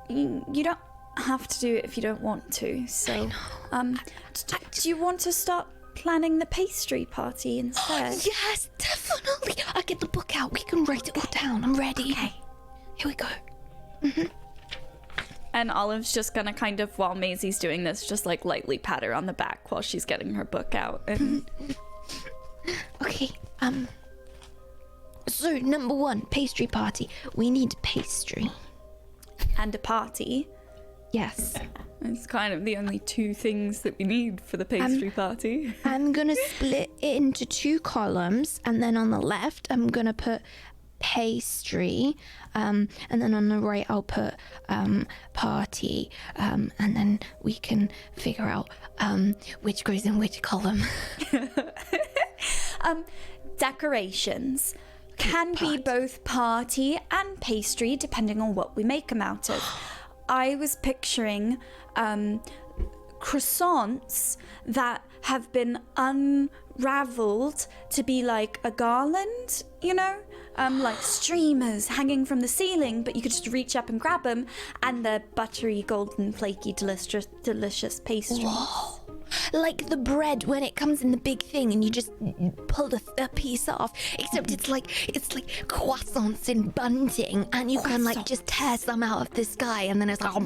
you don't have to do it if you don't want to. So, do you want to start planning the pastry party instead? Yes, definitely. I get the book out. We can write it all down. I'm ready. Okay. Here we go. And Olive's just gonna kind of, while Masie's doing this, just like lightly pat her on the back while she's getting her book out. And Okay. So number 1, pastry party. We need pastry. and a party. Yes. It's kind of the only 2 things that we need for the pastry party. I'm gonna split it into 2 columns, and then on the left I'm gonna put pastry, and then on the right I'll put party, and then we can figure out which goes in which column. Decorations can be both party and pastry depending on what we make them out of. I was picturing croissants that have been unraveled to be like a garland, you know? Like streamers hanging from the ceiling, but you could just reach up and grab them, and they're buttery, golden, flaky, delicious pastry. Whoa. Like the bread when it comes in the big thing and you just pull a piece off, except it's like croissants in bunting, and you can like just tear some out of the sky, and then it's like that's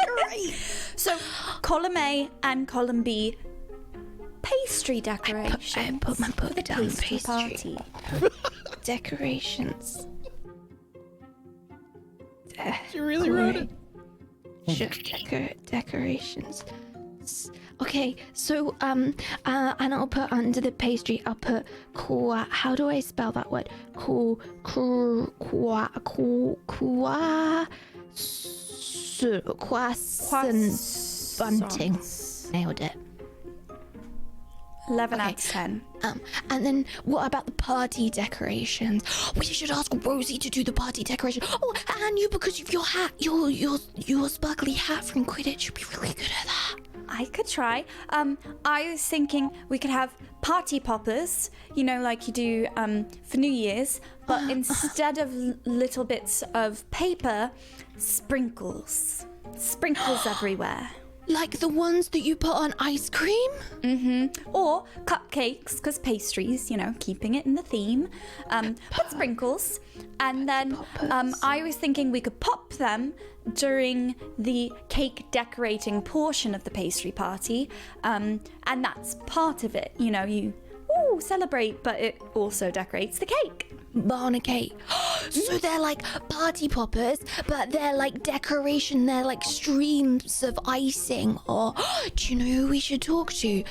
great. So column A and column B, pastry decorations. I put my book down. Pastry party. Decorations. You really wrote it? Decorations. Okay, so and I'll put under the pastry, I'll put how do I spell that word? Croissant bunting. Nailed it. 11 out of 10. And then what about the party decorations? We should ask Rosie to do the party decoration. Oh, and you, because of your hat, your sparkly hat from Quidditch, you'd be really good at that. I could try. I was thinking we could have party poppers, you know, like you do for New Year's, but instead of little bits of paper, sprinkles. Sprinkles everywhere. Like the ones that you put on ice cream? Mm-hmm. Or cupcakes, because pastries, you know, keeping it in the theme. But sprinkles. And then I was thinking we could pop them during the cake decorating portion of the pastry party. And that's part of it. You know, you celebrate, but it also decorates the cake. Banana cake. So they're like party poppers, but they're like decoration. They're like streams of icing. Or do you know who we should talk to?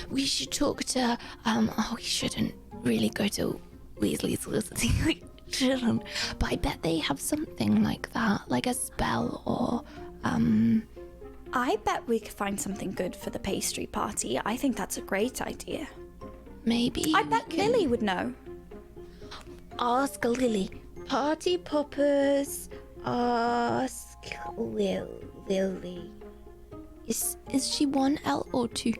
We should talk to. We shouldn't really go to Weasley's listening. Shouldn't. But I bet they have something like that, like a spell or. I bet we could find something good for the pastry party. I think that's a great idea. Maybe. I bet Lily would know. Ask Lily. Party poppers ask Lily. Is she 1 L or 2?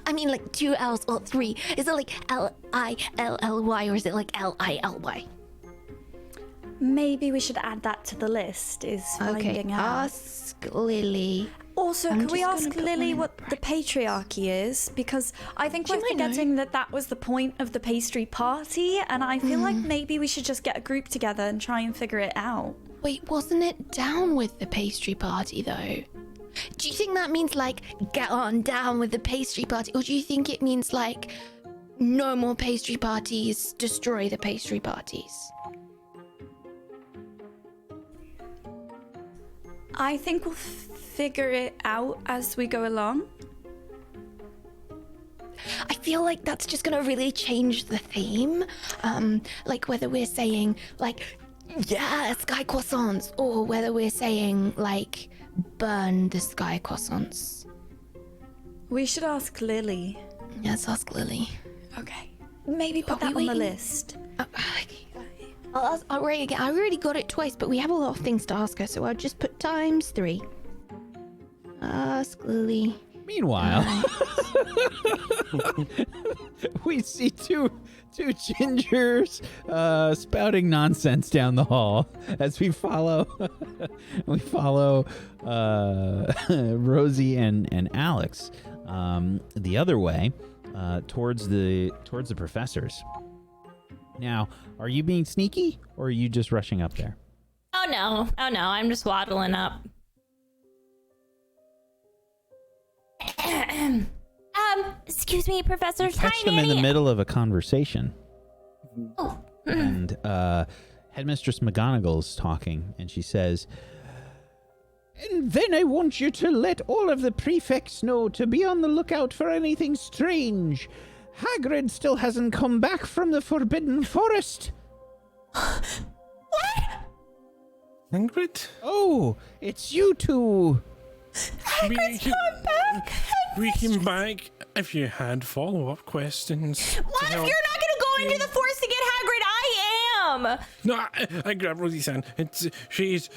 I mean, like 2 L's or 3. Is it like Lilly or is it like Lily? Maybe we should add that to the list, is finding out. Ask Lily. Also, I'm can we just ask gonna put Lily mine in what the Patriarchy is? Because I think She we're might know. forgetting that was the point of the pastry party, and I feel like maybe we should just get a group together and try and figure it out. Wait, wasn't it down with the pastry party though? Do you think that means like get on down with the pastry party, or do you think it means like no more pastry parties, destroy the pastry parties? I think we'll figure it out as we go along. I feel like that's just gonna really change the theme. Like whether we're saying like, yeah, sky croissants, or whether we're saying like, burn the sky croissants. We should ask Lily. Let's ask Lily. Okay. Maybe put Are that we on the waiting? list. I'll read again. I already got it twice, but we have a lot of things to ask her, so I'll just put ×3. Ask Lily. Meanwhile, we see two gingers spouting nonsense down the hall as we follow Rosie and Alex the other way towards the professors. Now, are you being sneaky or are you just rushing up there? Oh no, I'm just waddling up. Excuse me, Professor. You catch them in the middle of a conversation. Oh. And Headmistress McGonagall's talking, and she says, And then I want you to let all of the prefects know to be on the lookout for anything strange. Hagrid still hasn't come back from the Forbidden Forest. Ingrid? Oh, it's you two. Hagrid's come back! We came back if you had follow-up questions. What if you're not gonna go into the forest to get Hagrid? I am! No, I grabbed Rosie's hand. She's...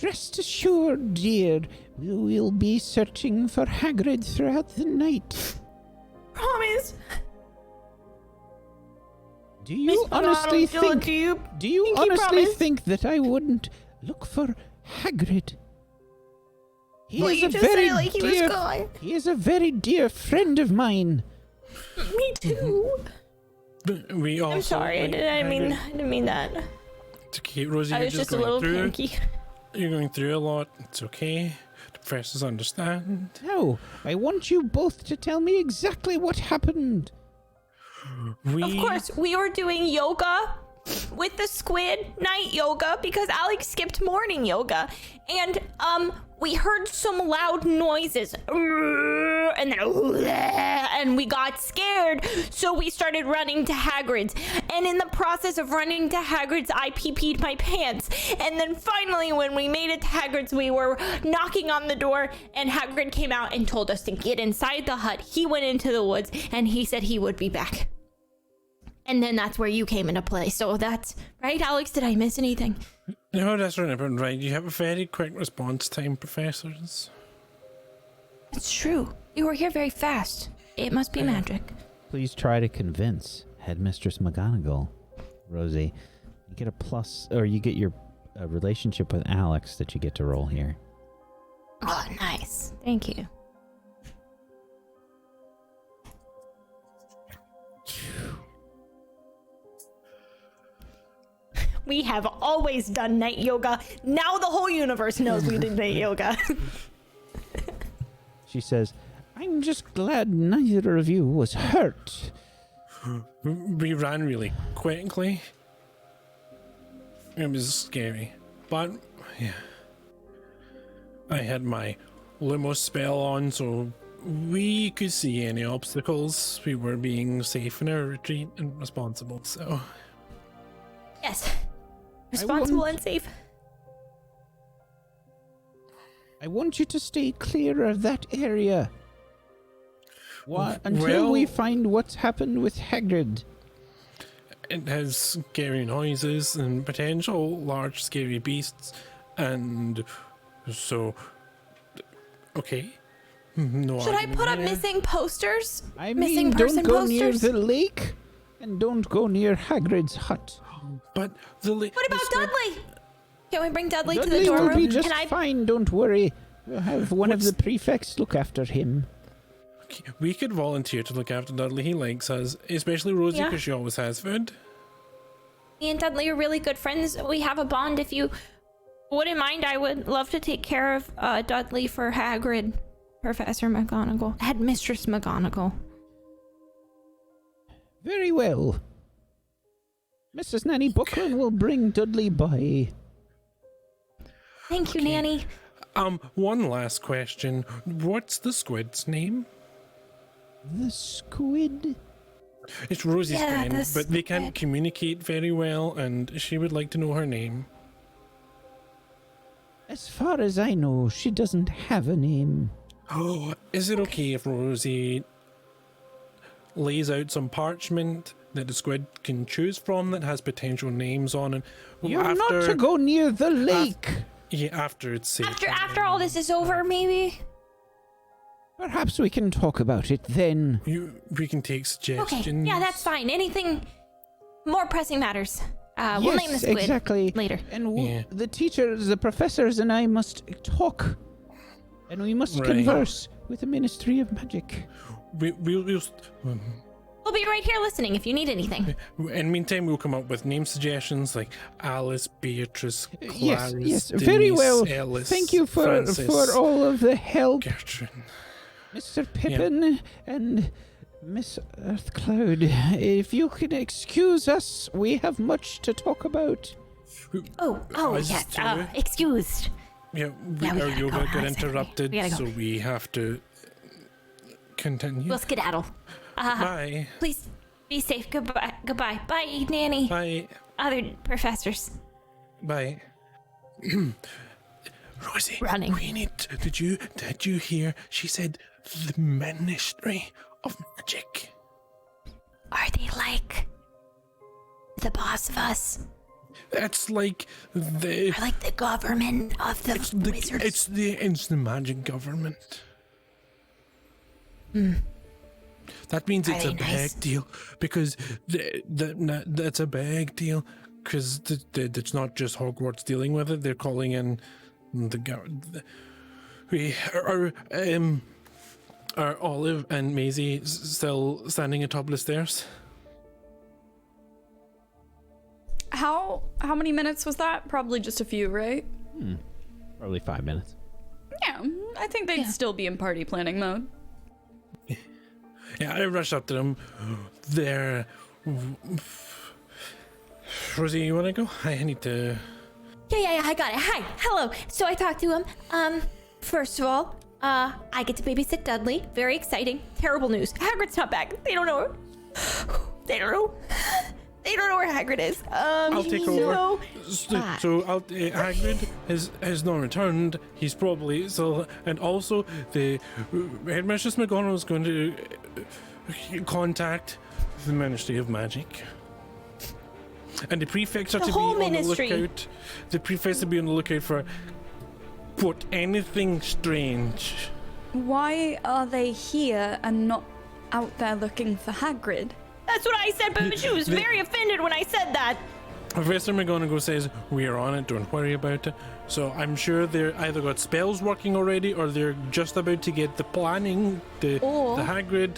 Rest assured, dear, we'll be searching for Hagrid throughout the night. Promise. Do you honestly think? Do you honestly promise? think that I wouldn't look for Hagrid? He Well, is you a just very say like he was dear. gone. He is a very dear friend of mine. Me too. we also... I'm sorry. I didn't mean that. It's okay, Rosie. I You're was just a going little through. panicky. You're going through a lot. It's okay. The professors understand. No, I want you both to tell me exactly what happened. Of course, we were doing yoga with the Squid, night yoga, because Alex skipped morning yoga, and we heard some loud noises, and then and we got scared, so we started running to Hagrid's, and in the process of running to Hagrid's, I pee-peed my pants, and then finally when we made it to Hagrid's, we were knocking on the door, and Hagrid came out and told us to get inside the hut. He went into the woods, and he said he would be back. And then that's where you came into play. So that's right, Alex. Did I miss anything? No, that's right. You have a very quick response time, professors. It's true. You were here very fast. It must be magic. please try to convince Headmistress McGonagall, Rosie. You get a plus, or you get your relationship with Alex that you get to roll here. Oh, nice. Thank you. We have always done night yoga. Now the whole universe knows we did night yoga. She says, I'm just glad neither of you was hurt. We ran really quickly. It was scary. But, yeah. I had my Lumos spell on, so we could see any obstacles. We were being safe in our retreat and responsible, so... Yes. Responsible and safe. I want you to stay clear of that area. Until we Well- find what's happened with Hagrid. It has scary noises and potential large scary beasts, and so okay. No. Should I argument put up here. missing posters? I Missing mean, person don't go near posters? the lake, and don't go near Hagrid's hut. But the What about Dudley? Can we bring Dudley to the Dudley dorm will room? be just Can I? fine, don't worry. We'll have one of What's- the prefects look after him. We could volunteer to look after Dudley. He likes us, especially Rosie, Yeah. because she always has food. Me and Dudley are really good friends. We have a bond. If you wouldn't mind, I would love to take care of Dudley for Hagrid, Professor McGonagall, Headmistress McGonagall. Very well. Mrs. Nanny Buckland will bring Dudley by. Thank you, Okay. Nanny. One last question. What's the squid's name? The squid? It's Rosie's Yeah, friend, the but they can't squid. communicate very well, and she would like to know her name. As far as I know, she doesn't have a name. Oh, is it okay if Rosie lays out some parchment that the squid can choose from that has potential names on it? You're not to go near the lake. Yeah, after it's safe. After all this is over, maybe. Perhaps we can talk about it then. We can take Okay. suggestions. Yeah, that's fine. Anything more pressing matters. We'll name the Yes, squid exactly. later. And Yeah. the teachers, the professors, and I must talk. And we must Right. converse with the Ministry of Magic. We'll We'll be right here listening if you need anything. in the meantime, we'll come up with name suggestions like Alice, Beatrice, Yes, Clarence, yes, Denise, very well. Ellis, Thank you for Francis, all of the help, Gertrude. Mr. Pippin and Miss Earthcloud. If you can excuse us, we have much to talk about. Oh, Us yes. too? Excused. Yeah, Yeah, we our gotta yoga go. got Exactly. interrupted, We gotta go. so we have to continue. We'll skedaddle. Bye. Please be safe. Goodbye. Goodbye. Bye, Nanny. Bye. Other professors. Bye. Rosie, Running. we need. Did you hear? She said the Ministry of Magic. Are they like the boss of us? That's like the. Or like the government of the wizards? It's the magic government. That means it's Are a they big nice? deal because that's a big deal because it's not just Hogwarts dealing with it. They're calling in are Olive and Masie still standing atop the stairs? How many minutes was that? Probably just a few, right? Probably 5 minutes. Yeah, I think they'd still be in party planning mode. Yeah, I rush up to them. They're. Rosie, you wanna go? I need to. Yeah, I got it. Hi, hello. So I talked to him. First of all, I get to babysit Dudley. Very exciting. Terrible news. Hagrid's not back. They don't know. They don't know. They don't know where Hagrid is. I'll take so- over. So Hagrid has not returned. He's probably still, and also the Headmaster McGonagall is going to contact the Ministry of Magic, and the prefects are The to be whole on ministry. the lookout. The prefects to be on the lookout for anything strange. Why are they here and not out there looking for Hagrid? That's what I said, but she was very offended when I said that. Professor McGonagall says, we are on it, don't worry about it. So I'm sure they're either got spells working already or they're just about to get the planning, the Hagrid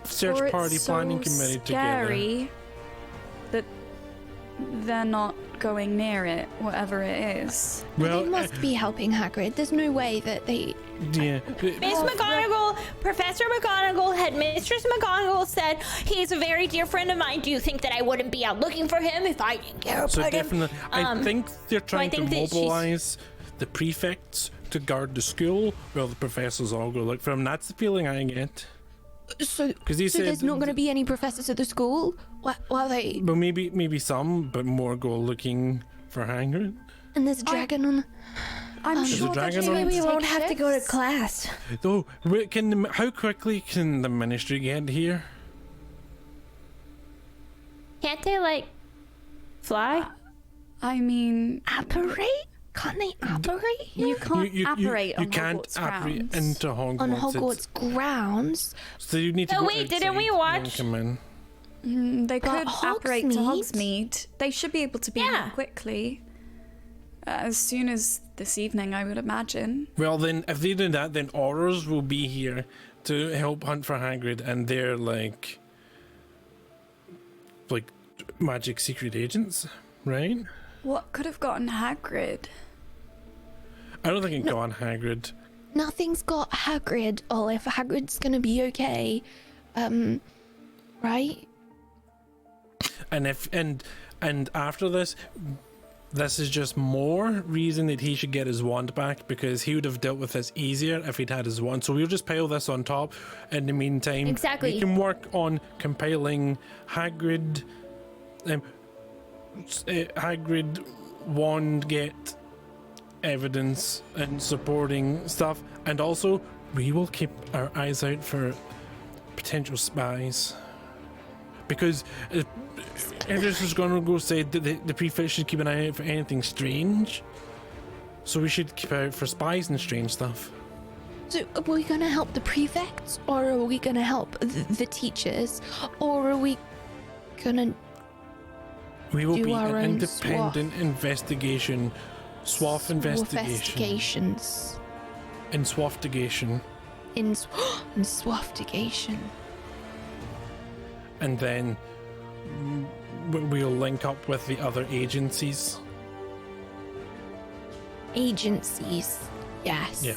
search Or it's party so planning committee scary that they're not going near it, whatever it is. together. They Well, must be helping Hagrid. There's no way that they. yeah. Miss McGonagall, Professor McGonagall, Headmistress McGonagall said he's a very dear friend of mine. Do you think that I wouldn't be out looking for him if I didn't care So about him? definitely, I think they're trying to think that she's- mobilize the prefects to guard the school while the professors all go look for him. That's the feeling I get. So, 'Cause he said there's not going to be any professors at the school? While they. But maybe some, but more go looking for Hagrid. And there's a dragon on. I'm There's a sure that dragon you on- Maybe we won't Take have to go to shifts. class. Though, how quickly can the ministry get here? Can't they, like, fly? I mean, Apparate? Can't they apparate here? you can't operate you on can't Hogwarts operate grounds. into Hogwarts. On It's- Hogwarts grounds? So you need to Oh, go wait, didn't we outside and watch- then come in. They But could operate to Hogsmeade? Hogsmeade. They should be able to be Yeah. here quickly. As soon as this evening, I would imagine. Well, then, if they do that, then Aurors will be here to help hunt for Hagrid, and they're like magic secret agents, right? What could have gotten Hagrid? I don't think it got on Hagrid. Nothing's got Hagrid, Olive. Hagrid's gonna be okay. Right? And after this is just more reason that he should get his wand back, because he would have dealt with this easier if he'd had his wand. So we'll just pile this on top. In the meantime, Exactly. we can work on compiling Hagrid wand get evidence and supporting stuff, and also we will keep our eyes out for potential spies, because Edris is going to go say that the prefect should keep an eye out for anything strange, so we should keep out for spies and strange stuff. So are we gonna help the prefects, or are we gonna help the teachers, or are we gonna... We will Do be our an own independent investigation, swath investigation, investigations? and swaftigation, In swaftigation. and then we'll link up with the other agencies. Agencies. Yes. Yeah,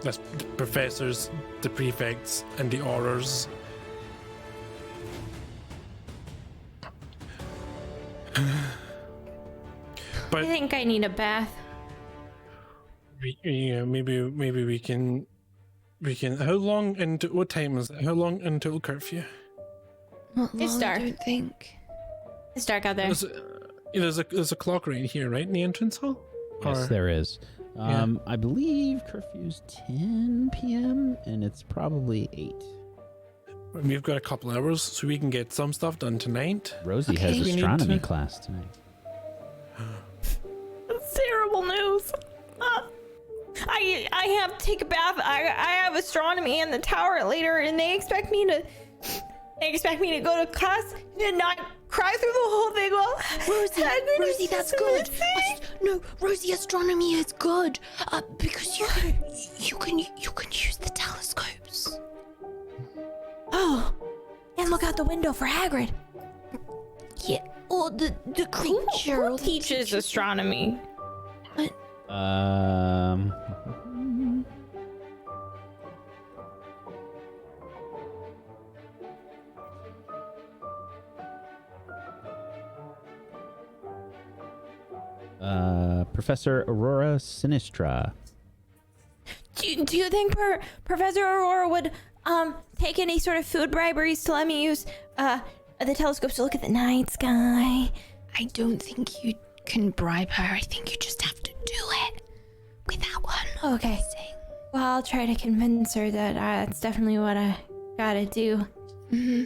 that's the professors, the prefects, and the Aurors. But I think I need a bath. yeah, maybe we can. How long until what time is it? How long until curfew? Not It's long, dark. I don't think. It's dark out there. There's a clock right here, right in the entrance hall. Yes, Or- there is. I believe curfew's 10 p.m. and it's probably 8. We've got a couple hours, so we can get some stuff done tonight. Rosie Okay. has We need astronomy to- class tonight. That's terrible news. I have to take a bath. I have astronomy in the tower later, and they expect me to go to class and not cry through the whole thing. Well, Rosie, that's good. No, Rosie, astronomy is good. Because you can use the telescopes. Oh, and look out the window for Hagrid. Yeah. Or the creature. or Who the teaches teacher. astronomy? Professor Aurora Sinistra. Do you think Professor Aurora would take any sort of food briberies to let me use the telescopes to look at the night sky? I don't think you can bribe her. I think you just have to do it without one. Okay. Well, I'll try to convince her that that's definitely what I gotta do. Mm-hmm.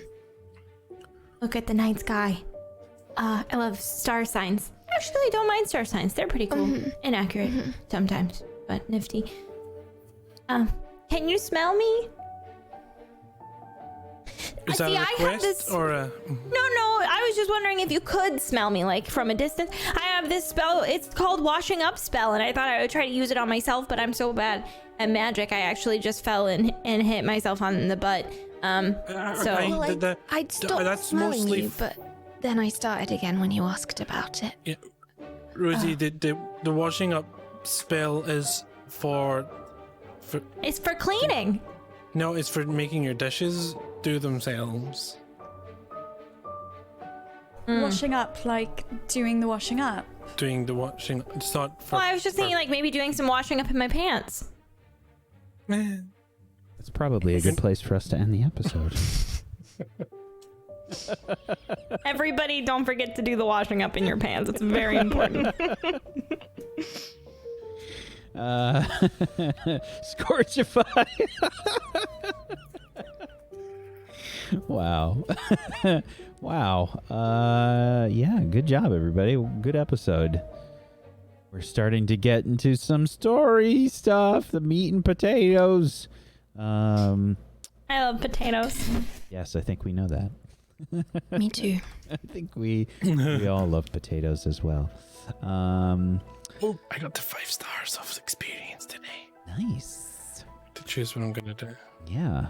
Look at the night sky. I love star signs. Actually, I don't mind star signs. They're pretty cool. Inaccurate sometimes, but nifty. Can you smell me? Is that See, a I have request this- or a? No, I was just wondering if you could smell me, like, from a distance. I have this spell, it's called Washing Up Spell, and I thought I would try to use it on myself, but I'm so bad at magic, I actually just fell and hit myself on the butt. So... Well, I'd stopped that's smelling mostly you, but then I started again when you asked about it. Yeah. Rosie, the washing up spell is for It's for cleaning. no, it's for making your dishes do themselves. Washing up, like doing the washing up. Doing the washing, it's not for. Well, I was just thinking, like, maybe doing some washing up in my pants. That's probably a good place for us to end the episode. Everybody, don't forget to do the washing up in your pants. It's very important. Scorchify. Wow. Wow. Yeah, good job, everybody. Good episode. We're starting to get into some story stuff, the meat and potatoes. I love potatoes. Yes, I think we know that. Me too. I think we all love potatoes as well. Oh, I got the 5 stars of experience today. Nice. To choose what I'm gonna do. Yeah.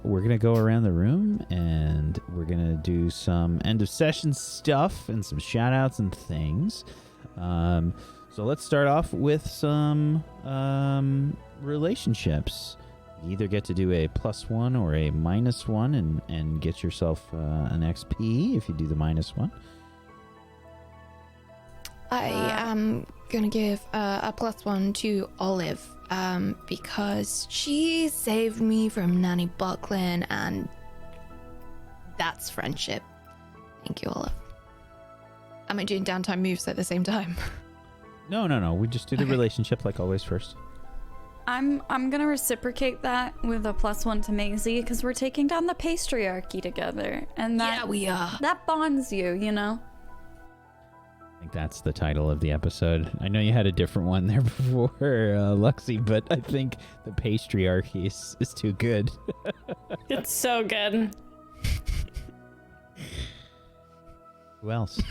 We're going to go around the room and we're going to do some end of session stuff and some shout outs and things. So let's start off with some relationships. You either get to do a +1 or a -1 and get yourself an XP if you do the -1. I am gonna give a +1 to Olive because she saved me from Nanny Buckland, and that's friendship. Thank you, Olive. Am I doing downtime moves at the same time? No. We just do the relationship like always first. I'm gonna reciprocate that with a +1 to Masie because we're taking down the Pastriarchy together, and that Yeah, we are. that bonds you, you know. I think that's the title of the episode. I know you had a different one there before, Luxie, but I think the Pastriarchy is too good. It's so good. Who else?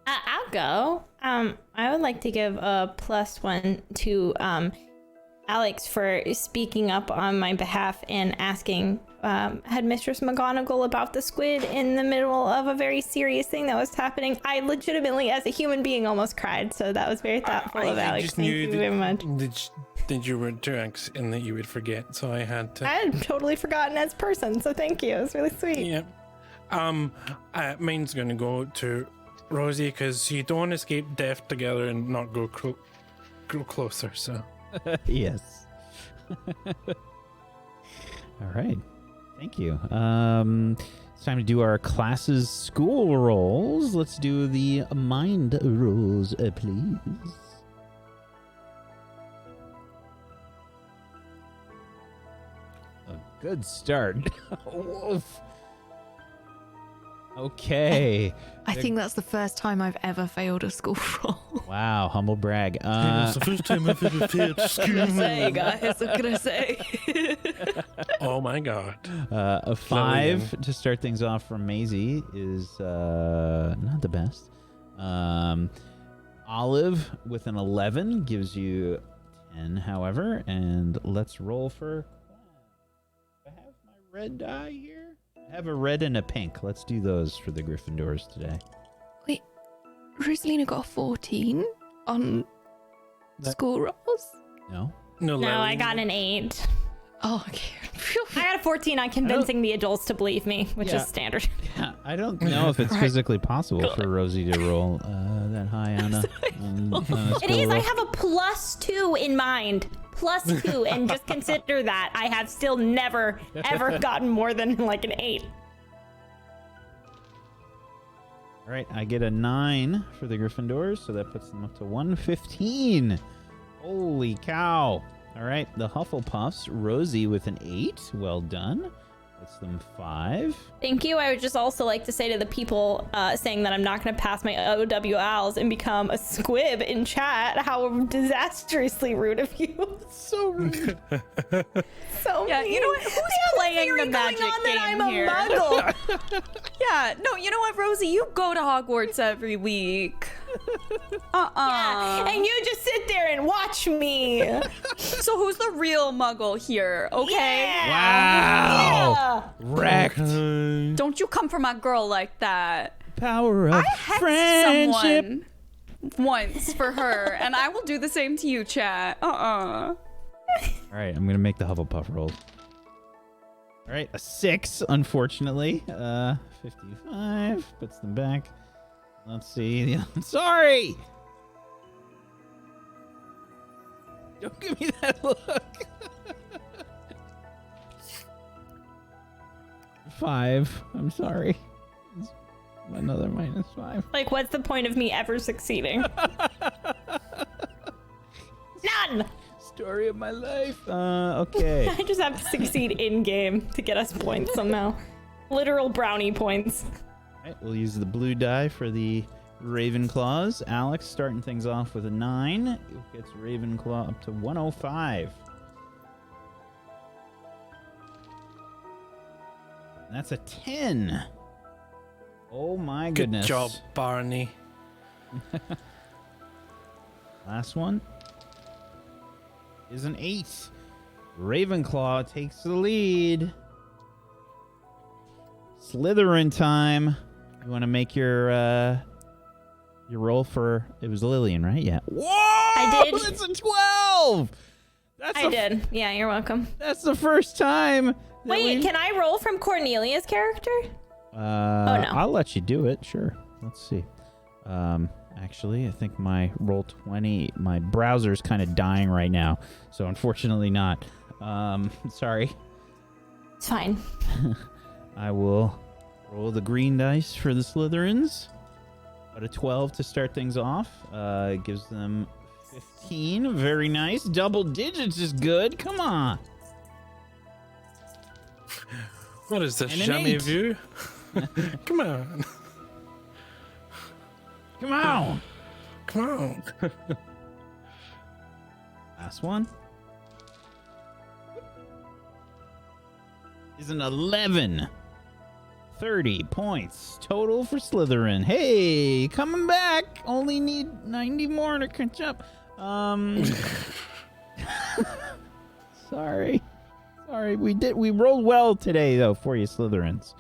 I'll go. I would like to give a +1 to Alex for speaking up on my behalf and asking Headmistress McGonagall about the squid in the middle of a very serious thing that was happening. I legitimately, as a human being, almost cried, so that was very thoughtful of Alex. Just Thank knew you very much. That you were drunk and that you would forget, so I had to. I had totally forgotten as person, so thank you. It was really sweet. Yeah. Mine's gonna go to Rosie because you don't escape death together and not grow closer. So. Yes. All right. Thank you. It's time to do our classes school rolls. Let's do the mind rolls, please. A good start. Wolf. Okay. I think that's the first time I've ever failed a school roll. Wow, humble brag. It's the first time I've ever failed school. Say, guys, what can I say? Oh my god. A 5 to start things off from Masie is not the best. Olive with an 11 gives you 10, however, and let's roll for. I have my red die here. I have a red and a pink. Let's do those for the Gryffindors today. Wait, Rosalina got a 14 on school rolls? No? No, I got an 8. Oh, okay. I got a 14 on convincing the adults to believe me, which Yeah. is standard. Yeah, I don't know if it's physically possible for Rosie to roll that high on a It school is. roll. I have a +2 in mind. +2, and just consider that I have still never, ever gotten more than like an 8. All right, I get a 9 for the Gryffindors, so that puts them up to 115. Holy cow. All right, the Hufflepuffs, Rosie with an 8. Well done. Puts them 5. Thank you. I would just also like to say to the people saying that I'm not going to pass my OWLs and become a squib in chat, how disastrously rude of you. So rude. So Yeah, mean. you know what? Who's playing the magic going on that game I'm here? a muggle. Yeah, no, you know what, Rosie? You go to Hogwarts every week. Yeah, and you just sit there and watch me. So who's the real muggle here, okay? Wow. Wrecked. Don't you come for my girl like that. Power of I hexed friendship. someone once for her, and I will do the same to you, chat. All right, I'm going to make the Hufflepuff roll. All right, a 6, unfortunately. 55 puts them back. Let's see. Sorry. Don't give me that look. 5. I'm sorry. It's another -5. Like, what's the point of me ever succeeding? story of my life. Okay. I just have to succeed in game to get us points somehow. Literal brownie points. All right, we'll use the blue die for the Ravenclaws. Alex starting things off with a 9. It gets Ravenclaw up to 105. That's a 10. Oh my goodness. Good job, Barney. Last one is an 8. Ravenclaw takes the lead. Slytherin time. You want to make your roll for... It was Lillian, right? Yeah. Whoa! I did. That's a 12! I did. Yeah, you're welcome. That's the first time. Wait, can I roll from Cornelia's character? Oh, no. I'll let you do it. Sure. Let's see. Actually, I think my roll 20, my browser's kind of dying right now. So unfortunately not. Sorry. It's fine. I will roll the green dice for the Slytherins. But a 12 to start things off. Gives them 15. Very nice. Double digits is good. Come on. What is this, And an Jammy 8. view? Come on. Come on. Come on. Last one is an 11. 30 points total for Slytherin. Hey, coming back. Only need 90 more to catch up. Sorry. We rolled well today though for you, Slytherins.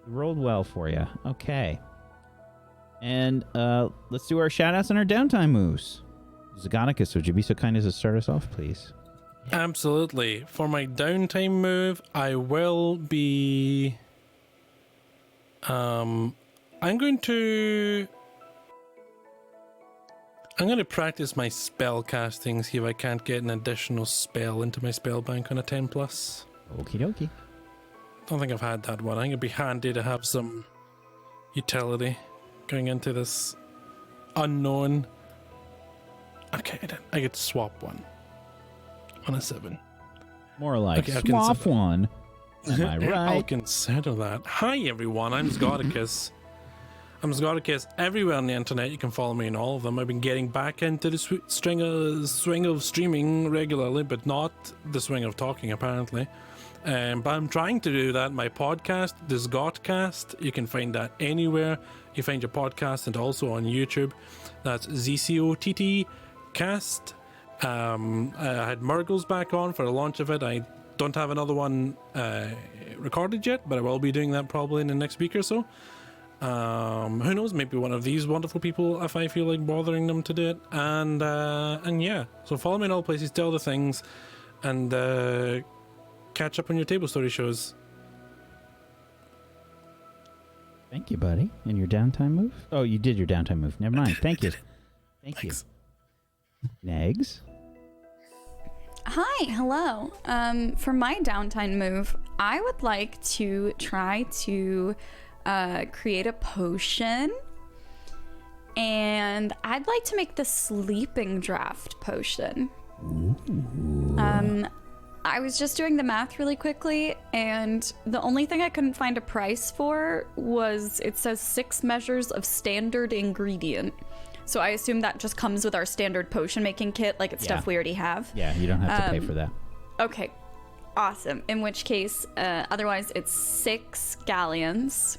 We rolled well for you. Okay. And let's do our shout outs and our downtime moves. Zagonicus, would you be so kind as to start us off, please? Absolutely. For my downtime move, I will be... I'm going to practice my spell casting, see if I can't get an additional spell into my spell bank on a 10+. Okie dokie. Don't think I've had that one. I think it'd be handy to have some utility going into this unknown. Okay, I get to swap one on a 7. More like Okay, swap one. Am I I'll right? consider that. Hi everyone, I'm Scoticus. I'm Scoticus everywhere on the internet. You can follow me in all of them. I've been getting back into the swing of streaming regularly, but not the swing of talking apparently. But I'm trying to do that in my podcast, the Zgotcast. You can find that anywhere you find your podcast, and also on YouTube. That's ZCOTT Cast. I had Murgles back on for the launch of it. I don't have another one recorded yet, but I will be doing that probably in the next week or so. Who knows, maybe one of these wonderful people if I feel like bothering them to do it. And yeah, so follow me in all places, tell the things, and catch up on your table story shows. Thank you, buddy. And your downtime move? Oh, you did your downtime move. Never mind. Thank you. Thank you. Negs? Hi, hello. For my downtime move, I would like to try to create a potion, and I'd like to make the sleeping draft potion. Ooh. I was just doing the math really quickly, and the only thing I couldn't find a price for was, it says 6 measures of standard ingredient. So I assume that just comes with our standard potion making kit, like it's stuff we already have. Yeah, you don't have to pay for that. Okay, awesome. In which case, otherwise it's 6 galleons.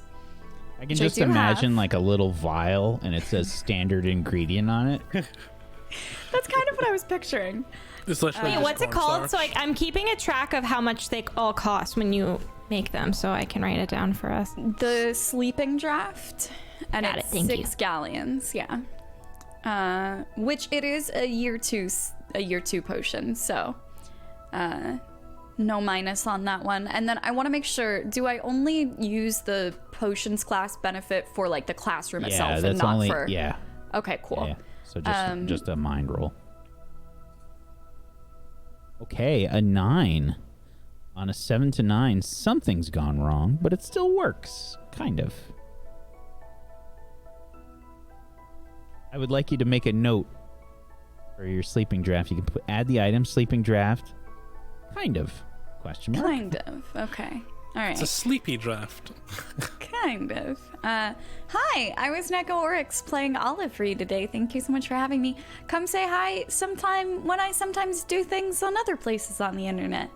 I can just imagine like a little vial and it says standard ingredient on it. That's kind of what I was picturing. Wait, what's it called? So I'm keeping a track of how much they all cost when you make them, so I can write it down for us. The sleeping draft, and it's 6 galleons. Yeah, which it is a year 2 potion. So, no minus on that one. And then I want to make sure: do I only use the potions class benefit for like the classroom itself, and not for? Yeah. Okay, cool. Yeah. So just a mind roll. Okay, a 9. On a 7 to 9, something's gone wrong, but it still works. Kind of. I would like you to make a note for your sleeping draft. You can add the item sleeping draft. Kind of. Question mark. Kind of. Okay. All right. It's a sleepy draft. Kind of. Hi, I was Neko Oryx playing Olive for you today. Thank you so much for having me. Come say hi sometime when I sometimes do things on other places on the internet.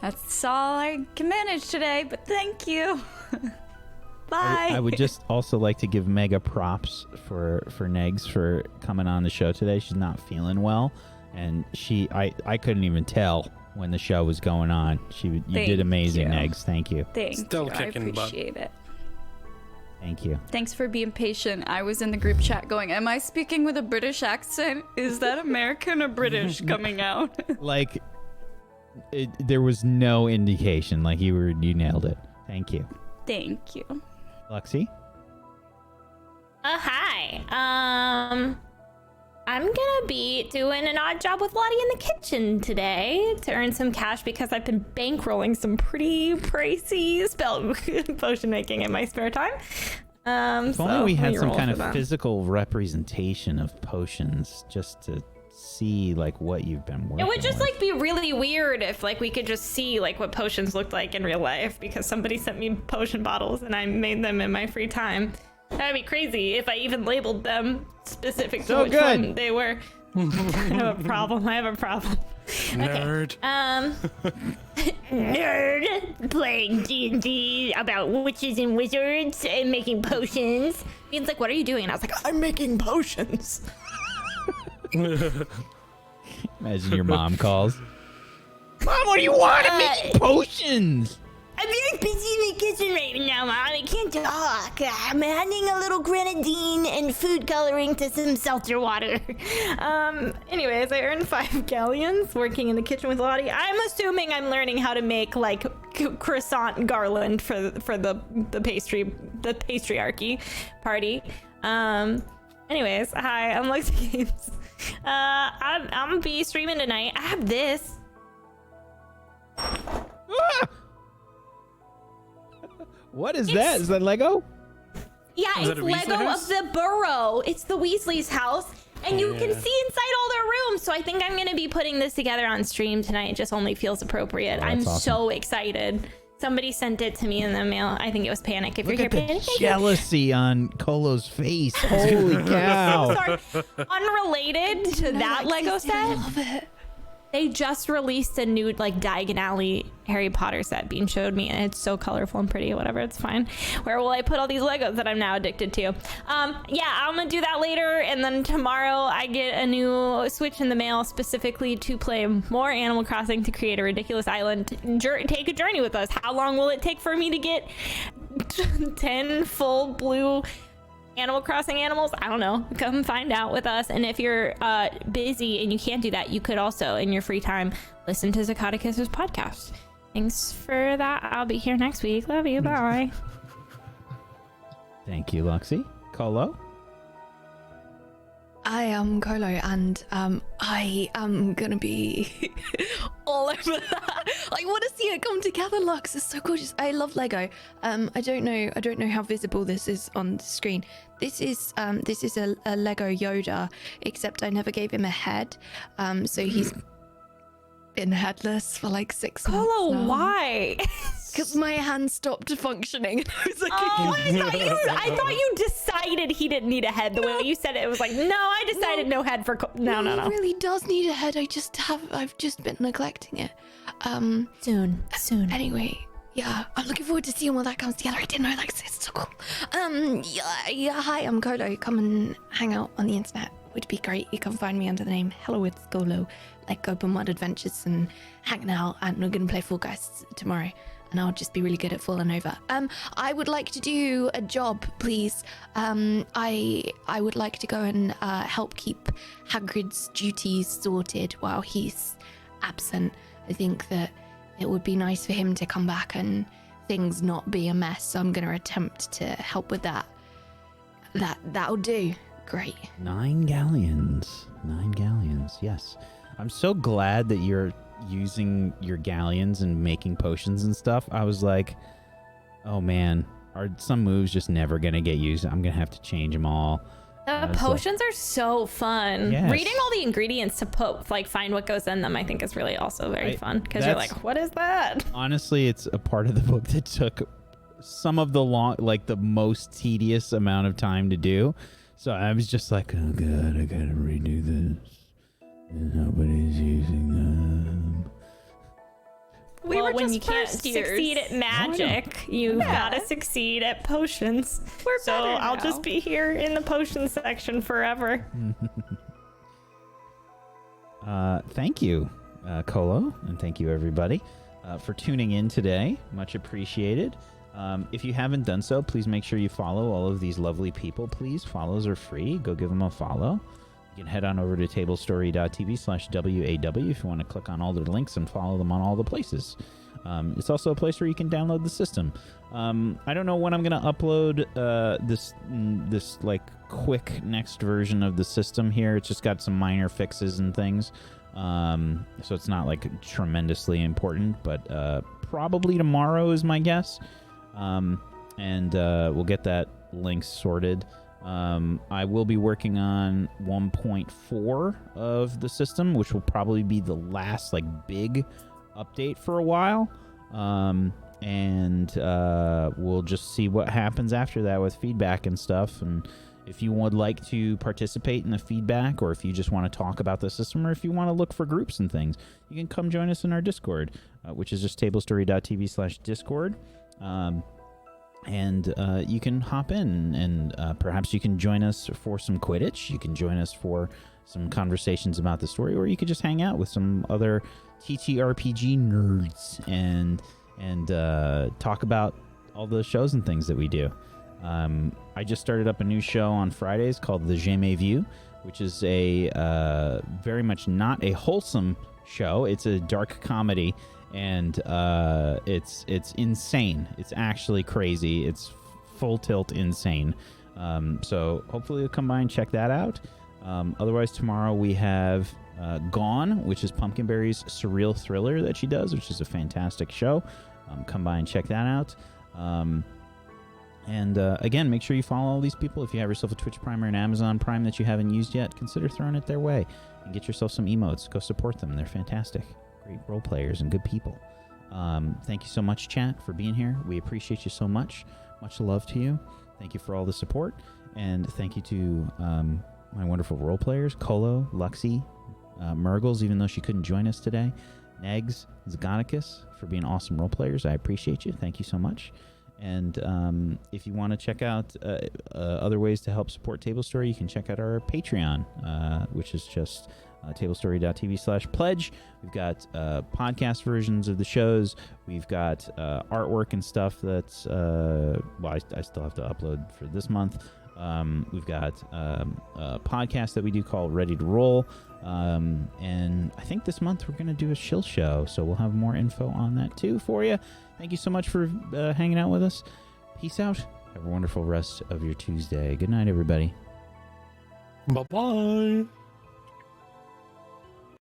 That's all I can manage today, but thank you. Bye. I would just also like to give mega props for Negs for coming on the show today. She's not feeling well, and I couldn't even tell when the show was going on. You did amazing, Negs. Thank you. Still you. kicking I butt. appreciate it. Thank you. Thanks for being patient. I was in the group chat going, am I speaking with a British accent? Is that American or British coming out? Like, there was no indication. Like, you nailed it. Thank you. Thank you. Luxie? Hi. I'm gonna be doing an odd job with Lottie in the kitchen today to earn some cash because I've been bankrolling some pretty pricey spell potion making in my spare time. If only we had some kind of physical representation of potions just to see like what you've been working It would just with. like be really weird if like we could just see like what potions looked like in real life because somebody sent me potion bottles and I made them in my free time. That'd be crazy if I even labeled them specific to which one they were. I have a problem. Nerd. Okay. Nerd playing D&D about witches and wizards and making potions. Ian's like, what are you doing? And I was like, I'm making potions. Imagine your mom calls. Mom, what do you want? I'm making potions. I'm very busy in the kitchen right now, Mom. I can't talk. I'm adding a little grenadine and food coloring to some seltzer water. Anyways, I earned 5 galleons working in the kitchen with Lottie. I'm assuming I'm learning how to make like croissant garland for the Pastriarchy party. Anyways, hi, I'm Lexi Games. I'm gonna be streaming tonight. I have this. What is that? Is that Lego? Yeah, Is it's that a Weasley Lego house? of the Burrow. It's the Weasley's house. And you can see inside all their rooms. So I think I'm going to be putting this together on stream tonight. It just only feels appropriate. I'm awesome. so excited. Somebody sent it to me in the mail. I think it was Panic. If Look you're at here, the Panic. jealousy on Colo's face. Holy cow. Sorry. Unrelated to that Lego set. I love it. They just released a new like Diagon Alley Harry Potter set Bean showed me, and it's so colorful and pretty. Whatever, it's fine. Where will I put all these Legos that I'm now addicted to? Yeah, I'm gonna do that later, and then tomorrow I get a new Switch in the mail specifically to play more Animal Crossing to create a ridiculous island. Take a journey with us. How long will it take for me to get 10 full blue Animal Crossing animals? I don't know. Come find out with us. And if you're busy and you can't do that, you could also, in your free time, listen to Zacatecus's podcast. Thanks for that. I'll be here next week. Love you. Bye. Thank you, Luxie. Colo? I am Colo, and I am gonna be all over that. I want to see it come together, Lux. It's so gorgeous. I love Lego. I don't know how visible this is on the screen. This is a Lego Yoda, except I never gave him a head. So he's been headless for like 6 months. Colo, why? Because my hand stopped functioning. I was like, Oh, I thought you decided he didn't need a head. The way you said it, it was like, no, I decided no head for. No. He really does need a head. I've just been neglecting it. Soon. Anyway, yeah, I'm looking forward to seeing when that comes together. I didn't know that existed. So cool. Yeah. Hi, I'm Colo. Come and hang out on the internet. Would be great. You can find me under the name Hello, it's Colo. Like open world adventures and hanging out. And we're gonna play Fall Guys tomorrow. And I'll just be really good at falling over. I would like to do a job, please. I would like to go and help keep Hagrid's duties sorted while he's absent. I think that it would be nice for him to come back and things not be a mess. So I'm going to attempt to help with that. That'll do. Great. 9 galleons. 9 galleons, yes. I'm so glad that you're using your galleons and making potions and stuff. I was like, oh man, are some moves just never gonna get used? I'm gonna have to change them all. The potions are so fun. Yes. Reading all the ingredients to find what goes in them, I think is really also very fun because you're like, what is that? Honestly, it's a part of the book that took some of the the most tedious amount of time to do. So I was just like, oh god, I gotta redo this. And nobody's using them. When you can't succeed at magic, you've got to succeed at potions. So I'll just be here in the potion section forever. Thank you, Colo, and thank you everybody for tuning in today. Much appreciated. If you haven't done so, please make sure you follow all of these lovely people. Please, follows are free. Go give them a follow. You can head on over to tablestory.tv/WAW if you want to click on all their links and follow them on all the places. It's also a place where you can download the system. I don't know when I'm going to upload this quick next version of the system here. It's just got some minor fixes and things. So it's not tremendously important, but probably tomorrow is my guess. And we'll get that link sorted. I will be working on 1.4 of the system, which will probably be the last big update for a while. And we'll just see what happens after that with feedback and stuff. And if you would like to participate in the feedback, or if you just want to talk about the system, or if you want to look for groups and things, you can come join us in our Discord, which is just tablestory.tv/Discord. And you can hop in, and perhaps you can join us for some Quidditch. You can join us for some conversations about the story, or you could just hang out with some other TTRPG nerds and talk about all the shows and things that we do. I just started up a new show on Fridays called The Jamais Vu, which is a very much not a wholesome show. It's a dark comedy. And it's insane. It's actually crazy. It's full tilt insane. So hopefully you'll come by and check that out. Otherwise, tomorrow we have Gone, which is Pumpkinberry's surreal thriller that she does, which is a fantastic show. Come by and check that out. And again, make sure you follow all these people. If you have yourself a Twitch Prime or an Amazon Prime that you haven't used yet, consider throwing it their way and get yourself some emotes. Go support them. They're fantastic. Great role players and good people. Thank you so much, chat, for being here. We appreciate you so much. Much love to you. Thank you for all the support, and thank you to my wonderful role players, Colo, Luxie, Murgles, even though she couldn't join us today, Negs, Zagonicus, for being awesome role players. I appreciate you. Thank you so much. And if you want to check out other ways to help support Table Story, you can check out our Patreon, which is just tablestory.tv/pledge. We've got podcast versions of the shows. We've got artwork and stuff that's I still have to upload for this month. We've got a podcast that we do called Ready to Roll, and I think this month we're going to do a shill show, so we'll have more info on that too for you. Thank you so much for hanging out with us. Peace out. Have a wonderful rest of your Tuesday. Good night, everybody. Bye-bye.